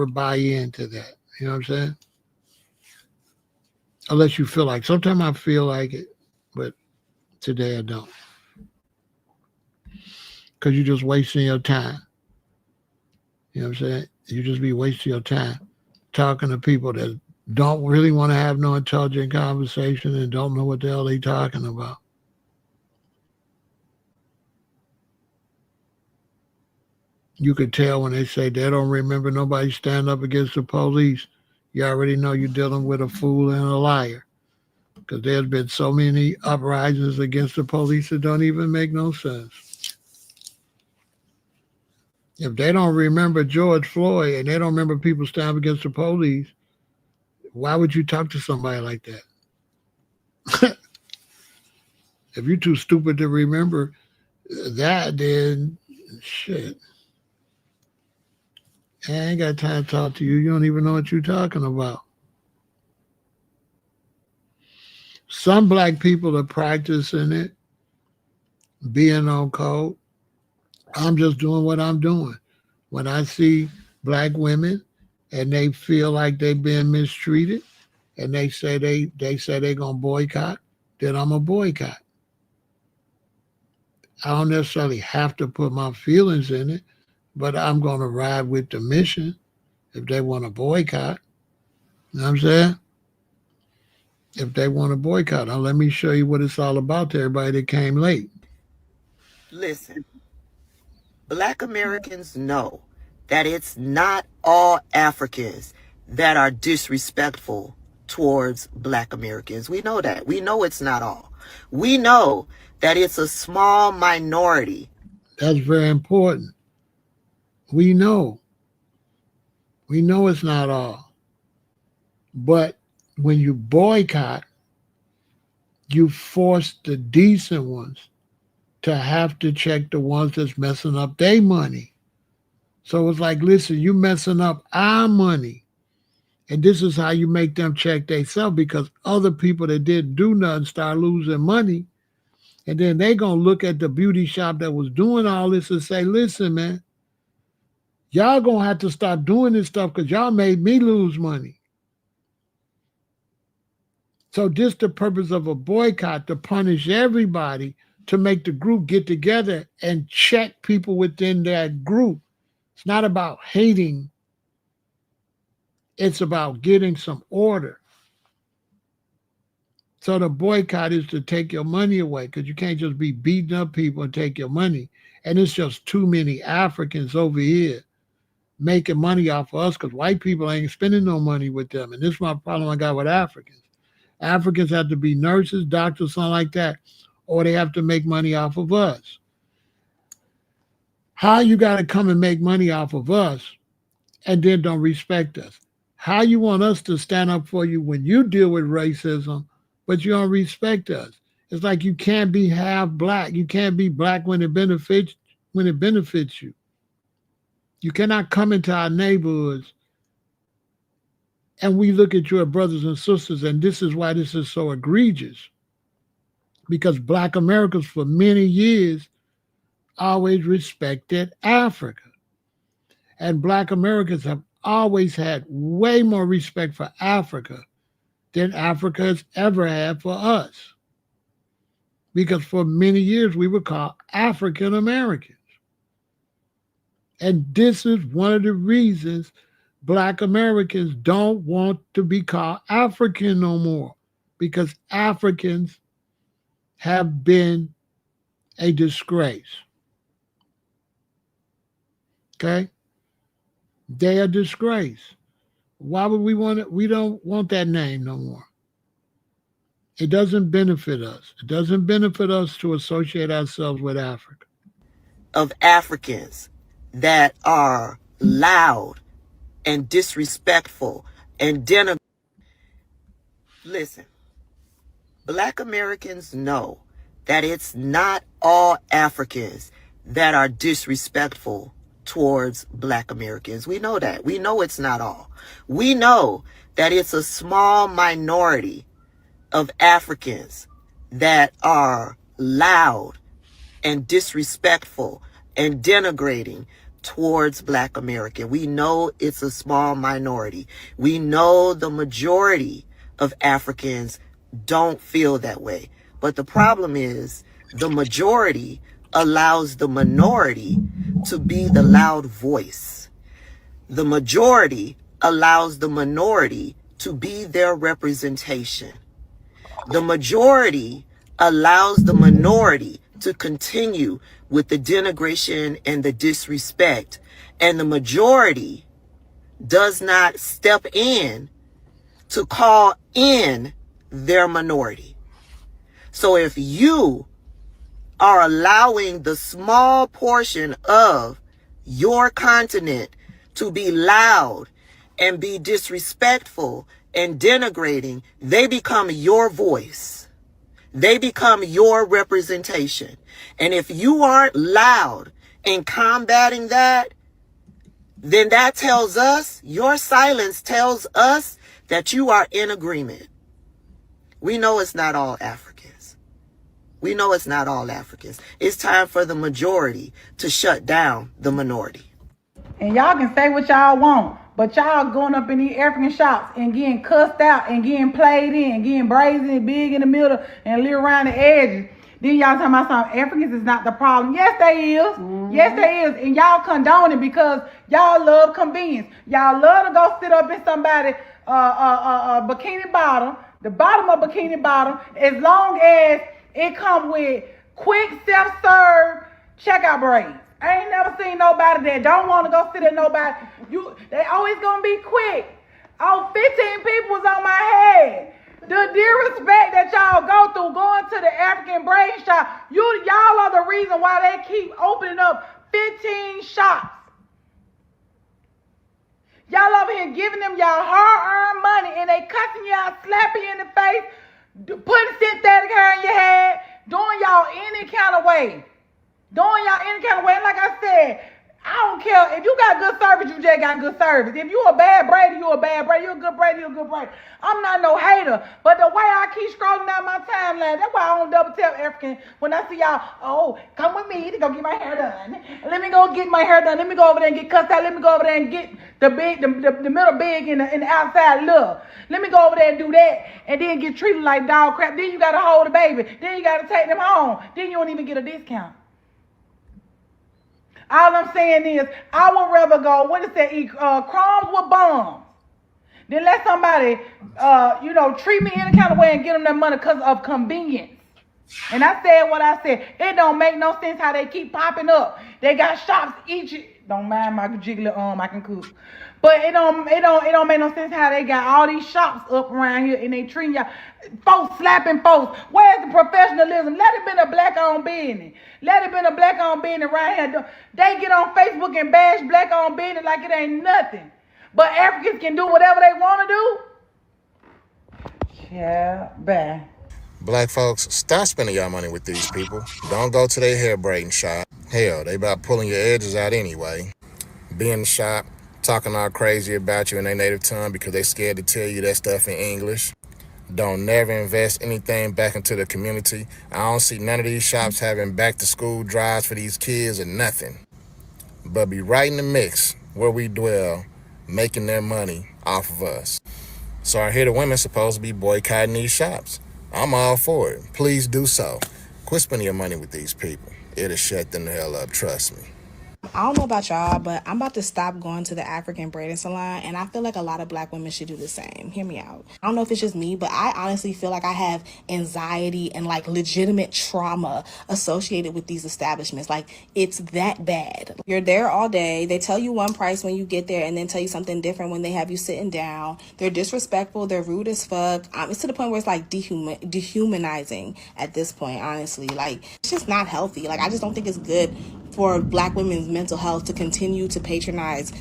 buy into that. You know what I'm saying? Unless you feel like, sometimes I feel like it, but today I don't. Because you're just wasting your time. You know what I'm saying? You just be wasting your time talking to people that don't really want to have no intelligent conversation and don't know what the hell they talking about. You could tell when they say they don't remember nobody stand up against the police. You already know you're dealing with a fool and a liar. Because there's been so many uprisings against the police that don't even make no sense. If they don't remember George Floyd and they don't remember people standing up against the police, why would you talk to somebody like that? If you're too stupid to remember that, then shit. I ain't got time to talk to you. You don't even know what you're talking about. Some black people are practicing it, being on code. I'm just doing what I'm doing. When I see black women and they feel like they've been mistreated and they say they're gonna boycott, then I'm a boycott. I don't necessarily have to put my feelings in it, but I'm gonna ride with the mission if they want to boycott. You know what I'm saying? If they want to boycott, now let me show you what it's all about to everybody that came late. Listen, Black Americans know that it's not all Africans that are disrespectful towards Black Americans. We know that. We know it's not all. We know that it's a small minority. That's very important. We know. We know it's not all. But when you boycott, you force the decent ones to have to check the ones that's messing up their money. So it's like, listen, you messing up our money. And this is how you make them check themselves, because other people that didn't do nothing start losing money. And then they going to look at the beauty shop that was doing all this and say, listen, man, y'all going to have to stop doing this stuff because y'all made me lose money. So this the purpose of a boycott, to punish everybody, to make the group get together and check people within that group. It's not about hating. It's about getting some order. So the boycott is to take your money away, because you can't just be beating up people and take your money. And it's just too many Africans over here making money off of us, because white people ain't spending no money with them. And this is my problem I got with Africans. Africans have to be nurses, doctors, something like that, or they have to make money off of us. How you got to come and make money off of us and then don't respect us? How you want us to stand up for you when you deal with racism, but you don't respect us? It's like you can't be half black. You can't be black when it benefits you. You cannot come into our neighborhoods and we look at your brothers and sisters, and this is why this is so egregious. Because Black Americans for many years always respected Africa. And Black Americans have always had way more respect for Africa than Africa has ever had for us. Because for many years we were called African Americans. And this is one of the reasons Black Americans don't want to be called African no more, because Africans have been a disgrace. Okay? They are a disgrace. Why would we want it? We don't want that name no more. It doesn't benefit us. It doesn't benefit us to associate ourselves with Africa. Of Africans that are loud and disrespectful and denigrating. Listen, Black Americans know that it's not all Africans that are disrespectful towards Black Americans. We know that. We know it's not all. We know that it's a small minority of Africans that are loud and disrespectful and denigrating towards Black American. We know it's a small minority. We know the majority of Africans don't feel that way. But the problem is the majority allows the minority to be the loud voice. The majority allows the minority to be their representation. The majority allows the minority to continue with the denigration and the disrespect. And the majority does not step in to call in their minority. So if you are allowing the small portion of your continent to be loud and be disrespectful and denigrating, they become your voice. They become your representation. And if you aren't loud in combating that, then that tells us, your silence tells us that you are in agreement. We know it's not all Africans. We know it's not all Africans. It's time for the majority to shut down the minority. And y'all can say what y'all want, but y'all going up in these African shops and getting cussed out and getting played in and getting brazen and big in the middle and little around the edges. Then y'all talking about something, Africans is not the problem. Yes, they is. Yes, they is. And y'all condone it because y'all love convenience. Y'all love to go sit up in somebody's bikini bottom, the bottom of bikini bottom, as long as it come with quick self-serve checkout braids. I ain't never seen nobody that don't want to go sit at nobody. They always gonna be quick. Oh, 15 people was on my head. The disrespect that y'all go through going to the African braid shop, y'all are the reason why they keep opening up 15 shops. Y'all over here giving them y'all hard-earned money and they cussing you out, slapping you in the face, putting synthetic hair in your head, doing y'all any kind of way. Doing y'all any kind of way. And like I said, I don't care. If you got good service, you just got good service. If you a bad braider, you a bad braider. You a good braider, you a good braider. I'm not no hater. But the way I keep scrolling down my timeline, that's why I don't double tap African. When I see y'all, oh, come with me to go get my hair done. Let me go get my hair done. Let me go over there and get cussed out. Let me go over there and get the middle big and the outside little. Let me go over there and do that. And then get treated like dog crap. Then you got to hold the baby. Then you got to take them home. Then you don't even get a discount. All I'm saying is, I would rather go, what is that, eat crumbs with bombs, then let somebody, treat me any kind of way and get them that money because of convenience. And I said what I said. It don't make no sense how they keep popping up. They got shops each. Don't mind my jiggly arm, I can cook. But it don't make no sense how they got all these shops up around here and they treating y'all, folks slapping folks. Where's the professionalism? Let it been a black-owned business. Let it been a black-owned business right here. They get on Facebook and bash black-owned business like it ain't nothing. But Africans can do whatever they want to do. Yeah, bye. Black folks, stop spending y'all money with these people. Don't go to their hair braiding shop. Hell, they about pulling your edges out anyway. Be in the shop, talking all crazy about you in their native tongue because they scared to tell you that stuff in English. Don't never invest anything back into the community. I don't see none of these shops having back to school drives for these kids or nothing. But be right in the mix where we dwell, making their money off of us. So I hear the women supposed to be boycotting these shops. I'm all for it. Please do so. Quit spending your money with these people. It'll shut them the hell up, trust me. I don't know about y'all, but I'm about to stop going to the African braiding salon, and I feel like a lot of black women should do the same. Hear me out. I don't know if it's just me, but I honestly feel like I have anxiety and like legitimate trauma associated with these establishments. Like, it's that bad. You're there all day. They tell you one price when you get there and then tell you something different when they have you sitting down. They're disrespectful. They're rude as fuck. It's to the point where it's like dehumanizing at this point, honestly. Like, it's just not healthy. Like, I just don't think it's good for black women's mental health to continue to patronize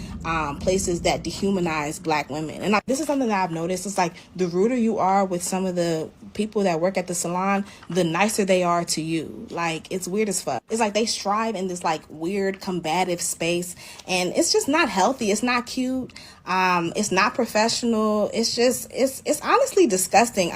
places that dehumanize black women. And this is something that I've noticed. It's like the ruder you are with some of the people that work at the salon, the nicer they are to you. Like, it's weird as fuck. It's like they strive in this like weird combative space, and it's just not healthy. It's not cute. It's not professional. It's just, it's honestly disgusting.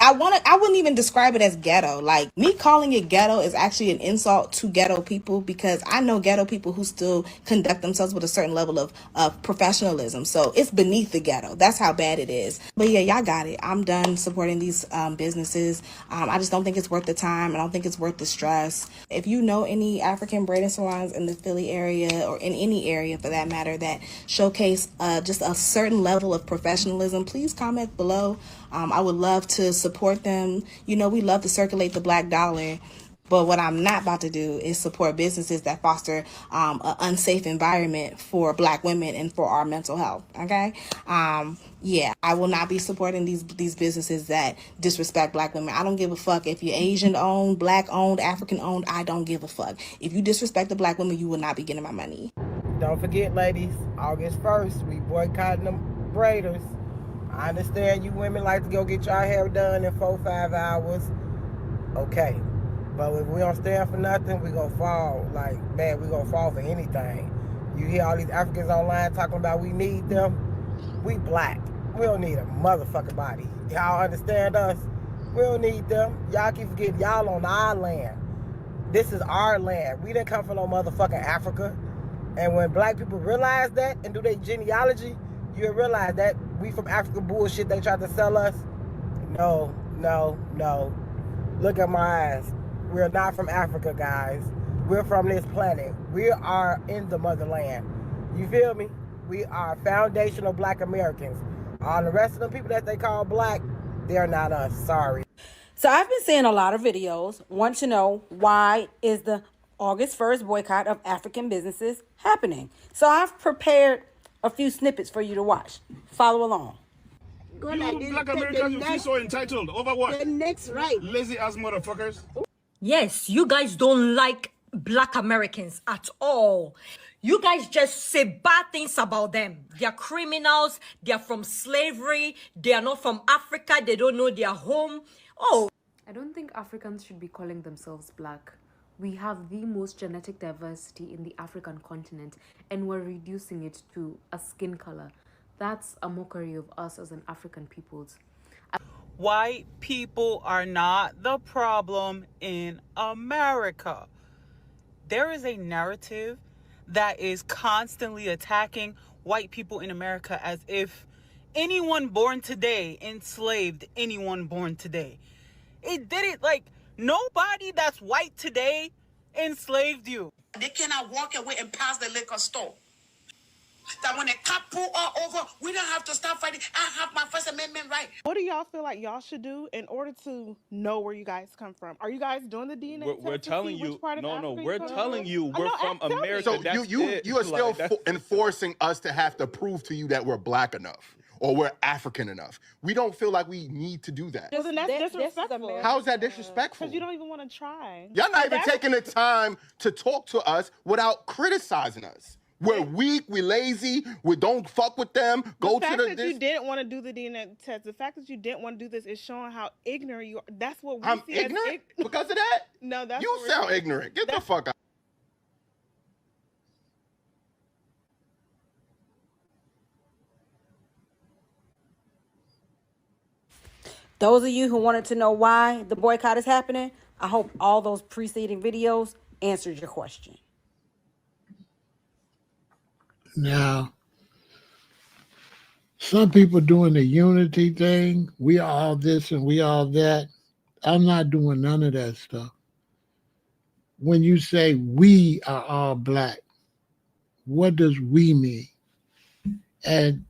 I wouldn't even describe it as ghetto. Like, me calling it ghetto is actually an insult to ghetto people, because I know ghetto people who still conduct themselves with a certain level of professionalism. So it's beneath the ghetto. That's how bad it is. But yeah, y'all got it. I'm done supporting these businesses. I just don't think it's worth the time. I don't think it's worth the stress. If you know any African braiding salons in the Philly area, or in any area for that matter, that showcase just a certain level of professionalism, please comment below. I would love to support them. You know, we love to circulate the black dollar. But what I'm not about to do is support businesses that foster an unsafe environment for black women and for our mental health. Okay? Yeah, I will not be supporting these businesses that disrespect black women. I don't give a fuck if you're Asian owned, black owned, African owned. I don't give a fuck. If you disrespect the black women, you will not be getting my money. Don't forget, ladies, August 1st, we boycotting them braiders. I understand you women like to go get your hair done in 4-5 hours. Okay. But if we don't stand for nothing, we gonna fall. Like, man, we gonna fall for anything. You hear all these Africans online talking about we need them. We black. We don't need a motherfucking body. Y'all understand us? We don't need them. Y'all keep forgetting y'all on our land. This is our land. We didn't come from no motherfucking Africa. And when black people realize that and do their genealogy, you'll realize that we from Africa bullshit they tried to sell us. No, no, no. Look at my eyes. We're not from Africa, guys. We're from this planet. We are in the motherland. You feel me? We are foundational black Americans. All the rest of the people that they call black, they're not us. Sorry. So I've been seeing a lot of videos, want to know why is the August 1st boycott of African businesses happening. So I've prepared a few snippets for you to watch. Follow along. You black Americans, you feel so entitled. Over what? The next right. Lazy ass motherfuckers. Yes, you guys don't like black Americans at all. You guys just say bad things about them. They're criminals. They're from slavery. They are not from Africa. They don't know their home. Oh. I don't think Africans should be calling themselves black. We have the most genetic diversity in the African continent, and we're reducing it to a skin color. That's a mockery of us as an African peoples. White people are not the problem in America. There is a narrative that is constantly attacking white people in America as if anyone born today enslaved anyone born today. It didn't, like, nobody that's white today enslaved you. They cannot walk away and pass the liquor store. That when the cop pull all over, we don't have to stop fighting. I have my First Amendment right. What do y'all feel like y'all should do in order to know where you guys come from? Are you guys doing the DNA test? We're telling you. No, we're telling you I we're know, from America. So That's you are still enforcing us to have to prove to you that we're black enough or we're African enough. We don't feel like we need to do that. Well, then that's disrespectful. How is that disrespectful? Because you don't even want to try. Y'all not even taking the time to talk to us without criticizing us. We're weak, we're lazy, we don't fuck with them. The fact that you didn't want to do the DNA test, the fact that you didn't want to do this is showing how ignorant you are. That's what we I'm see ignorant because of that? No, that's you sound ignorant. Get the fuck out. Those of you who wanted to know why the boycott is happening, I hope all those preceding videos answered your question. Now, some people doing the unity thing. We are all this and we all that. I'm not doing none of that stuff. When you say we are all black, what does we mean? And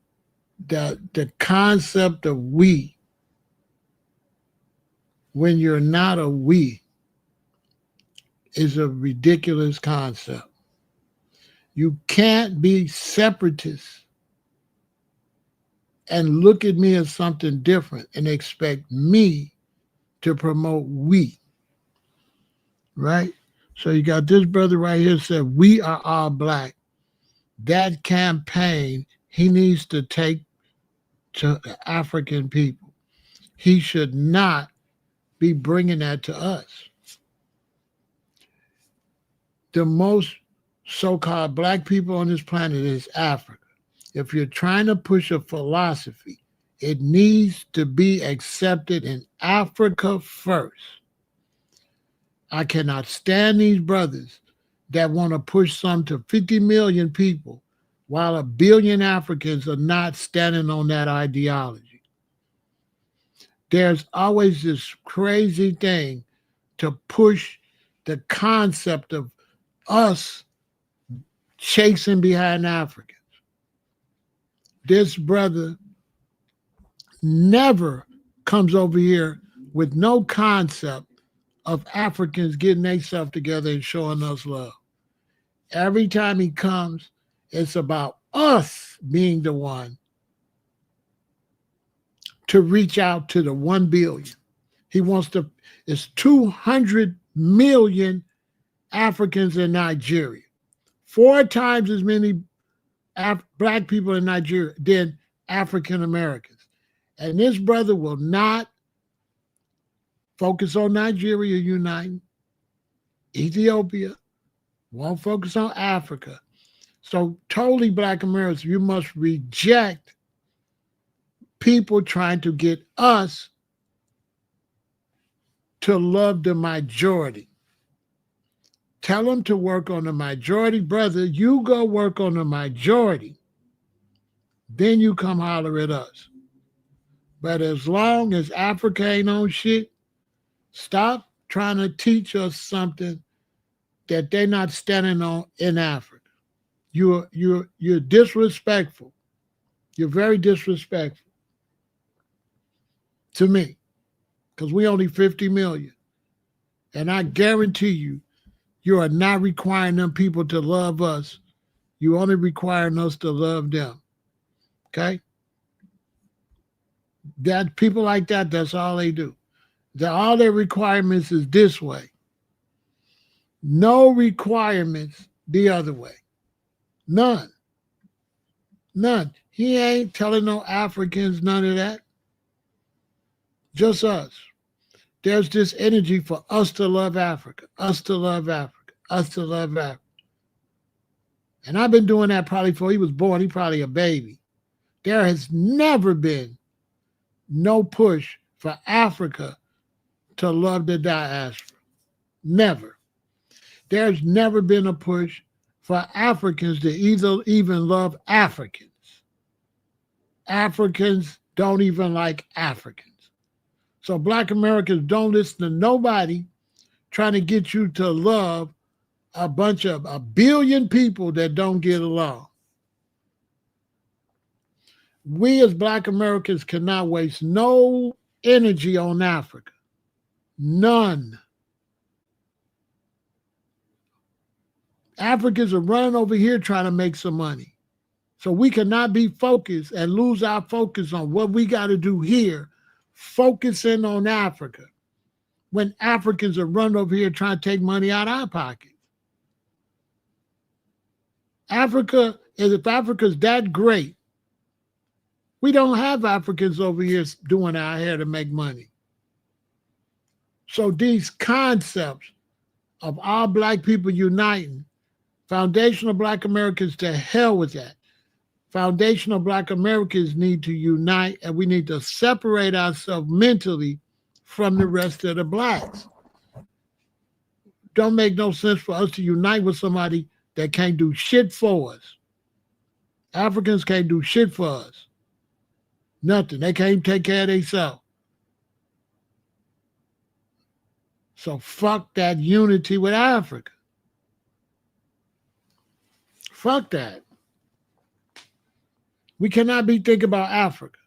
the concept of we, when you're not a we, is a ridiculous concept. You can't be separatist and look at me as something different and expect me to promote we, right? So you got this brother right here said, we are all black. That campaign he needs to take to African people. He should not be bringing that to us. The most so-called black people on this planet is Africa. If you're trying to push a philosophy, it needs to be accepted in Africa first. I cannot stand these brothers that want to push some to 50 million people while 1 billion Africans are not standing on that ideology. There's always this crazy thing to push the concept of us chasing behind Africans. This brother never comes over here with no concept of Africans getting themselves together and showing us love. Every time he comes, it's about us being the one to reach out to the 1 billion. He wants to, it's 200 million Africans in Nigeria. 4 times as many black people in Nigeria than African Americans. And this brother will not focus on Nigeria uniting, Ethiopia, won't focus on Africa. So totally Black Americans, you must reject people trying to get us to love the majority. Tell them to work on the majority. Brother, you go work on the majority. Then you come holler at us. But as long as Africa ain't on shit, stop trying to teach us something that they're not standing on in Africa. You're disrespectful. You're very disrespectful to me, because we only 50 million. And I guarantee you, you are not requiring them people to love us. You only requiring us to love them. Okay? That people like that, that's all they do. All their requirements is this way. No requirements the other way. None. None. He ain't telling no Africans none of that. Just us. There's this energy for us to love Africa, us to love Africa, us to love Africa. And I've been doing that probably before he was born. He probably a baby. There has never been no push for Africa to love the diaspora. Never. There's never been a push for Africans to even love Africans. Africans don't even like Africans. So Black Americans don't listen to nobody trying to get you to love a billion people that don't get along. We as Black Americans cannot waste no energy on Africa. None. Africans are running over here trying to make some money. So we cannot be focused and lose our focus on what we got to do here, focusing on Africa, when Africans are running over here trying to take money out of our pocket. If Africa's that great, we don't have Africans over here doing our hair to make money. So these concepts of all Black people uniting, foundational Black Americans, to hell with that. Foundational Black Americans need to unite, and we need to separate ourselves mentally from the rest of the Blacks. Don't make no sense for us to unite with somebody that can't do shit for us. Africans can't do shit for us. Nothing. They can't take care of themselves. So fuck that unity with Africa. Fuck that. We cannot be thinking about Africa.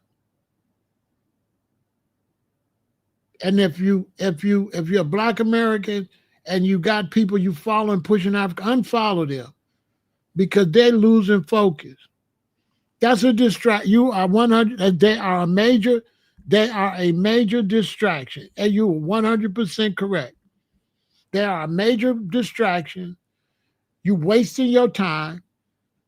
And if you're a Black American and you got people you follow and pushing Africa, unfollow them, because they're losing focus. That's a distraction. You are 100. They are a major distraction, and you are 100% correct. They are a major distraction. You wasting your time,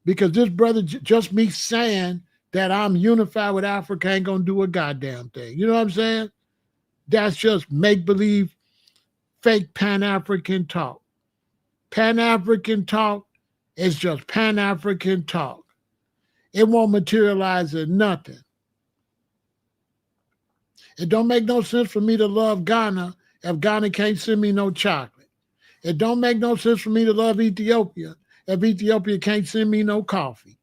because this brother, just me saying that I'm unified with Africa ain't gonna do a goddamn thing. You know what I'm saying? That's just make-believe, fake Pan-African talk. Pan-African talk is just Pan-African talk. It won't materialize in nothing. It don't make no sense for me to love Ghana if Ghana can't send me no chocolate. It don't make no sense for me to love Ethiopia if Ethiopia can't send me no coffee.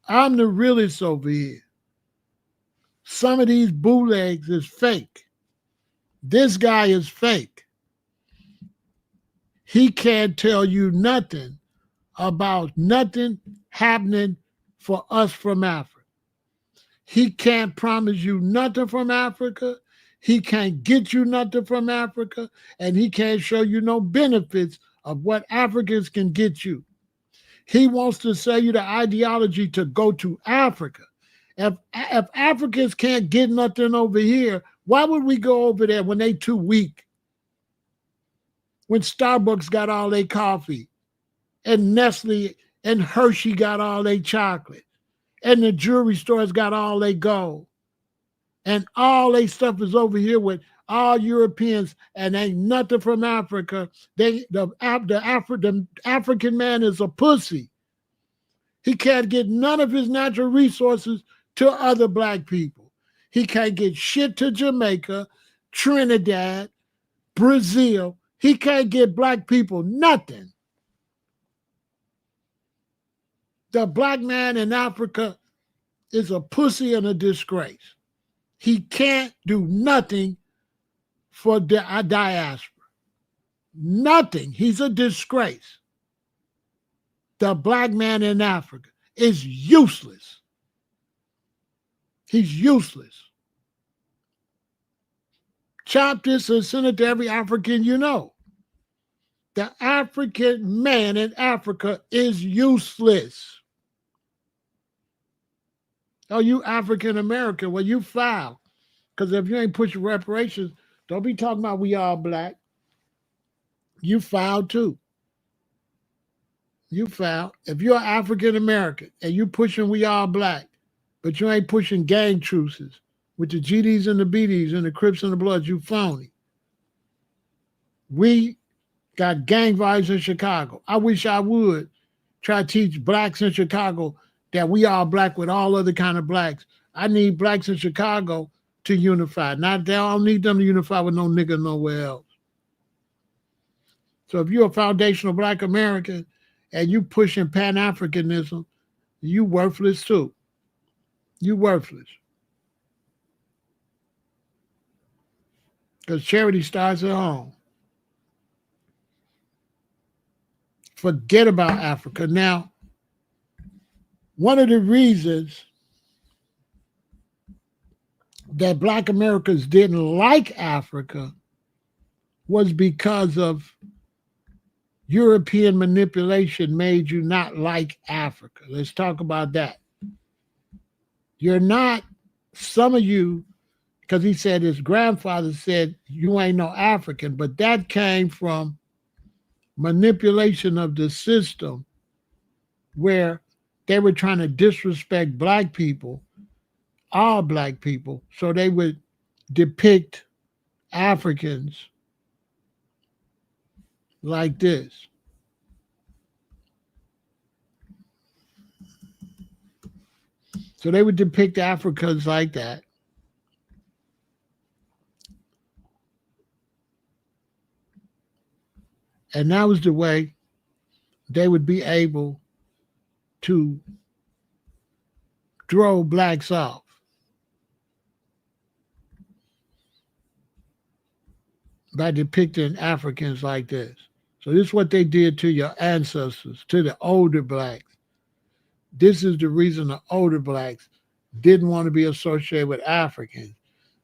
I'm the realest over here. Some of these bootlegs is fake. This guy is fake. He can't tell you nothing about nothing happening for us from Africa. He can't promise you nothing from Africa. He can't get you nothing from Africa. And he can't show you no benefits of what Africans can get you. He wants to sell you the ideology to go to Africa. If Africans can't get nothing over here, why would we go over there when they too weak? When Starbucks got all their coffee, and Nestle and Hershey got all their chocolate, and the jewelry stores got all their gold, and all their stuff is over here with all Europeans, and ain't nothing from Africa. The African man is a pussy. He can't get none of his natural resources to other black people. He can't get shit to Jamaica, Trinidad, Brazil. He can't get black people nothing. The black man in Africa is a pussy and a disgrace. He can't do nothing for the diaspora. Nothing. He's a disgrace. The black man in Africa is useless. He's useless. Chop this and send it to every African you know. The African man in Africa is useless. Oh, you African American, well, you foul. Because if you ain't pushing reparations, don't be talking about we all black. You foul too. You foul. If you're African American and you pushing we all black, but you ain't pushing gang truces with the GDs and the BDs and the Crips and the Bloods, you phony. We got gang violence in Chicago. I wish I would try to teach blacks in Chicago that we all black with all other kind of blacks. I need blacks in Chicago to unify. Not that I don't need them to unify with no nigga nowhere else. So if you're a foundational black American and you pushing Pan-Africanism, you worthless too. You worthless. Because charity starts at home. Forget about Africa. Now, one of the reasons that black Americans didn't like Africa was because of European manipulation made you not like Africa. Let's talk about that. You're not, some of you, because he said his grandfather said you ain't no African, but that came from manipulation of the system where they were trying to disrespect black people, all black people, so they would depict Africans like this. So they would depict Africans like that. And that was the way they would be able to throw blacks off. By depicting Africans like this. So this is what they did to your ancestors, to the older blacks. This is the reason the older blacks didn't want to be associated with Africans,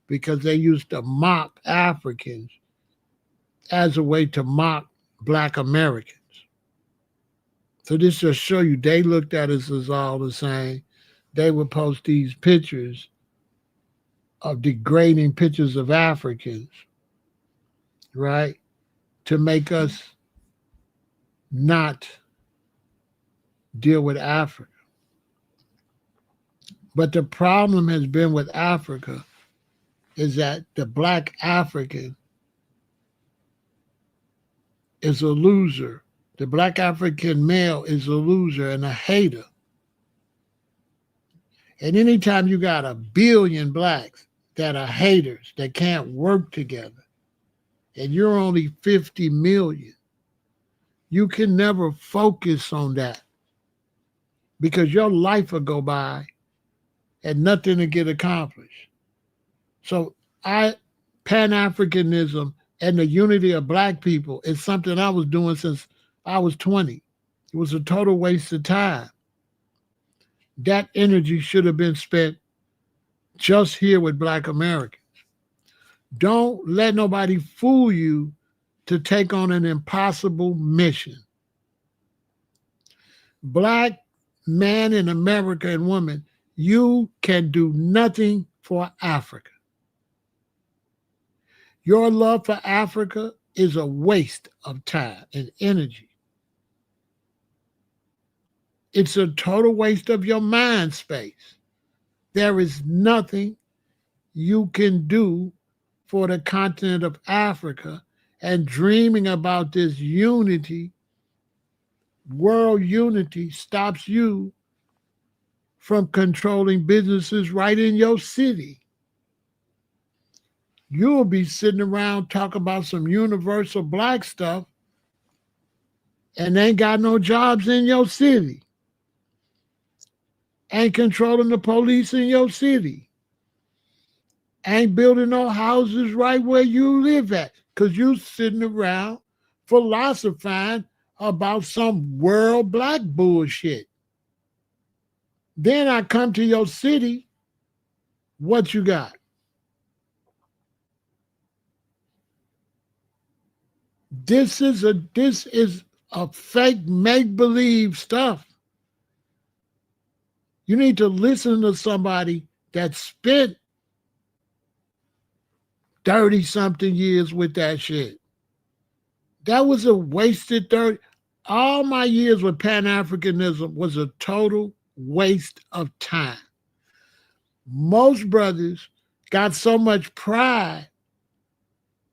because they used to mock Africans as a way to mock black Americans. So this just show you they looked at us as all the same. They would post these pictures of degrading pictures of Africans, right? To make us not deal with Africa. But the problem has been with Africa is that the black African is a loser. The black African male is a loser and a hater. And anytime you got 1 billion blacks that are haters, that can't work together, and you're only 50 million, you can never focus on that, because your life will go by and nothing to get accomplished. So Pan-Africanism and the unity of black people is something I was doing since I was 20. It was a total waste of time. That energy should have been spent just here with black Americans. Don't let nobody fool you to take on an impossible mission. Black man in America and woman, you can do nothing for Africa. Your love for Africa is a waste of time and energy. It's a total waste of your mind space. There is nothing you can do for the continent of Africa and dreaming about this unity, world unity, stops you from controlling businesses right in your city. You'll be sitting around talking about some universal black stuff and ain't got no jobs in your city. Ain't controlling the police in your city. Ain't building no houses right where you live at because you sitting around philosophizing about some world black bullshit. Then I come to your city, what you got? This is a fake make-believe stuff. You need to listen to somebody that spent 30-something years with that shit. That was a wasted 30. All my years with Pan-Africanism was a total waste of time. Most brothers got so much pride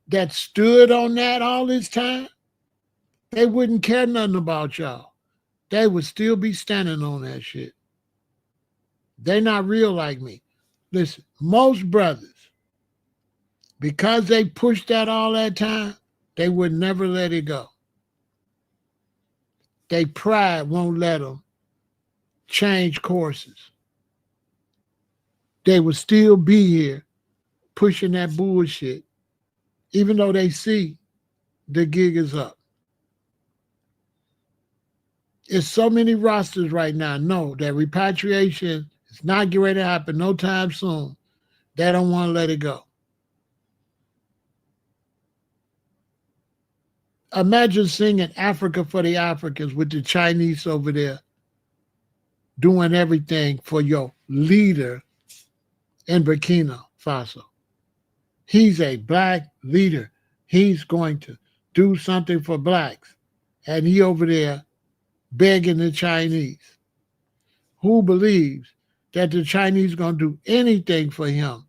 that stood on that all this time, they wouldn't care nothing about y'all. They would still be standing on that shit. They're not real like me. Listen, most brothers, because they pushed that all that time, they would never let it go. Their pride won't let them change courses. They would still be here pushing that bullshit, even though they see the gig is up. It's so many rosters right now know that repatriation is not getting ready to happen no time soon. They don't want to let it go. Imagine singing Africa for the Africans with the Chinese over there doing everything for your leader in Burkina Faso. He's a black leader. He's going to do something for blacks. And he over there begging the Chinese. Who believes that the Chinese going to do anything for him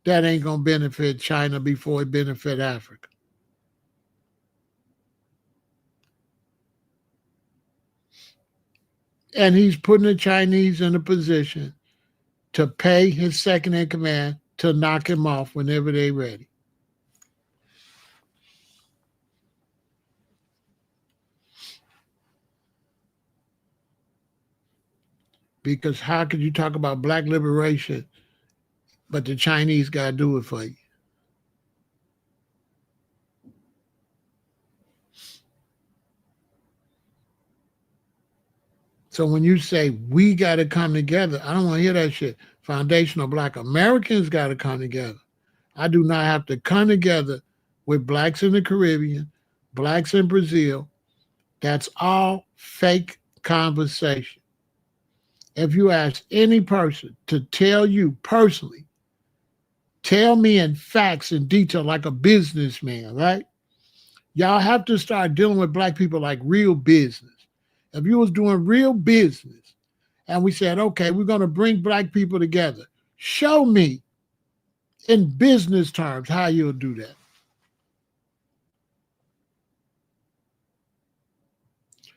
that ain't going to benefit China before it benefit Africa? And he's putting the Chinese in a position to pay his second in command to knock him off whenever they're ready. Because how could you talk about black liberation, but the Chinese got to do it for you? So when you say we got to come together, I don't want to hear that shit. Foundational black Americans got to come together. I do not have to come together with blacks in the Caribbean, blacks in Brazil. That's all fake conversation. If you ask any person to tell you personally, tell me in facts and detail like a businessman, right? Y'all have to start dealing with black people like real business. If you was doing real business and we said, okay, we're going to bring black people together, show me in business terms how you'll do that.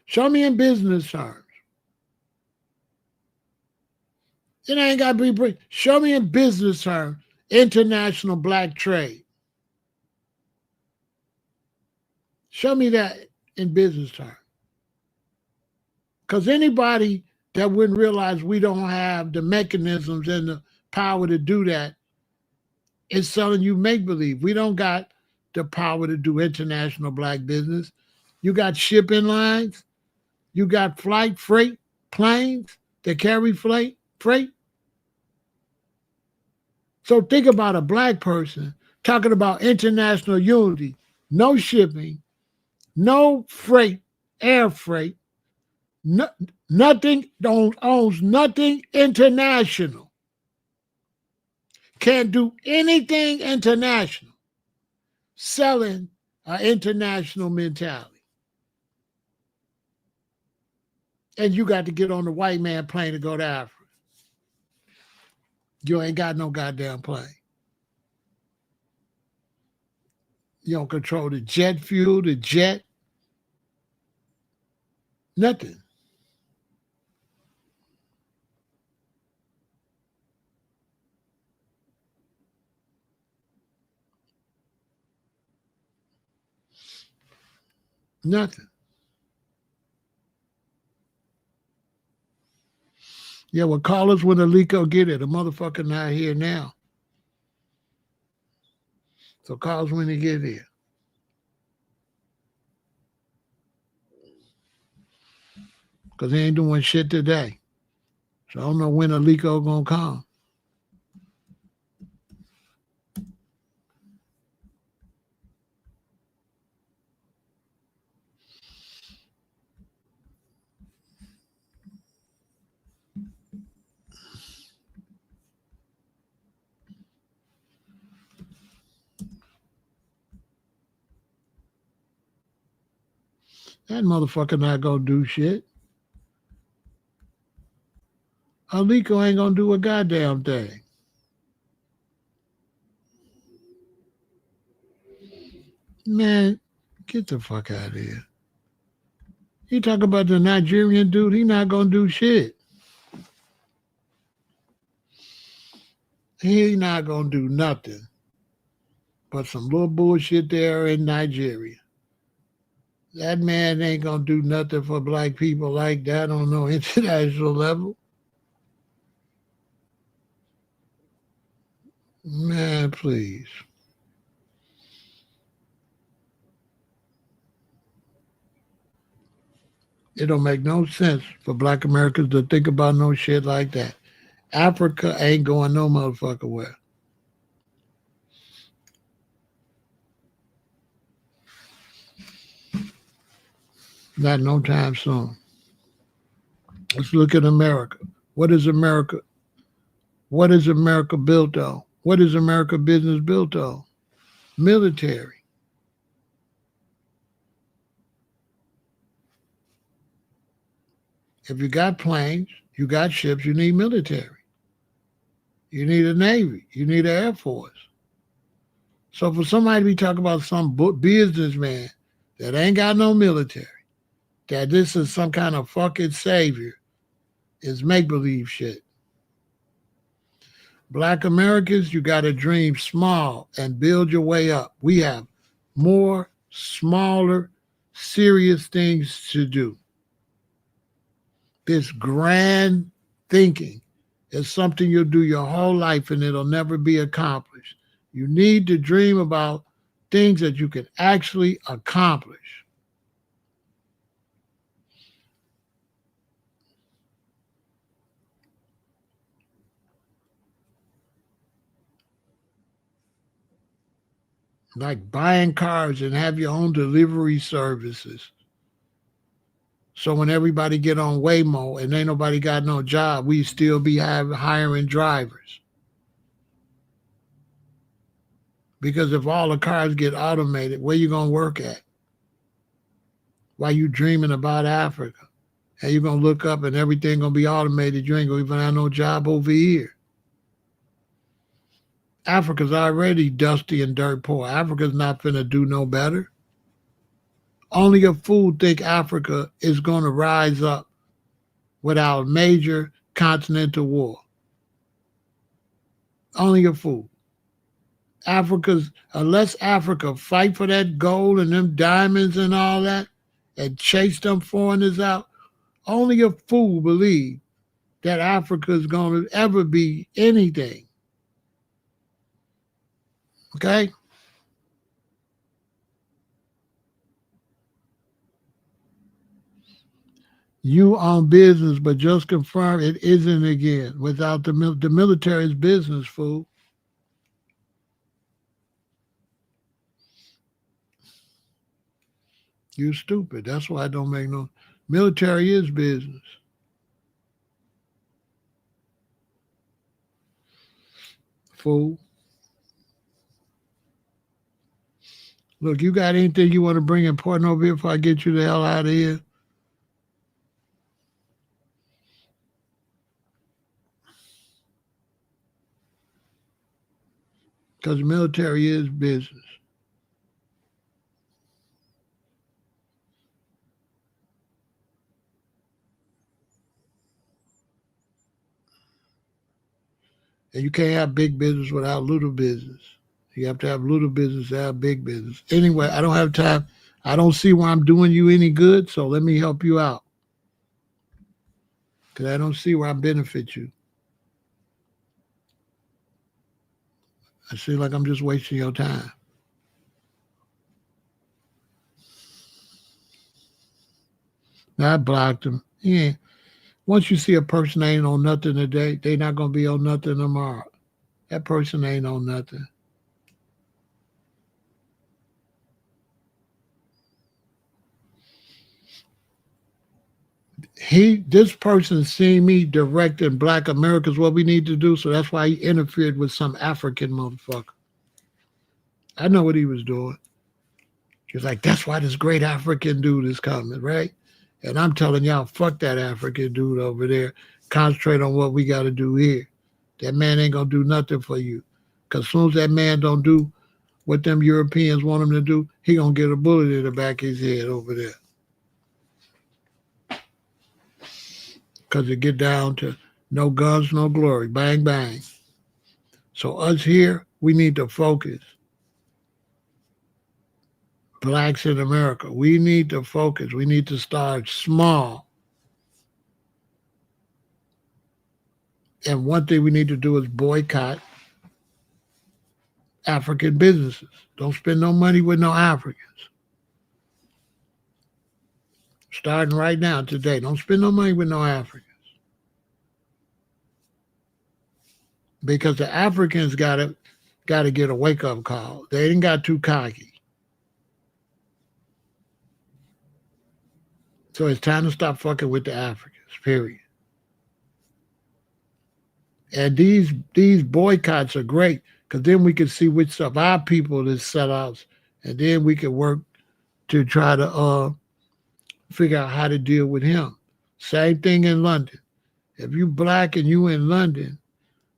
Show me in business terms. It ain't got to be, show me in business terms, international black trade. Show me that in business terms. Because anybody that wouldn't realize we don't have the mechanisms and the power to do that is selling you make-believe. We don't got the power to do international black business. You got shipping lines. You got freight planes that carry freight. So think about a black person talking about international unity, no shipping, no freight, air freight, nothing, owns nothing international. Can't do anything international. Selling an international mentality. And you got to get on the white man plane to go to Africa. You ain't got no goddamn plane. You don't control the jet fuel, the jet, nothing. Nothing. Yeah, well, call us when Alico get it. The motherfucker not here now. So call us when he get here. Because he ain't doing shit today. So I don't know when Alico gonna come. That motherfucker not gonna do shit. Alico ain't gonna do a goddamn thing. Man, get the fuck out of here. You talk about the Nigerian dude, he not gonna do shit. He not gonna do nothing but some little bullshit there in Nigeria. That man ain't gonna do nothing for black people like that on no international level. Man, please. It don't make no sense for black Americans to think about no shit like that. Africa ain't going no motherfucker where. Not no time soon. Let's look at America. What is America? What is America built on? What is America business built on? Military. If you got planes, you got ships, you need military. You need a Navy. You need an Air Force. So for somebody to be talking about some businessman that ain't got no military, that this is some kind of fucking savior, is make-believe shit. Black Americans, you got to dream small and build your way up. We have more smaller, serious things to do. This grand thinking is something you'll do your whole life and it'll never be accomplished. You need to dream about things that you can actually accomplish. Like buying cars and have your own delivery services. So when everybody get on Waymo and ain't nobody got no job, we still be hiring drivers. Because if all the cars get automated, where you gonna work at? While you dreaming about Africa? And you're gonna look up and everything gonna be automated. You ain't gonna even have no job over here. Africa's already dusty and dirt poor. Africa's not finna do no better. Only a fool think Africa is gonna rise up without major continental war. Only a fool. Unless Africa fight for that gold and them diamonds and all that and chase them foreigners out, only a fool believe that Africa is going to ever be anything. Okay? You own business, but just confirm it isn't again. Without the military's business, fool. You stupid. That's why I don't make no. Military is business. Fool. Look, you got anything you want to bring important over here before I get you the hell out of here? Because the military is business. And you can't have big business without little business. You have to have little business to have big business. Anyway, I don't have time. I don't see where I'm doing you any good, so let me help you out. Because I don't see where I benefit you. I seem like I'm just wasting your time. Now, I blocked him. Yeah. Once you see a person ain't on nothing today, they not going to be on nothing tomorrow. That person ain't on nothing. This person seen me directing Black America's what we need to do, so that's why he interfered with some African motherfucker. I know what he was doing. He was like, that's why this great African dude is coming, right? And I'm telling y'all, fuck that African dude over there. Concentrate on what we got to do here. That man ain't going to do nothing for you. Because as soon as that man don't do what them Europeans want him to do, he going to get a bullet in the back of his head over there. Because it get down to no guns, no glory. Bang, bang. So us here, we need to focus. Blacks in America, we need to focus. We need to start small. And one thing we need to do is boycott African businesses. Don't spend no money with no Africans. Starting right now, today. Don't spend no money with no Africans. Because the Africans got to get a wake-up call. They ain't got too cocky. So it's time to stop fucking with the Africans, period. And these boycotts are great because then we can see which of our people is sellouts, and then we can work to try to figure out how to deal with him. Same thing in London. If you Black and you in London,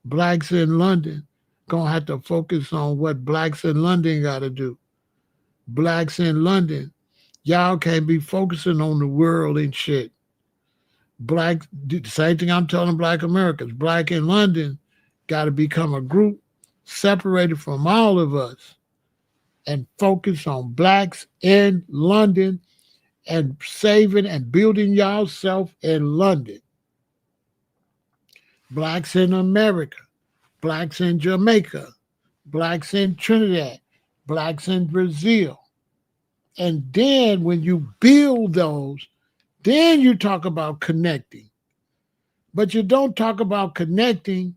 Blacks in London gonna have to focus on what Blacks in London got to do. Blacks in London, y'all can't be focusing on the world and shit. Black, same thing I'm telling Black Americans. Black in London got to become a group separated from all of us and focus on Blacks in London and saving and building yourself in London. Blacks in America, Blacks in Jamaica, Blacks in Trinidad, Blacks in Brazil. And then when you build those, then you talk about connecting. But you don't talk about connecting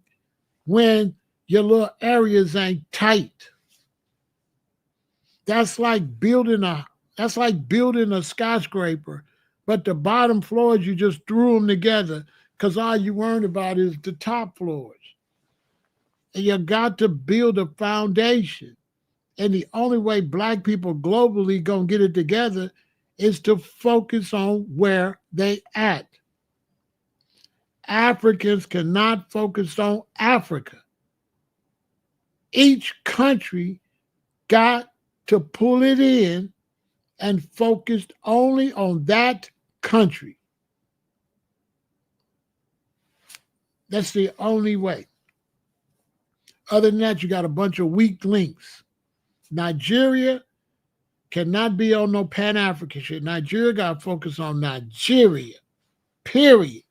when your little areas ain't tight. That's like building a skyscraper, but the bottom floors you just threw them together because all you worried about is the top floors. And you got to build a foundation. And the only way Black people globally gonna get it together is to focus on where they at. Africans cannot focus on Africa. Each country got to pull it in and focused only on that country. That's the only way. Other than that, you got a bunch of weak links. Nigeria cannot be on no Pan-African shit. Nigeria got to focus on Nigeria, period.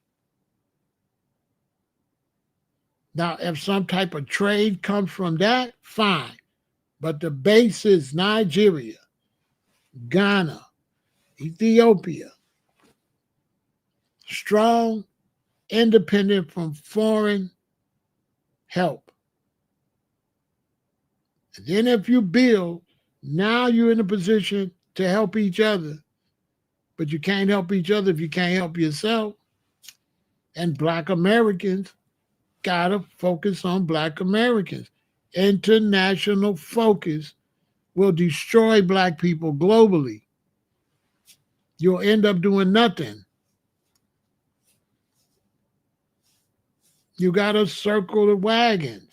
Now, if some type of trade comes from that, fine. But the base is Nigeria, Ghana, Ethiopia. Strong, independent from foreign help. And then if you build, now you're in a position to help each other. But you can't help each other if you can't help yourself. And Black Americans gotta focus on Black Americans. International focus will destroy Black people globally. You'll end up doing nothing. You gotta circle the wagons.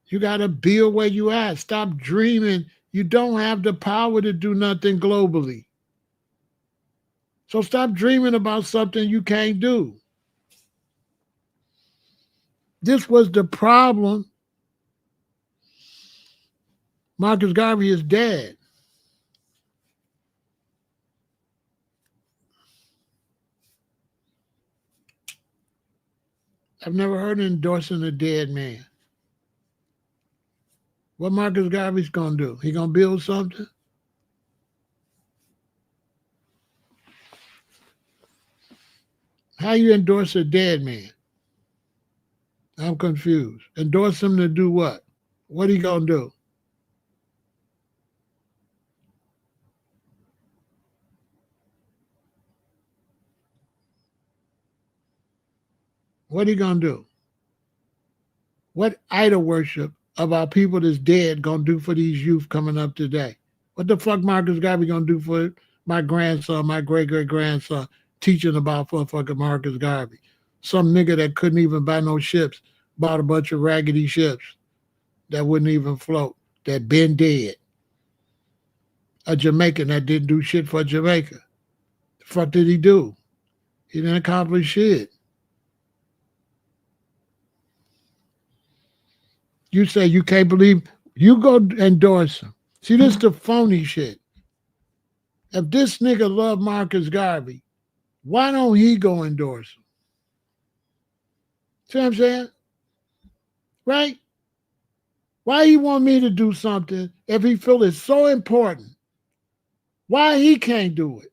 You gotta build where you at. Stop dreaming. You don't have the power to do nothing globally. So stop dreaming about something you can't do. This was the problem. Marcus Garvey is dead. I've never heard of endorsing a dead man. What Marcus Garvey's going to do? He going to build something? How you endorse a dead man? I'm confused. Endorse him to do what? What he going to do? What he going to do? What idol worship of our people that's dead going to do for these youth coming up today? What the fuck Marcus Garvey going to do for my grandson, my great-great-grandson, teaching about fucking Marcus Garvey? Some nigga that couldn't even buy no ships, bought a bunch of raggedy ships that wouldn't even float, that been dead. A Jamaican that didn't do shit for Jamaica. The fuck did he do? He didn't accomplish shit. You say you can't believe, you go endorse him. See, this is the phony shit. If this nigga love Marcus Garvey, why don't he go endorse him? See what I'm saying? Right? Why he want me to do something if he feel it's so important? Why he can't do it?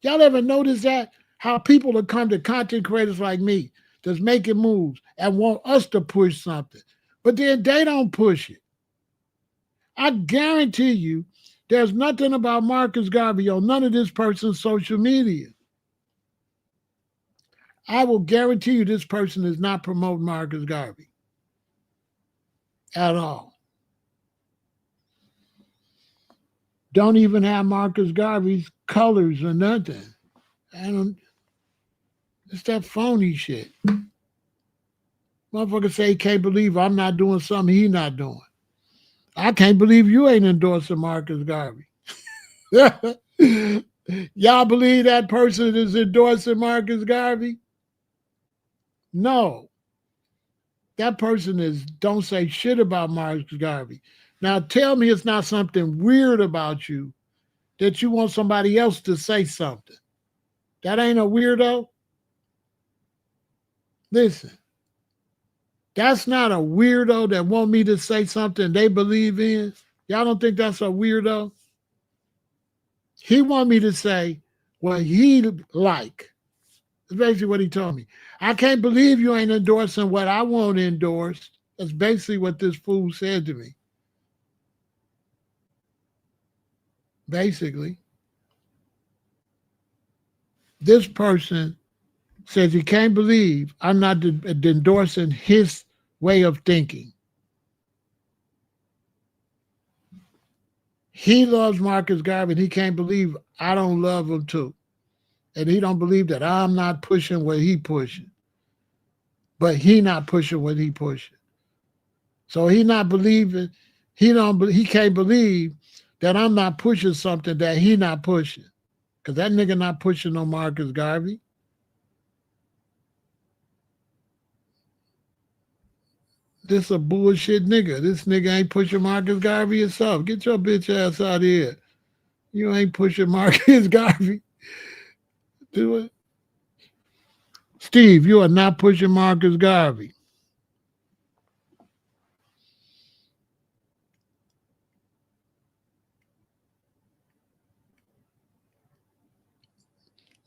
Y'all ever notice that? How people will come to content creators like me that's making moves and want us to push something, but then they don't push it. I guarantee you there's nothing about Marcus Garvey on none of this person's social media. I will guarantee you this person is not promoting Marcus Garvey at all. Don't even have Marcus Garvey's colors or nothing. It's that phony shit. Motherfucker say he can't believe I'm not doing something he not doing. I can't believe you ain't endorsing Marcus Garvey. Y'all believe that person is endorsing Marcus Garvey? No. That person don't say shit about Marcus Garvey. Now tell me it's not something weird about you that you want somebody else to say something. That ain't a weirdo? Listen, that's not a weirdo that want me to say something they believe in. Y'all don't think that's a weirdo? He want me to say what he like. That's basically what he told me. I can't believe you ain't endorsing what I want endorsed. That's basically what this fool said to me. Basically. This person says he can't believe I'm not endorsing his way of thinking. He loves Marcus Garvey and he can't believe I don't love him too. And he don't believe that I'm not pushing what he pushing. But he not pushing what he pushing. So he not believing, he can't believe that I'm not pushing something that he not pushing. Because that nigga not pushing no Marcus Garvey. This a bullshit nigga. This nigga ain't pushing Marcus Garvey himself. Get your bitch ass out of here. You ain't pushing Marcus Garvey. Do it. Steve, you are not pushing Marcus Garvey.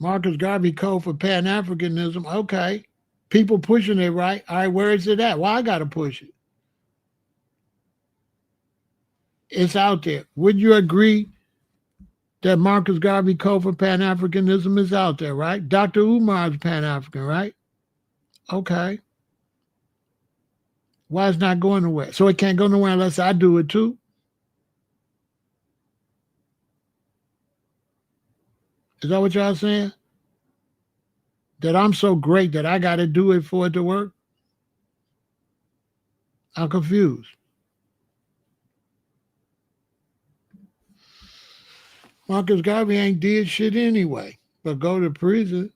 Marcus Garvey code for Pan-Africanism. Okay. People pushing it, right? All right, where is it at? Well, I got to push it. It's out there. Would you agree that Marcus Garvey code for Pan-Africanism is out there, right? Dr. Umar's Pan-African, right? Okay. Why it's not going nowhere? So it can't go nowhere unless I do it too? Is that what y'all saying? That I'm so great that I got to do it for it to work? I'm confused. Marcus Garvey ain't did shit anyway, but go to prison.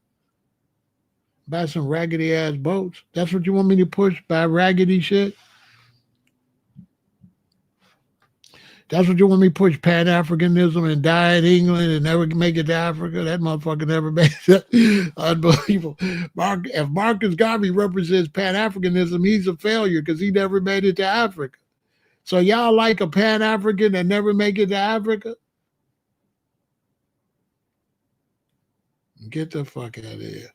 Buy some raggedy ass boats. That's what you want me to push? Buy raggedy shit? That's what you want me to push? Pan-Africanism and die in England and never make it to Africa? That motherfucker never made it. Unbelievable. If Marcus Garvey represents Pan-Africanism, he's a failure because he never made it to Africa. So y'all like a Pan-African that never make it to Africa? Get the fuck out of here.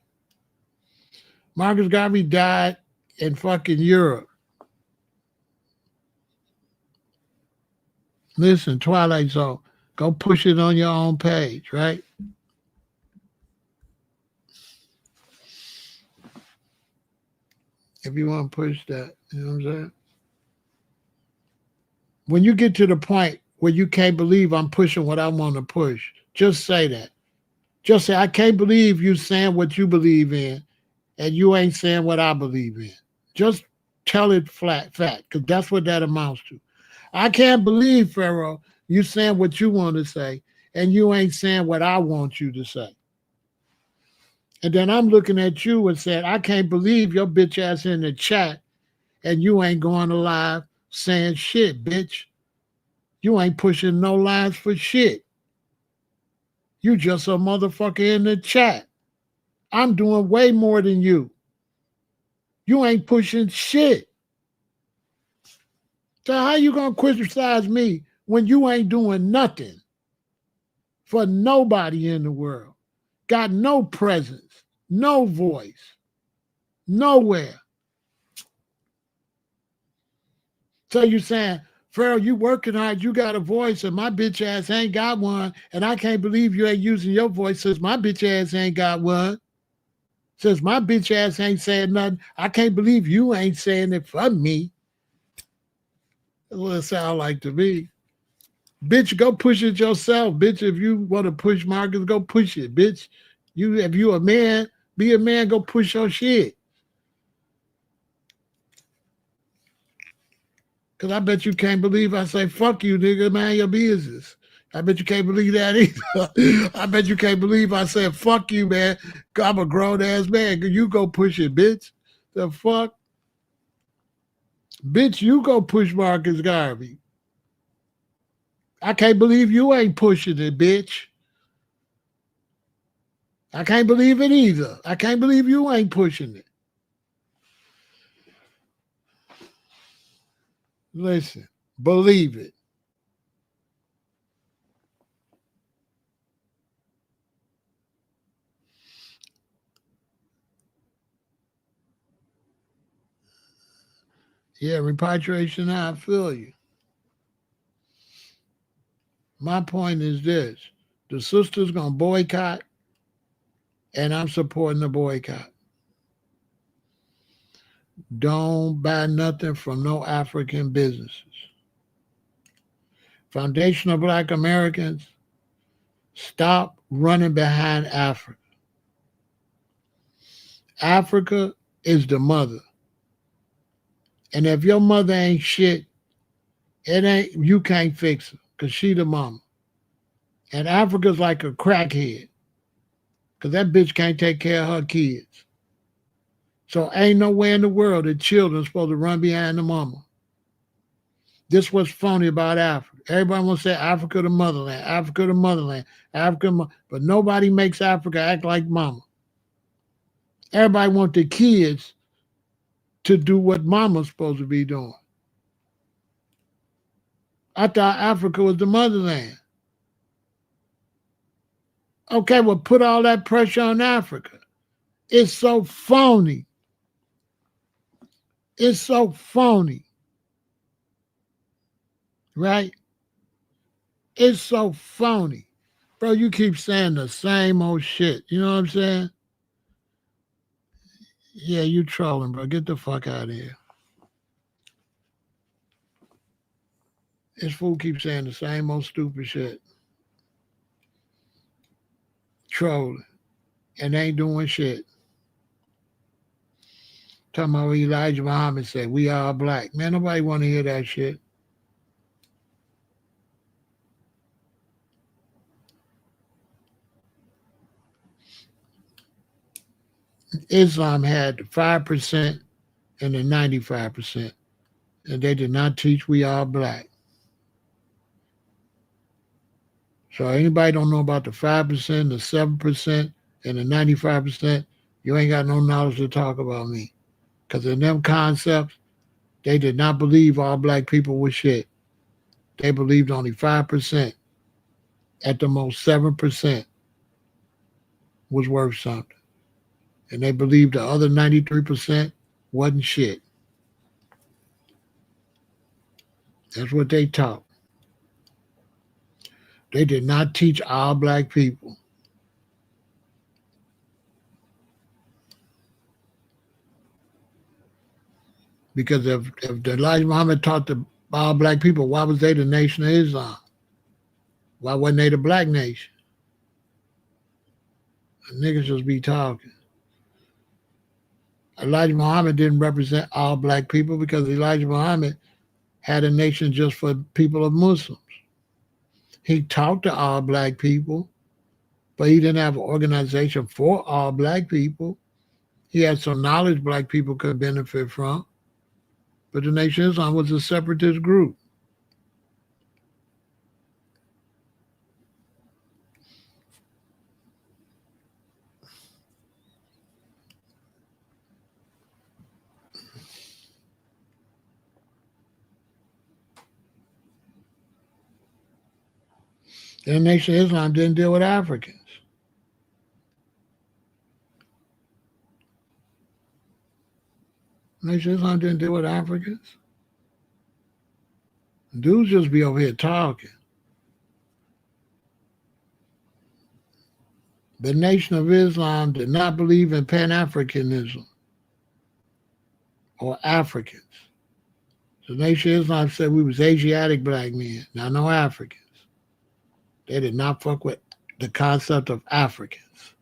Marcus Garvey died in fucking Europe. Listen, Twilight Zone, go push it on your own page, right? If you want to push that, you know what I'm saying? When you get to the point where you can't believe I'm pushing what I want to push, just say that. Just say, I can't believe you saying what you believe in and you ain't saying what I believe in. Just tell it flat, because that's what that amounts to. I can't believe, Pharaoh, you saying what you want to say and you ain't saying what I want you to say. And then I'm looking at you and saying, I can't believe your bitch ass in the chat and you ain't going live saying shit, bitch. You ain't pushing no lines for shit. You just a motherfucker in the chat. I'm doing way more than you. You ain't pushing shit. So how you gonna criticize me when you ain't doing nothing for nobody in the world? Got no presence, no voice, nowhere. So you saying, Pharaoh, you working hard, you got a voice, and my bitch ass ain't got one, and I can't believe you ain't using your voice since my bitch ass ain't got one. Since my bitch ass ain't saying nothing, I can't believe you ain't saying it for me. That's what it sound like to me. Bitch, go push it yourself. Bitch, if you want to push Marcus, go push it, bitch. If you a man, be a man, go push your shit. Because I bet you can't believe I say, fuck you, nigga, mind your business. I bet you can't believe that either. I bet you can't believe I said, fuck you, man. I'm a grown-ass man. You go push it, bitch. The fuck? Bitch, you go push Marcus Garvey. I can't believe you ain't pushing it, bitch. I can't believe it either. I can't believe you ain't pushing it. Listen, believe it. Yeah, repatriation, I feel you. My point is this. The sister's going to boycott, and I'm supporting the boycott. Don't buy nothing from no African businesses. Foundation of Black Americans, stop running behind Africa. Africa is the mother. And if your mother ain't shit, you can't fix her because she the mama. And Africa's like a crackhead because that bitch can't take care of her kids. So ain't nowhere in the world that children supposed to run behind the mama. This what's phony about Africa. Everybody wants to say Africa the motherland, Africa the motherland, but nobody makes Africa act like mama. Everybody want the kids to do what mama's supposed to be doing. I thought Africa was the motherland. Okay, well, put all that pressure on Africa. It's so phony. It's so phony. Right? It's so phony. Bro, you keep saying the same old shit. You know what I'm saying? Yeah, you trolling, bro. Get the fuck out of here. This fool keeps saying the same old stupid shit. Trolling. And ain't doing shit. Talking about what Elijah Muhammad said, we are black. Man, nobody want to hear that shit. Islam had the 5% and the 95%. And they did not teach we all black. So anybody don't know about the 5%, the 7%, and the 95%, you ain't got no knowledge to talk about me. Because in them concepts, they did not believe all black people were shit. They believed only 5%. At the most, 7% was worth something. And they believed the other 93% wasn't shit. That's what they taught. They did not teach all black people. Because if Elijah Muhammad taught the all black people, why was they the Nation of Islam? Why wasn't they the black nation? The niggas just be talking. Elijah Muhammad didn't represent all black people because Elijah Muhammad had a nation just for people of Muslims. He talked to all black people, but he didn't have an organization for all black people. He had some knowledge black people could benefit from, but the Nation of Islam was a separatist group. And the Nation of Islam didn't deal with Africans. The Nation of Islam didn't deal with Africans. Dudes just be over here talking. The Nation of Islam did not believe in Pan-Africanism or Africans. The Nation of Islam said we was Asiatic black men, not no Africans. They did not fuck with the concept of Africans.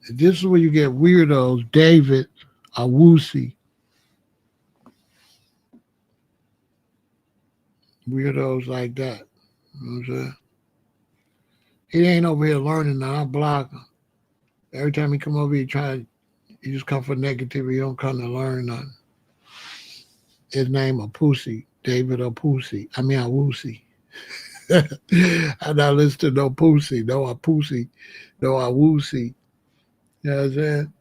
This is where you get weirdos, David Awusi. Weirdos like that. You know what I'm saying? He ain't over here learning now. I block him. Every time he come over here, he just come for negativity. He don't come to learn nothing. His name a Pussy, David Awusi. Awusi. I'm not listening to no Pussy, no a Pussy, no Awusi. You know what I'm saying?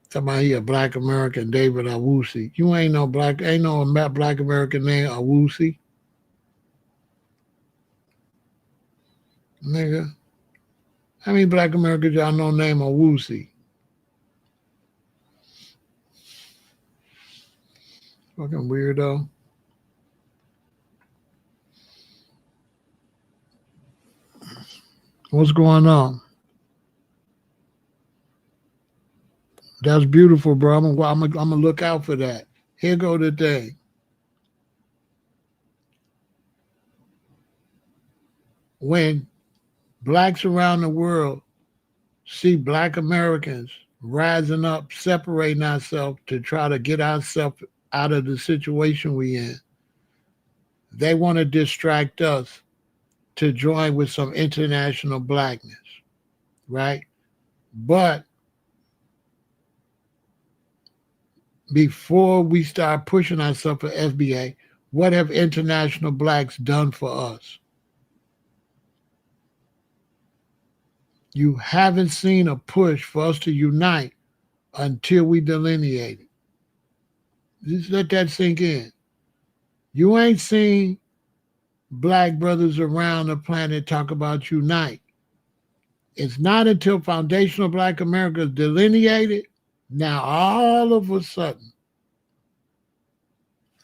Somebody he a black American, David Awusi. You ain't no black American name Awusi. Nigga. How many black Americans y'all know name Awusi? Fucking weirdo. What's going on? That's beautiful, bro. I'm gonna look out for that. Here go the thing. When blacks around the world see black Americans rising up, separating ourselves to try to get ourselves out of the situation we in, they want to distract us to join with some international blackness, right? But before we start pushing ourselves for FBA, what have international blacks done for us? You haven't seen a push for us to unite until we delineate it. Just let that sink in. You ain't seen black brothers around the planet talk about unite. It's not until foundational black America is delineated, now all of a sudden,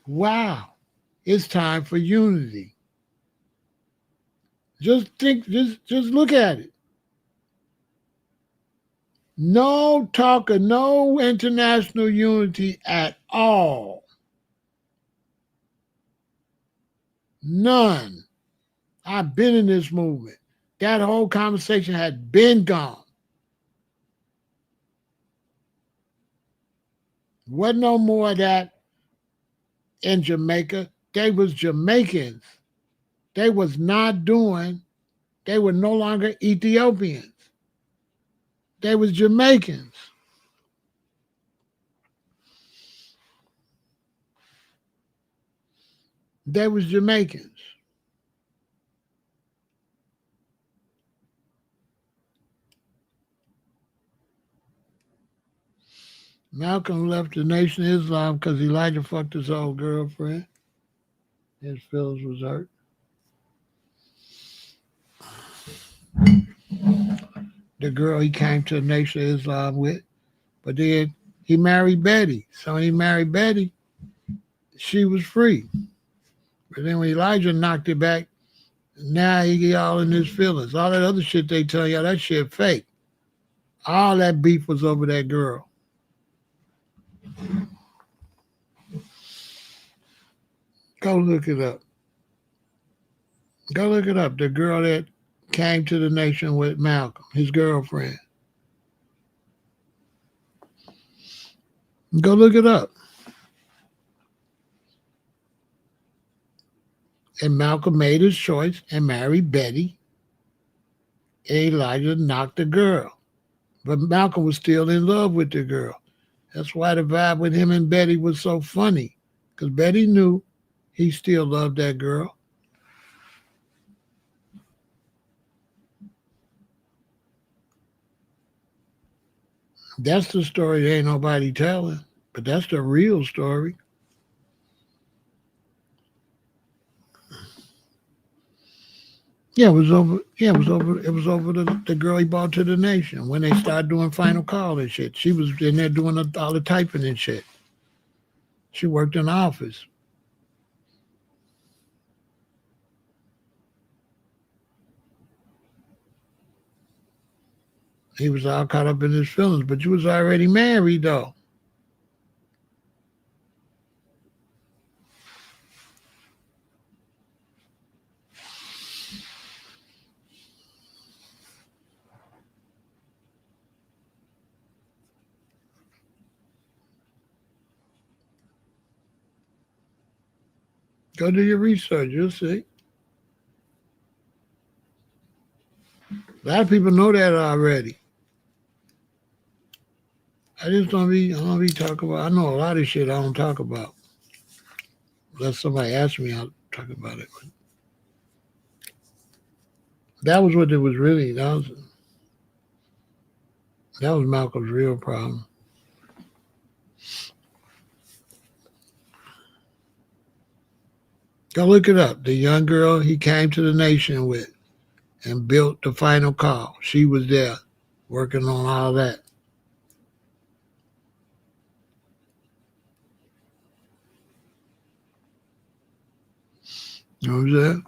wow, it's time for unity. Just look at it. No talk of no international unity at all. None. I've been in this movement. That whole conversation had been gone. Wasn't no more of that in Jamaica. They was Jamaicans. They was not doing, they were no longer Ethiopians. They was Jamaicans. They was Jamaicans. Malcolm left the Nation of Islam because Elijah fucked his old girlfriend. His feelings was hurt. The girl he came to the Nation of Islam with. But then he married Betty. So when he married Betty, she was free. But then when Elijah knocked it back, now he get all in his feelings. All that other shit they tell you, that shit fake. All that beef was over that girl. Go look it up. Go look it up. The girl that came to the Nation with Malcolm, his girlfriend. Go look it up. And Malcolm made his choice and married Betty. And Elijah knocked the girl. But Malcolm was still in love with the girl. That's why the vibe with him and Betty was so funny. Because Betty knew he still loved that girl. That's the story that ain't nobody telling. But that's the real story. Yeah, it was over. Yeah, it was over the girl he brought to the Nation when they started doing Final Call and shit. She was in there doing all the typing and shit. She worked in the office. He was all caught up in his feelings, but you was already married though. Go do your research, you'll see. A lot of people know that already. I don't be talking about. I know a lot of shit I don't talk about. Unless somebody asks me, I'll talk about it. But that was what it was really. That was Malcolm's real problem. Go look it up. The young girl he came to the Nation with and built the Final Call. She was there working on all that. You know what I'm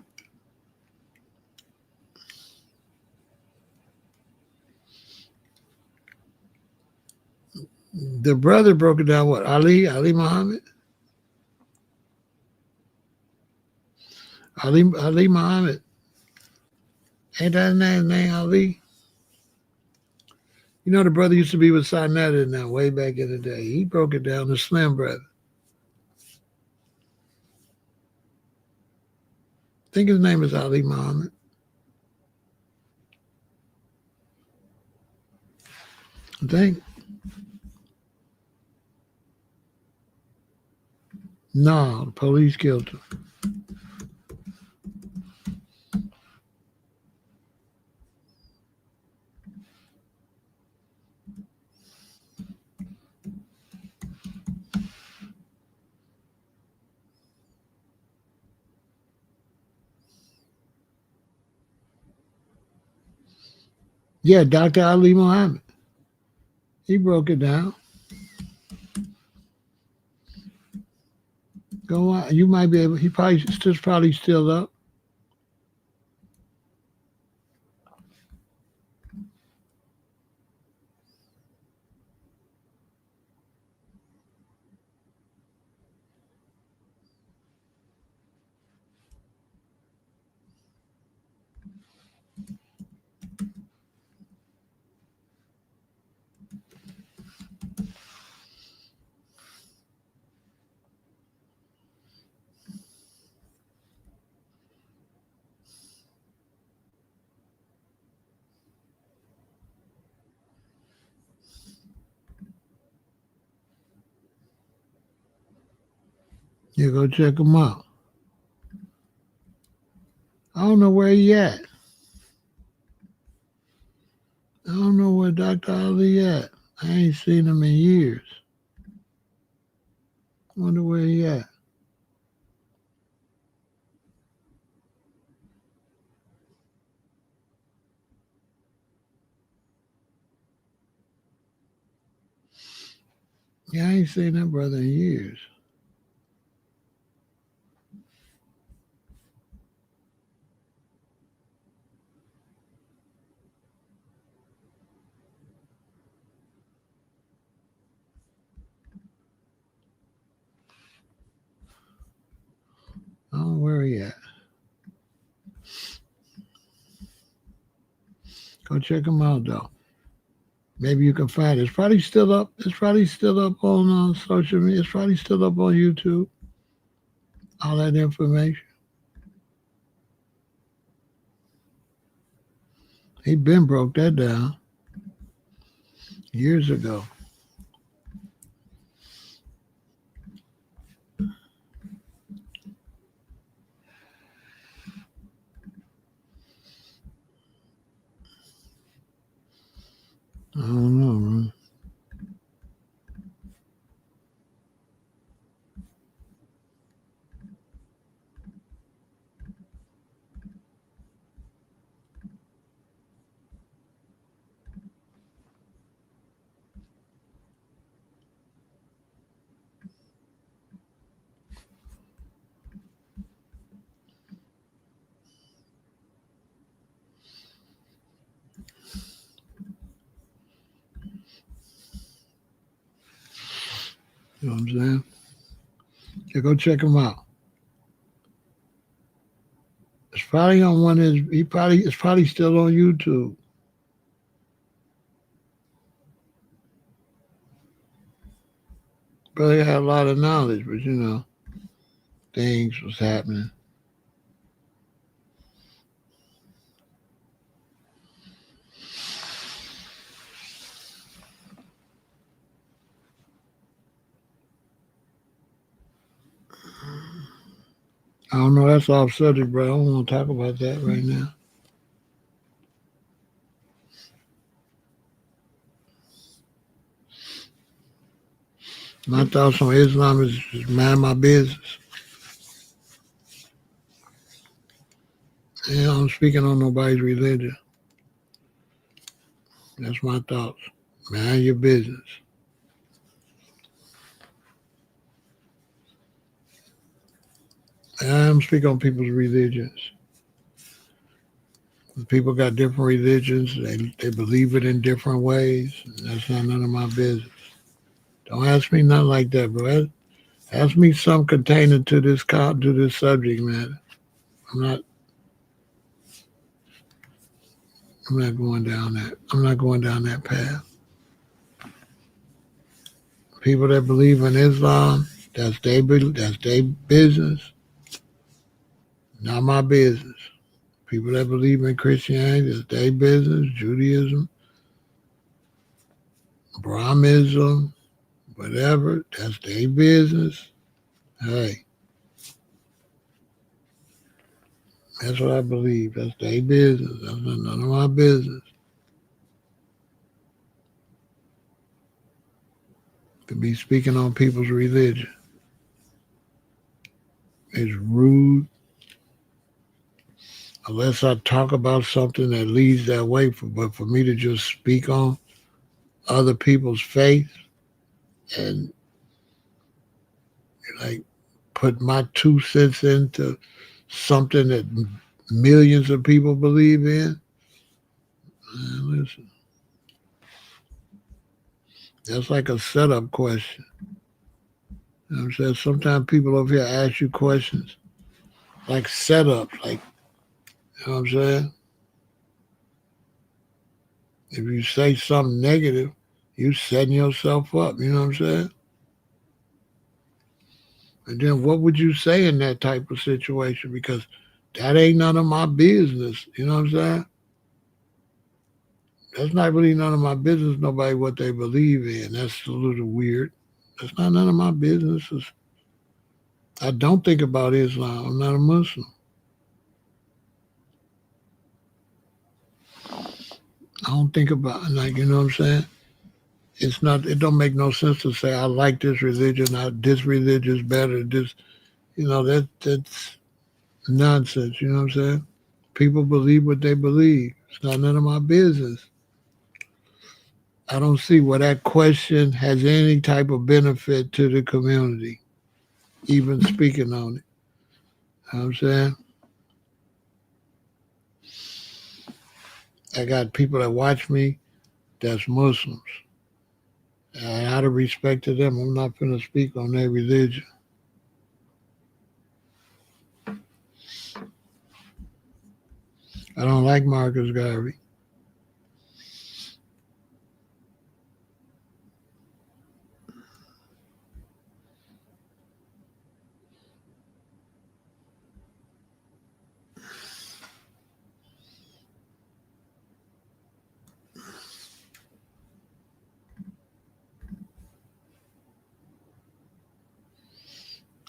saying? The brother broke it down. What? Ali Muhammad? Ali Muhammad. Ain't that his name Ali? You know the brother used to be with Sinetta now, way back in the day. He broke it down, the Slim brother. I think his name is Ali Muhammad. I think. No, the police killed him. Yeah, Dr. Ali Muhammad. He broke it down. Go on. You might be able. He probably still up. You go check him out. I don't know where he at. I don't know where Dr. Ali at. I ain't seen him in years. Wonder where he at. Yeah, I ain't seen that brother in years. I don't know where he at. Go check him out though. Maybe you can find it. It's probably still up. It's probably still up on social media. It's probably still up on YouTube. All that information. He been broke that down years ago. I don't know, man. You know what I'm saying? Yeah, go check him out. It's probably on one of his. It's probably still on YouTube. Brother had a lot of knowledge, but you know, things was happening. I don't know. That's off subject, bro. I don't want to talk about that right now. My thoughts on Islam is just mind my business. Yeah, I'm speaking on nobody's religion. That's my thoughts. Mind your business. I'm speaking on people's religions. People got different religions. They believe it in different ways. That's not none of my business. Don't ask me nothing like that, bro. Ask me something containing to this subject matter. I'm not going down that. I'm not going down that path. People that believe in Islam, that's their business. Not my business. People that believe in Christianity, that's their business. Judaism, Brahminism, whatever, that's their business. Hey, that's what I believe. That's their business. That's none of my business. To be speaking on people's religion is rude. Unless I talk about something that leads that way, but for me to just speak on other people's faith and like put my 2 cents into something that millions of people believe in, man, listen, that's like a setup question. You know what I'm saying? Sometimes people over here ask you questions like setups, like, you know what I'm saying? If you say something negative, you setting yourself up, you know what I'm saying? And then what would you say in that type of situation? Because that ain't none of my business, you know what I'm saying? That's not really none of my business, nobody what they believe in. That's a little weird. That's not none of my business. I don't think about Islam. I'm not a Muslim. I don't think about, like, you know what I'm saying? It's not, it don't make no sense to say I like this religion, this religion is better, this, you know, that's nonsense, you know what I'm saying? People believe what they believe. It's not none of my business. I don't see where that question has any type of benefit to the community, even speaking on it. You know what I'm saying? I got people that watch me that's Muslims. And out of respect to them, I'm not going to speak on their religion. I don't like Marcus Garvey.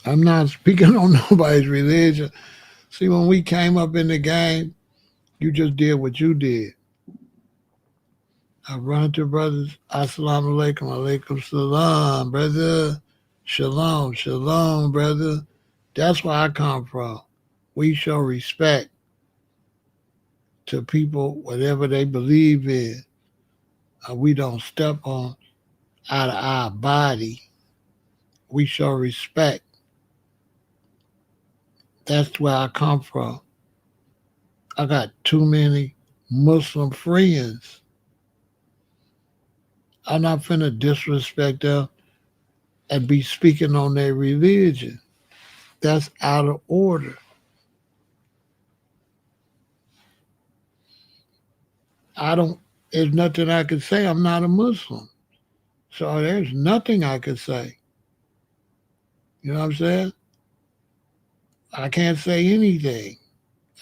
I'm not speaking on nobody's religion. See, when we came up in the game, you just did what you did. I run to brothers, assalamu alaikum, alaikum salam, brother. Shalom, shalom, brother. That's where I come from. We show respect to people, whatever they believe in. We don't step on out of our body. We show respect. That's where I come from. I got too many Muslim friends. I'm not finna disrespect them and be speaking on their religion. That's out of order. There's nothing I can say. I'm not a Muslim. So there's nothing I could say. You know what I'm saying? I can't say anything.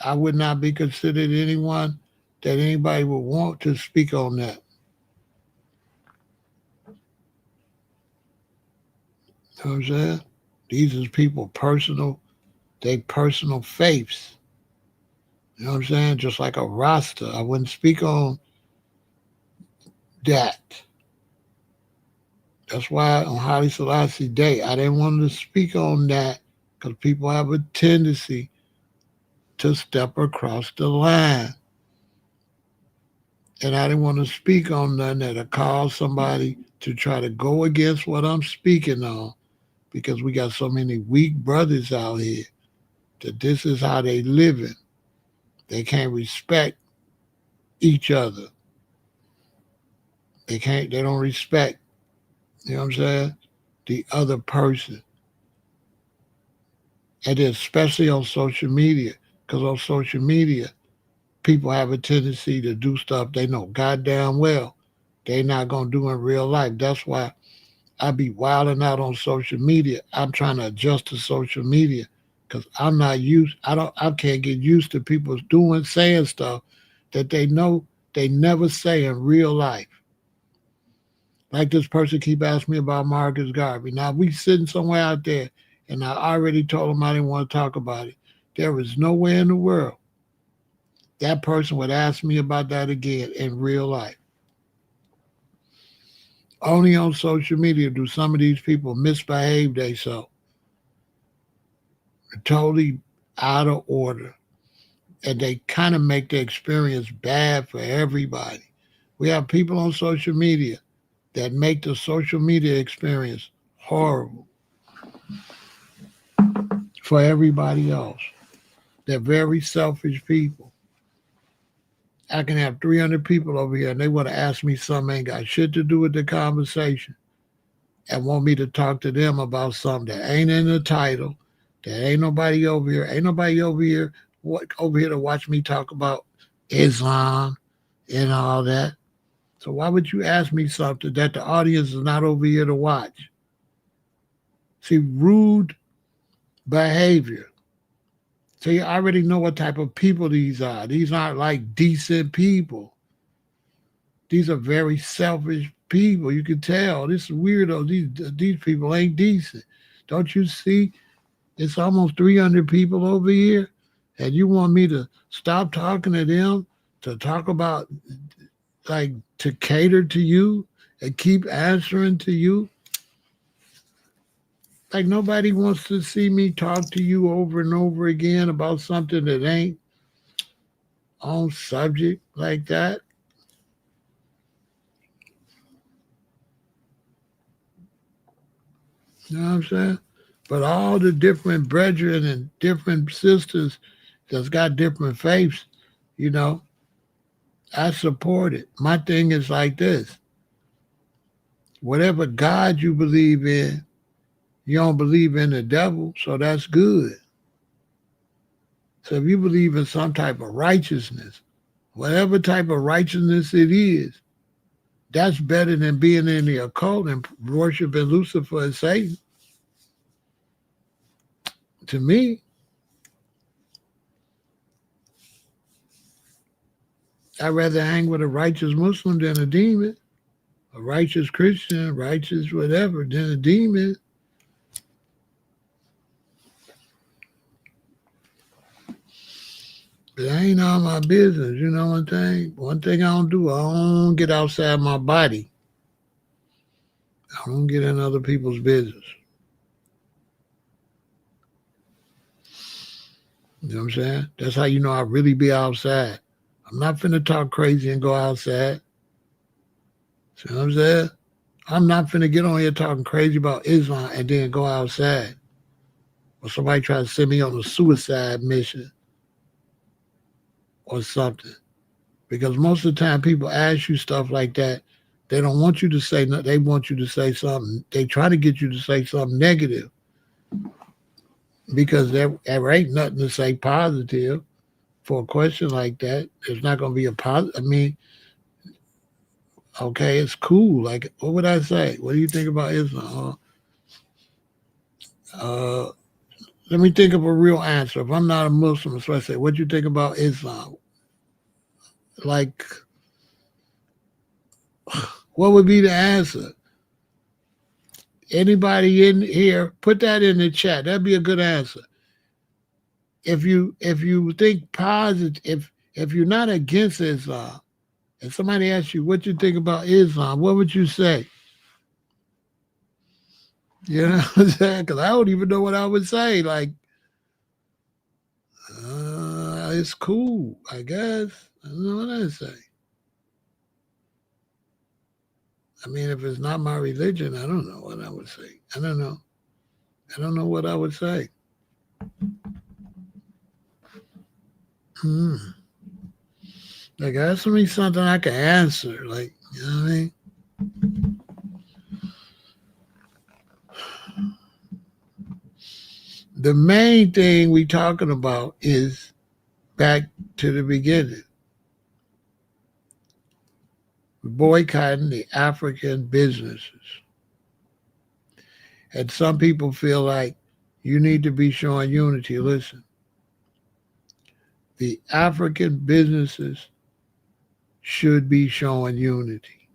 I would not be considered anyone that anybody would want to speak on that. You know what I'm saying? These is people they personal faiths. You know what I'm saying? Just like a Rasta. I wouldn't speak on that. That's why on Haile Selassie Day, I didn't want to speak on that because people have a tendency to step across the line. And I didn't want to speak on nothing that'll cause somebody to try to go against what I'm speaking on because we got so many weak brothers out here that this is how they living. They can't respect each other. They don't respect, you know what I'm saying, the other person. And then especially on social media, because on social media, people have a tendency to do stuff they know goddamn well they're not going to do in real life. That's why I be wilding out on social media. I'm trying to adjust to social media because I'm not used. I can't get used to people saying stuff that they know they never say in real life. Like this person keep asking me about Marcus Garvey. Now we sitting somewhere out there, and I already told him I didn't want to talk about it. There is nowhere in the world that person would ask me about that again in real life. Only on social media do some of these people misbehave themselves. Totally out of order. And they kind of make the experience bad for everybody. We have people on social media that make the social media experience horrible for everybody else. They're very selfish people. I can have 300 people over here and they want to ask me something ain't got shit to do with the conversation and want me to talk to them about something that ain't in the title, that ain't nobody over here. Ain't nobody over here to watch me talk about Islam and all that. So why would you ask me something that the audience is not over here to watch? See, rude behavior. So you already know what type of people these are. These aren't like decent people. These are very selfish people. You can tell. This is weirdo. These people ain't decent. Don't you see It's almost 300 people over here, and you want me to stop talking to them to talk about, like, to cater to you and keep answering to you? Like, nobody wants to see me talk to you over and over again about something that ain't on subject like that. You know what I'm saying? But all the different brethren and different sisters that's got different faiths, you know, I support it. My thing is like this. Whatever God you believe in, you don't believe in the devil, so that's good. So if you believe in some type of righteousness, whatever type of righteousness it is, that's better than being in the occult and worshiping Lucifer and Satan. To me, I'd rather hang with a righteous Muslim than a demon, a righteous Christian, righteous whatever, than a demon. But that ain't all my business, you know one thing? One thing I don't do, I don't get outside my body. I don't get in other people's business. You know what I'm saying? That's how you know I really be outside. I'm not finna talk crazy and go outside. See what I'm saying? I'm not finna get on here talking crazy about Islam and then go outside. Or somebody try to send me on a suicide mission or something. Because most of the time people ask you stuff like that, they don't want you to say nothing. They want you to say something. They try to get you to say something negative because there ain't nothing to say positive for a question like that. There's not going to be a positive. I mean, okay, it's cool. Like, what would I say? What do you think about Islam? Let me think of a real answer. If I'm not a Muslim, so I say, what do you think about Islam? Like, what would be the answer? Anybody in here, put that in the chat. That'd be a good answer. If you think positive, if you're not against Islam, and somebody asks you what you think about Islam, what would you say? You know what I'm saying? Because I don't even know what I would say. Like, it's cool, I guess. I don't know what I'd say. I mean, if it's not my religion, I don't know what I would say. I don't know. I don't know what I would say. Like, ask me something I can answer. Like, you know what I mean? The main thing we talking about is back to the beginning. Boycotting the African businesses. And some people feel like you need to be showing unity. Listen, the African businesses should be showing unity.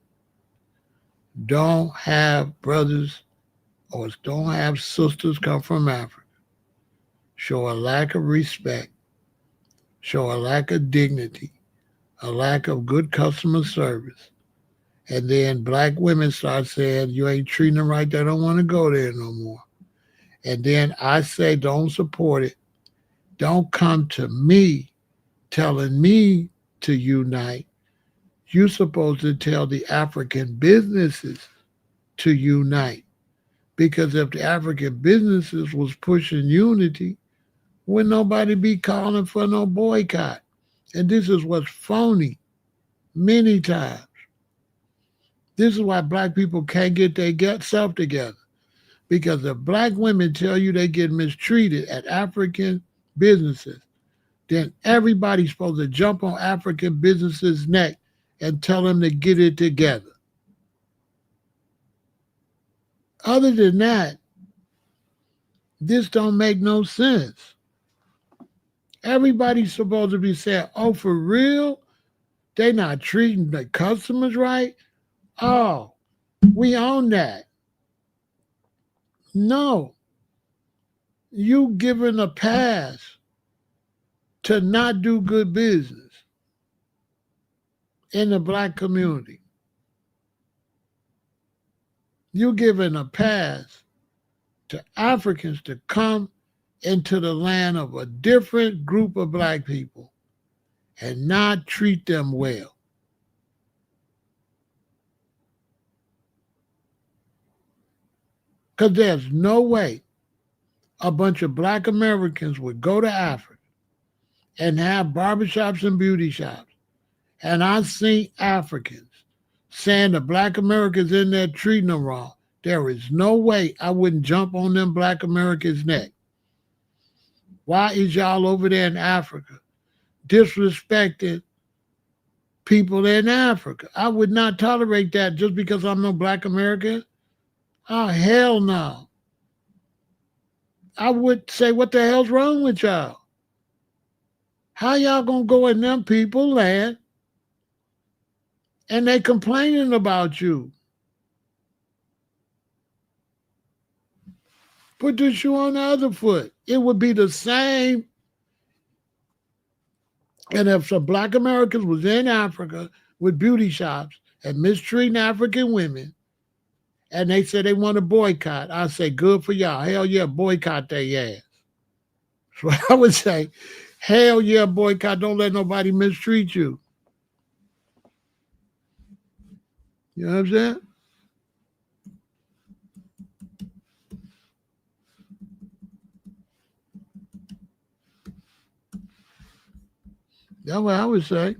Don't have brothers or don't have sisters come from Africa show a lack of respect, show a lack of dignity, a lack of good customer service. And then black women start saying, you ain't treating them right, they don't want to go there no more. And then I say, don't support it. Don't come to me telling me to unite. You're supposed to tell the African businesses to unite. Because if the African businesses was pushing unity, would nobody be calling for no boycott? And this is what's phony many times. This is why black people can't get their self together. Because if black women tell you they get mistreated at African businesses, then everybody's supposed to jump on African businesses' neck and tell them to get it together. Other than that, this don't make no sense. Everybody's supposed to be saying, oh, for real? They not treating the customers right? Oh, we own that. No. you given a pass to not do good business in the black community. You given a pass to Africans to come into the land of a different group of black people and not treat them well. Because there's no way a bunch of black Americans would go to Africa and have barbershops and beauty shops. And I've seen Africans saying the black Americans in there treating them wrong. There is no way I wouldn't jump on them black Americans' neck. Why is y'all over there in Africa disrespecting people in Africa? I would not tolerate that just because I'm no black American. Oh, hell no. I would say, what the hell's wrong with y'all? How y'all gonna go in them people's land and they complaining about you? Put the shoe on the other foot. It would be the same. And if some black Americans was in Africa with beauty shops and mistreating African women, and they said they want to boycott, I say, good for y'all. Hell yeah, boycott their ass. So I would say, hell yeah, boycott. Don't let nobody mistreat you. You know what I'm saying? That's what I would say.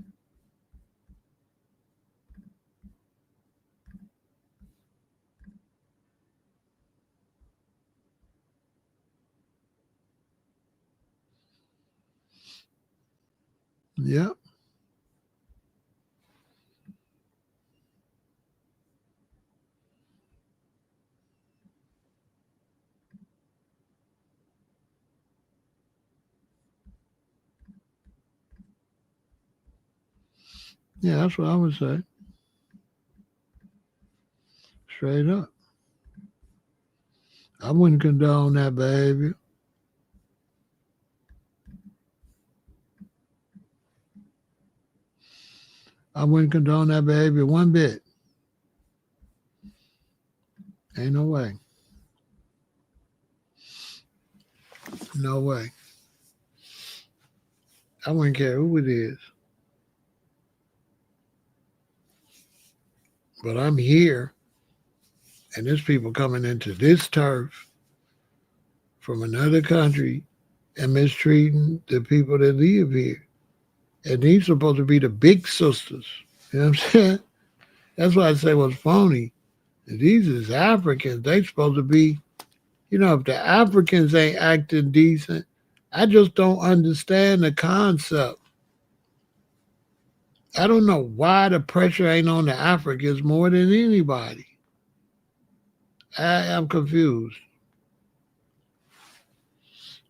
Yeah. Yeah, that's what I would say. Straight up. I wouldn't condone that behavior. I wouldn't condone that behavior one bit. Ain't no way. No way. I wouldn't care who it is. But I'm here, and there's people coming into this turf from another country and mistreating the people that live here. And these are supposed to be the big sisters. You know what I'm saying? That's why I say what's phony. These is Africans. They supposed to be, you know, if the Africans ain't acting decent, I just don't understand the concept. I don't know why the pressure ain't on the Africans more than anybody. I am confused.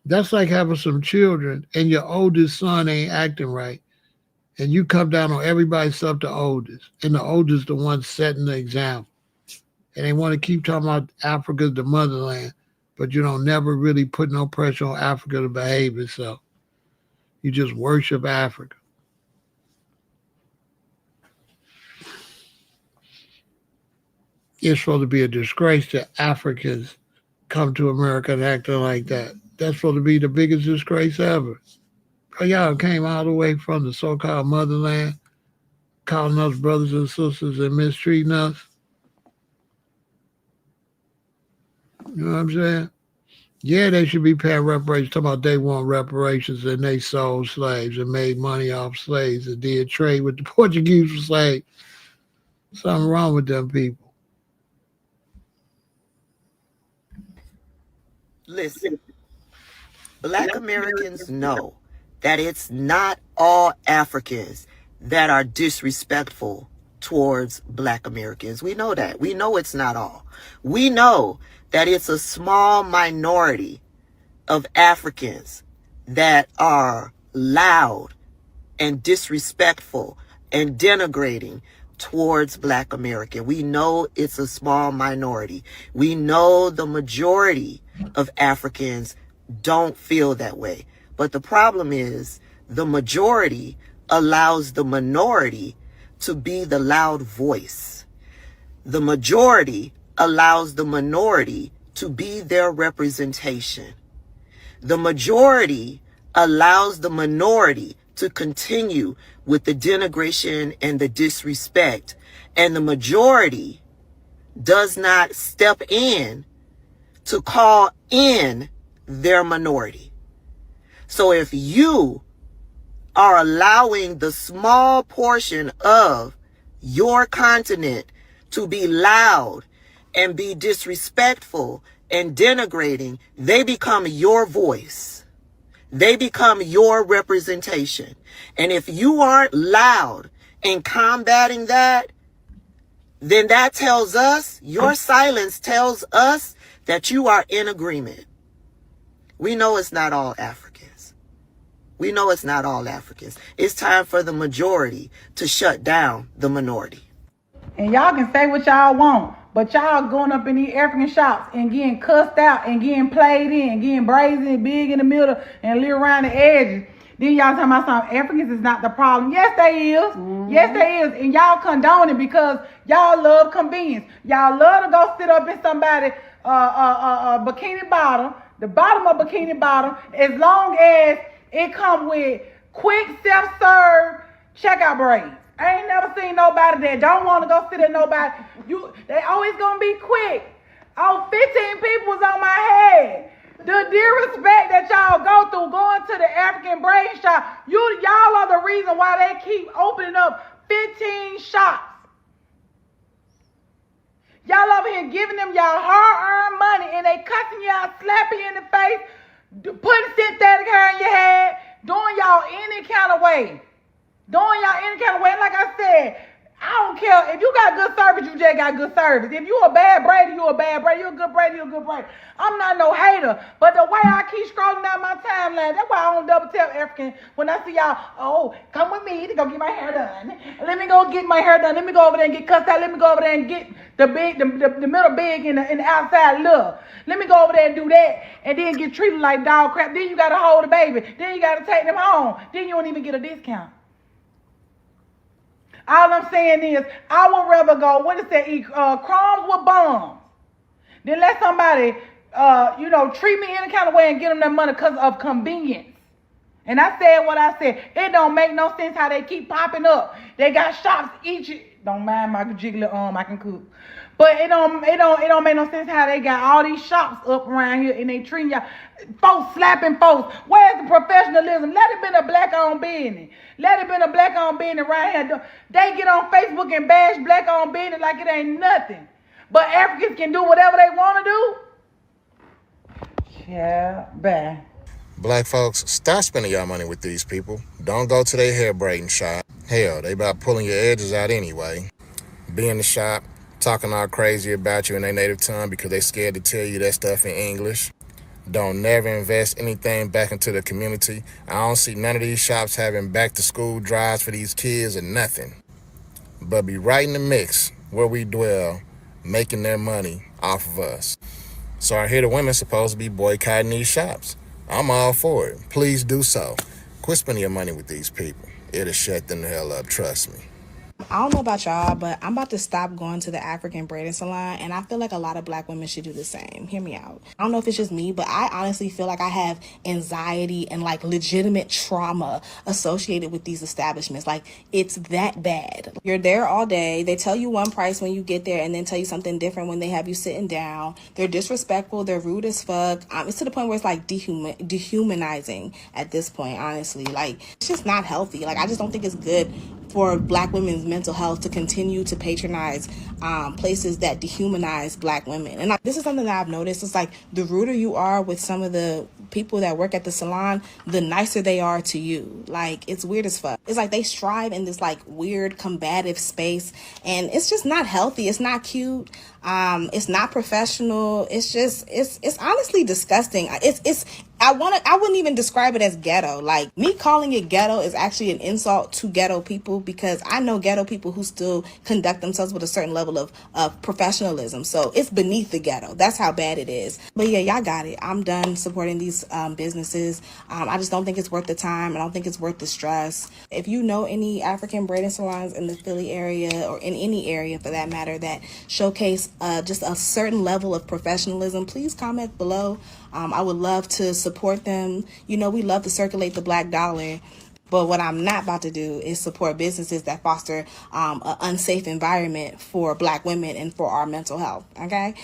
That's like having some children and your oldest son ain't acting right. And you come down on everybody except the oldest. And the oldest the one setting the example. And they want to keep talking about Africa's the motherland, but you don't never really put no pressure on Africa to behave itself. You just worship Africa. It's supposed to be a disgrace that Africans come to America and acting like that. That's supposed to be the biggest disgrace ever. Y'all came all the way from the so-called motherland, calling us brothers and sisters and mistreating us. You know what I'm saying? Yeah, they should be paying reparations. Talking about they want reparations and they sold slaves and made money off slaves and did trade with the Portuguese for slaves. Something wrong with them people. Listen, Black Americans know that it's not all Africans that are disrespectful towards Black Americans. We know that. We know it's not all. We know that it's a small minority of Africans that are loud and disrespectful and denigrating towards Black American. We know it's a small minority. We know the majority of Africans don't feel that way. But the problem is the majority allows the minority to be the loud voice. The majority allows the minority to be their representation. The majority allows the minority to continue with the denigration and the disrespect. And the majority does not step in to call in their minority. So if you are allowing the small portion of your continent to be loud and be disrespectful and denigrating, they become your voice. They become your representation. And if you aren't loud in combating that, then that tells us, your silence tells us that you are in agreement. We know it's not all Africans. We know it's not all Africans. It's time for the majority to shut down the minority. And y'all can say what y'all want, but y'all going up in these African shops and getting cussed out and getting played in and getting brazen and big in the middle and little around the edges. Then y'all talking about something. Africans is not the problem. Yes, they is. Yes, they is. And y'all condone it because y'all love convenience. Y'all love to go sit up in somebody's bikini bottom, the bottom of bikini bottom, as long as it come with quick self-serve checkout braids. I ain't never seen nobody that don't want to go sit at nobody. They always gonna be quick. 15 people was on my head. The disrespect that y'all go through going to the African braid shop, y'all are the reason why they keep opening up 15 shops. Y'all over here giving them y'all hard-earned money and they cussing you out, slapping you in the face, putting synthetic hair in your head, doing y'all any kind of way. Doing y'all any kind of way. And like I said, I don't care. If you got good service, you just got good service. If you a bad braider, you a bad braider. You a good braider, you a good braider. I'm not no hater. But the way I keep scrolling down my timeline, that's why I don't double tap African when I see y'all, oh, come with me to go get my hair done. Let me go get my hair done. Let me go over there and get cussed out. Let me go over there and get the middle big and the outside little. Let me go over there and do that. And then get treated like dog crap. Then you got to hold the baby. Then you got to take them home. Then you don't even get a discount. All I'm saying is, I would rather go, what is that, eat crumbs with bombs, then let somebody, treat me any kind of way and get them that money because of convenience. And I said what I said. It don't make no sense how they keep popping up. They got shops each. Don't mind my jiggly arm, I can cook. But it don't make no sense how they got all these shops up around here and they treating y'all, folks slapping folks. Where's the professionalism? Let it been a black-owned business. Let it been a black-owned business right here. They get on Facebook and bash black-owned business like it ain't nothing. But Africans can do whatever they want to do. Yeah, bad. Black folks, stop spending y'all money with these people. Don't go to their hair braiding shop. Hell, they about pulling your edges out anyway. Be in the shop, talking all crazy about you in their native tongue because they scared to tell you that stuff in English. Don't never invest anything back into the community. I don't see none of these shops having back to school drives for these kids or nothing. But be right in the mix where we dwell, making their money off of us. So I hear the women supposed to be boycotting these shops. I'm all for it. Please do so. Quit spending your money with these people. It'll shut them the hell up, trust me. I don't know about y'all, but I'm about to stop going to the African braiding salon, and I feel like a lot of black women should do the same. Hear me out. I don't know if it's just me, but I honestly feel like I have anxiety and like legitimate trauma associated with these establishments. Like, it's that bad. You're there all day. They tell you one price when you get there and then tell you something different when they have you sitting down. They're disrespectful. They're rude as fuck. It's to the point where it's like dehumanizing at this point, honestly. Like, it's just not healthy. Like, I just don't think it's good for black women's mental health to continue to patronize places that dehumanize black women. And this is something that I've noticed. It's like the ruder you are with some of the people that work at the salon, the nicer they are to you. Like, it's weird as fuck. It's like they strive in this like weird combative space, and it's just not healthy. It's not cute. It's not professional. It's just, it's honestly disgusting. I wouldn't even describe it as ghetto. Like, me calling it ghetto is actually an insult to ghetto people, because I know ghetto people who still conduct themselves with a certain level of professionalism. So it's beneath the ghetto. That's how bad it is. But yeah, y'all got it. I'm done supporting these businesses. I just don't think it's worth the time. I don't think it's worth the stress. If you know any African braiding salons in the Philly area, or in any area for that matter, that showcase just a certain level of professionalism, please comment below. I would love to support them. You know, we love to circulate the black dollar. But what I'm not about to do is support businesses that foster an unsafe environment for black women and for our mental health. Okay?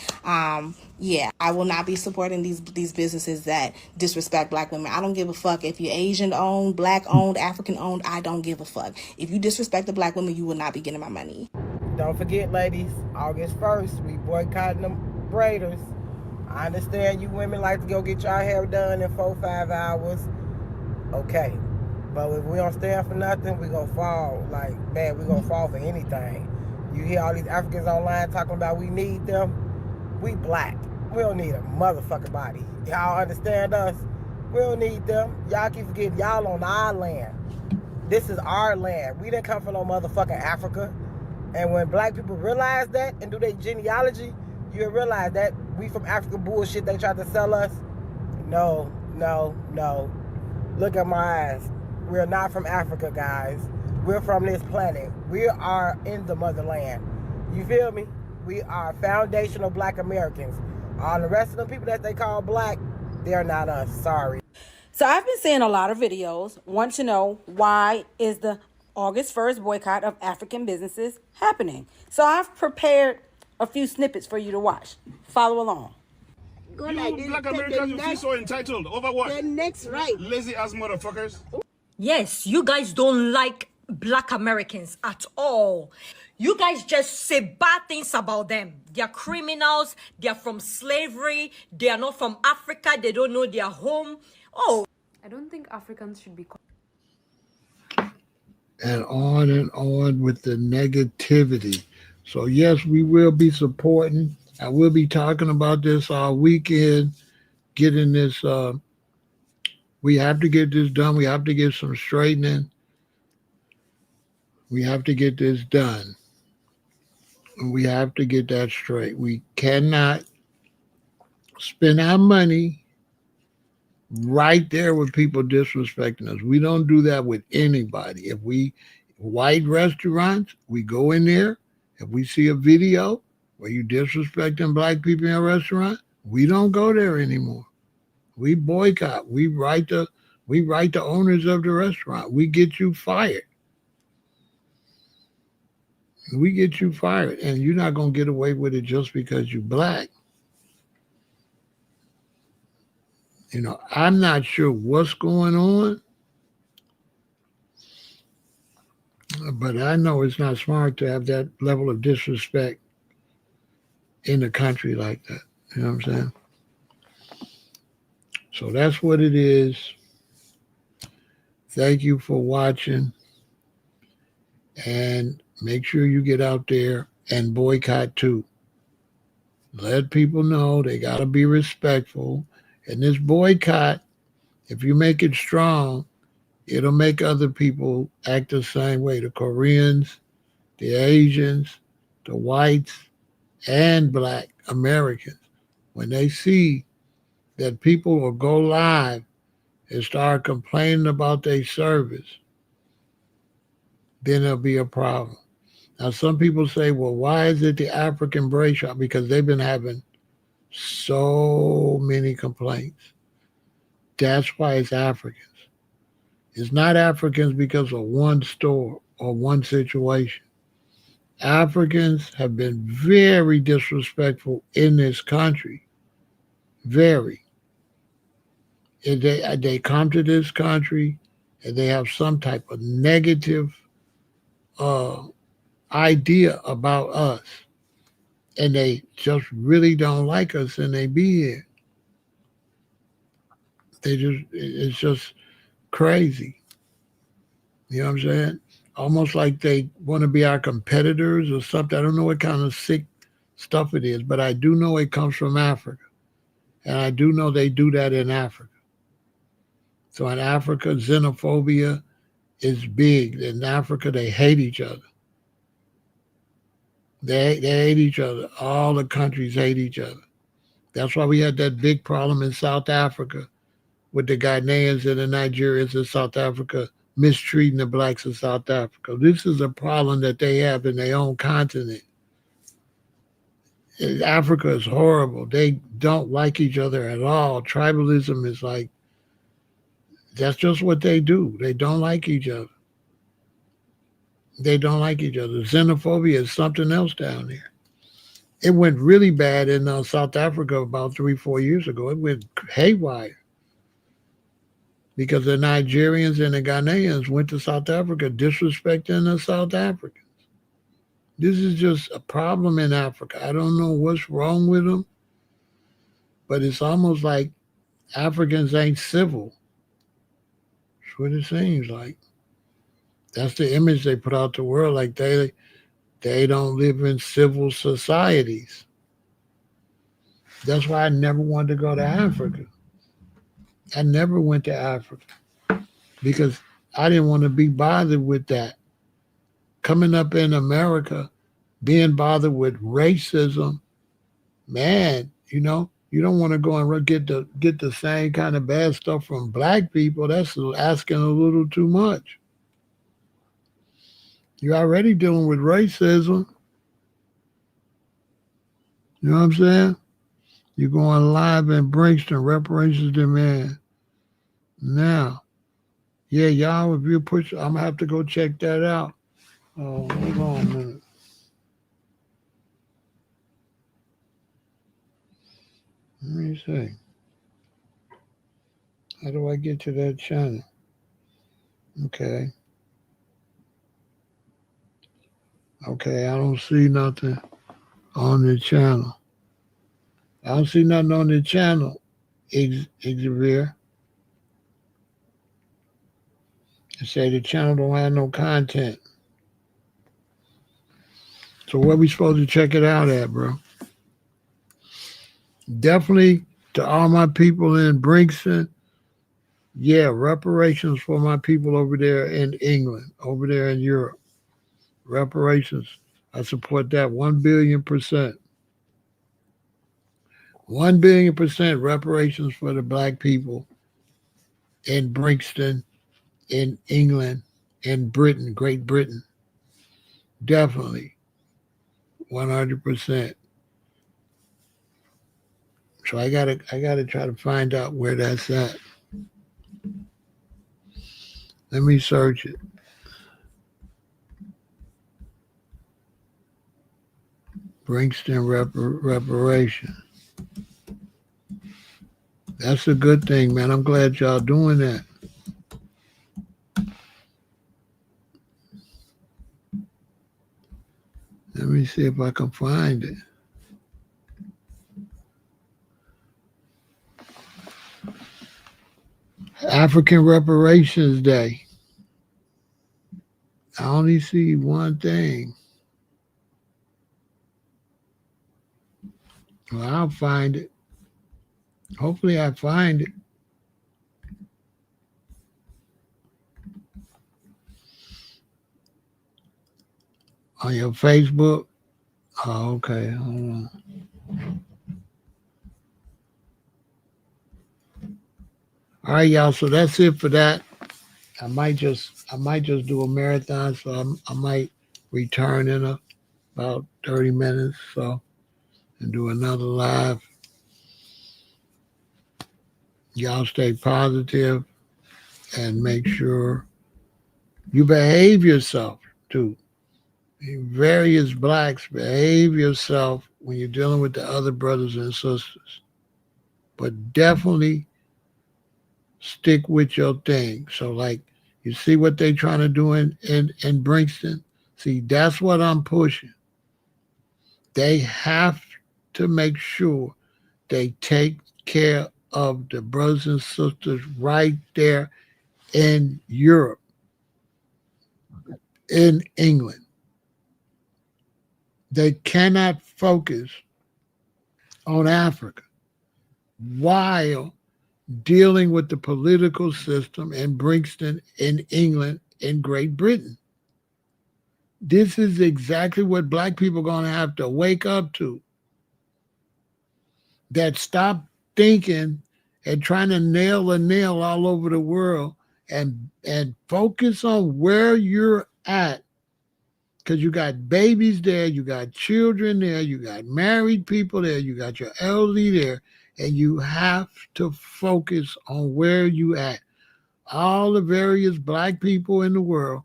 Yeah, I will not be supporting these businesses that disrespect black women. I don't give a fuck if you're Asian owned, black owned, African owned. I don't give a fuck. If you disrespect the black women, you will not be getting my money. Don't forget, ladies, August 1st, we boycotting them braiders. I understand you women like to go get your hair done in 4-5 hours. Okay. But if we don't stand for nothing, we gonna fall. Like, man, we gonna fall for anything. You hear all these Africans online talking about we need them. We black. We don't need a motherfucking body. Y'all understand us? We don't need them. Y'all keep forgetting y'all on our land. This is our land. We didn't come from no motherfucking Africa. And when black people realize that and do their genealogy, you realize that we from Africa bullshit they tried to sell us. No, no, no. Look at my eyes. We're not from Africa, guys. We're from this planet. We are in the motherland. You feel me? We are foundational black Americans. All the rest of the people that they call black, they're not us. Sorry. So I've been seeing a lot of videos, want to know why is the August 1st boycott of African businesses happening. So I've prepared a few snippets for you to watch. Follow along. You black Americans, you feel so entitled. Over what? The next right. Lazy ass motherfuckers. Yes, you guys don't like black Americans at all. You guys just say bad things about them. They're criminals. They're from slavery. They are not from Africa. They don't know their home. Oh. I don't think Africans should be... And on with the negativity. So yes, we will be supporting. I will be talking about this all weekend, getting this, we have to get this done. We have to get some straightening. We have to get this done. We have to get that straight. We cannot spend our money right there with people disrespecting us. We don't do that with anybody. If we, white restaurants, we go in there. If we see a video where you disrespecting black people in a restaurant, we don't go there anymore. We boycott. We write the owners of the restaurant. We get you fired. We get you fired, and you're not gonna get away with it just because you're black. You know, I'm not sure what's going on, but I know it's not smart to have that level of disrespect in a country like that. You know what I'm saying? So that's what it is. Thank you for watching. And make sure you get out there and boycott too. Let people know they got to be respectful. And this boycott, if you make it strong, it'll make other people act the same way. The Koreans, the Asians, the whites, and black Americans. When they see that people will go live and start complaining about their service, then there'll be a problem. Now, some people say, well, why is it the African braid shop? Because they've been having so many complaints. That's why it's Africans. It's not Africans because of one store or one situation. Africans have been very disrespectful in this country. Very. And they come to this country and they have some type of negative idea about us. And they just really don't like us and they be here. It's just crazy. You know what I'm saying? Almost like they want to be our competitors or something. I don't know what kind of sick stuff it is, but I do know it comes from Africa. And I do know they do that in Africa. So in Africa, xenophobia is big. In Africa, they hate each other. They hate each other. All the countries hate each other. That's why we had that big problem in South Africa with the Ghanaians and the Nigerians in South Africa mistreating the blacks in South Africa. This is a problem that they have in their own continent. Africa is horrible. They don't like each other at all. Tribalism is like, that's just what they do. They don't like each other. They don't like each other. Xenophobia is something else down there. It went really bad in South Africa about 3-4 years ago. It went haywire because the Nigerians and the Ghanaians went to South Africa disrespecting the South Africans. This is just a problem in Africa. I don't know what's wrong with them, but it's almost like Africans ain't civil. That's what it seems like. That's the image they put out the world, like they don't live in civil societies. That's why I never wanted to go to Africa. I never went to Africa because I didn't want to be bothered with that. Coming up in America, being bothered with racism, man, you don't want to go and get the same kind of bad stuff from black people. That's asking a little too much. You're already dealing with racism. You know what I'm saying? You're going live in Brixton, reparations demand. Now, yeah, y'all, if you push, I'm going to have to go check that out. Oh, hold on a minute. Let me see. How do I get to that channel? Okay. Okay, I don't see nothing on the channel. I don't see nothing on the channel, Xavier. It say the channel don't have no content. So where we supposed to check it out at, bro? Definitely to all my people in Brixton. Yeah, reparations for my people over there in England, over there in Europe. Reparations. I support that 1,000,000,000%. 1,000,000,000% reparations for the black people in Brixton, in England, in Britain, Great Britain. Definitely. 100%. So I gotta try to find out where that's at. Let me search it. Brixton reparation. That's a good thing, man. I'm glad y'all doing that. Let me see if I can find it. African Reparations Day. I only see one thing. Well, I'll find it. Hopefully I find it. On your Facebook? Oh, okay. Hold on. All right, y'all. So that's it for that. I might just do a marathon, so I might return in about 30 minutes so and do another live. Y'all stay positive and make sure you behave yourself too. Various blacks, behave yourself when you're dealing with the other brothers and sisters. But definitely stick with your thing. So like you see what they trying to do in Brixton? See, that's what I'm pushing. They have to make sure they take care of the brothers and sisters right there in Europe, in England. They cannot focus on Africa while dealing with the political system in Brixton, in England, in Great Britain. This is exactly what black people are going to have to wake up to. That stop thinking and trying to nail a nail all over the world and focus on where you're at. Because you got babies there, you got children there, you got married people there, you got your elderly there, and you have to focus on where you at. All the various black people in the world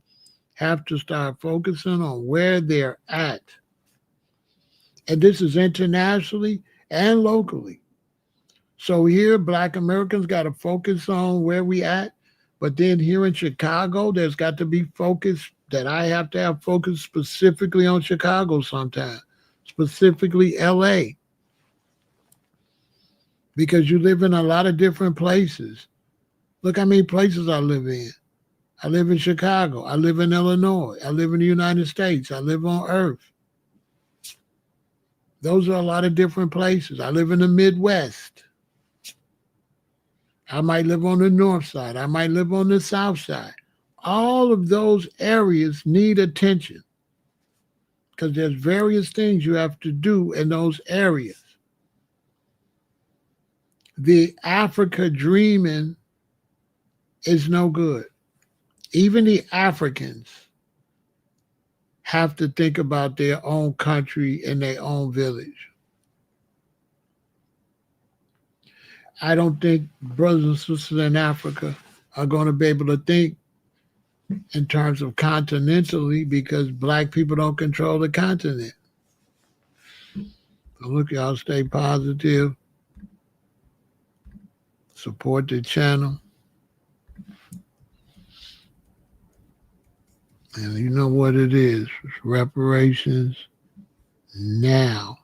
have to start focusing on where they're at. And this is internationally and locally. So here, black Americans got to focus on where we at. But then here in Chicago, there's got to be focus that I have to have focus specifically on Chicago sometimes, specifically LA. Because you live in a lot of different places. Look how many places I live in. I live in Chicago. I live in Illinois. I live in the United States. I live on Earth. Those are a lot of different places. I live in the Midwest. I might live on the north side. I might live on the south side. All of those areas need attention because there's various things you have to do in those areas. The Africa dreaming is no good. Even the Africans have to think about their own country and their own village. I don't think brothers and sisters in Africa are going to be able to think in terms of continentally because black people don't control the continent. So look, y'all stay positive. Support the channel. And you know what it is. It's reparations now.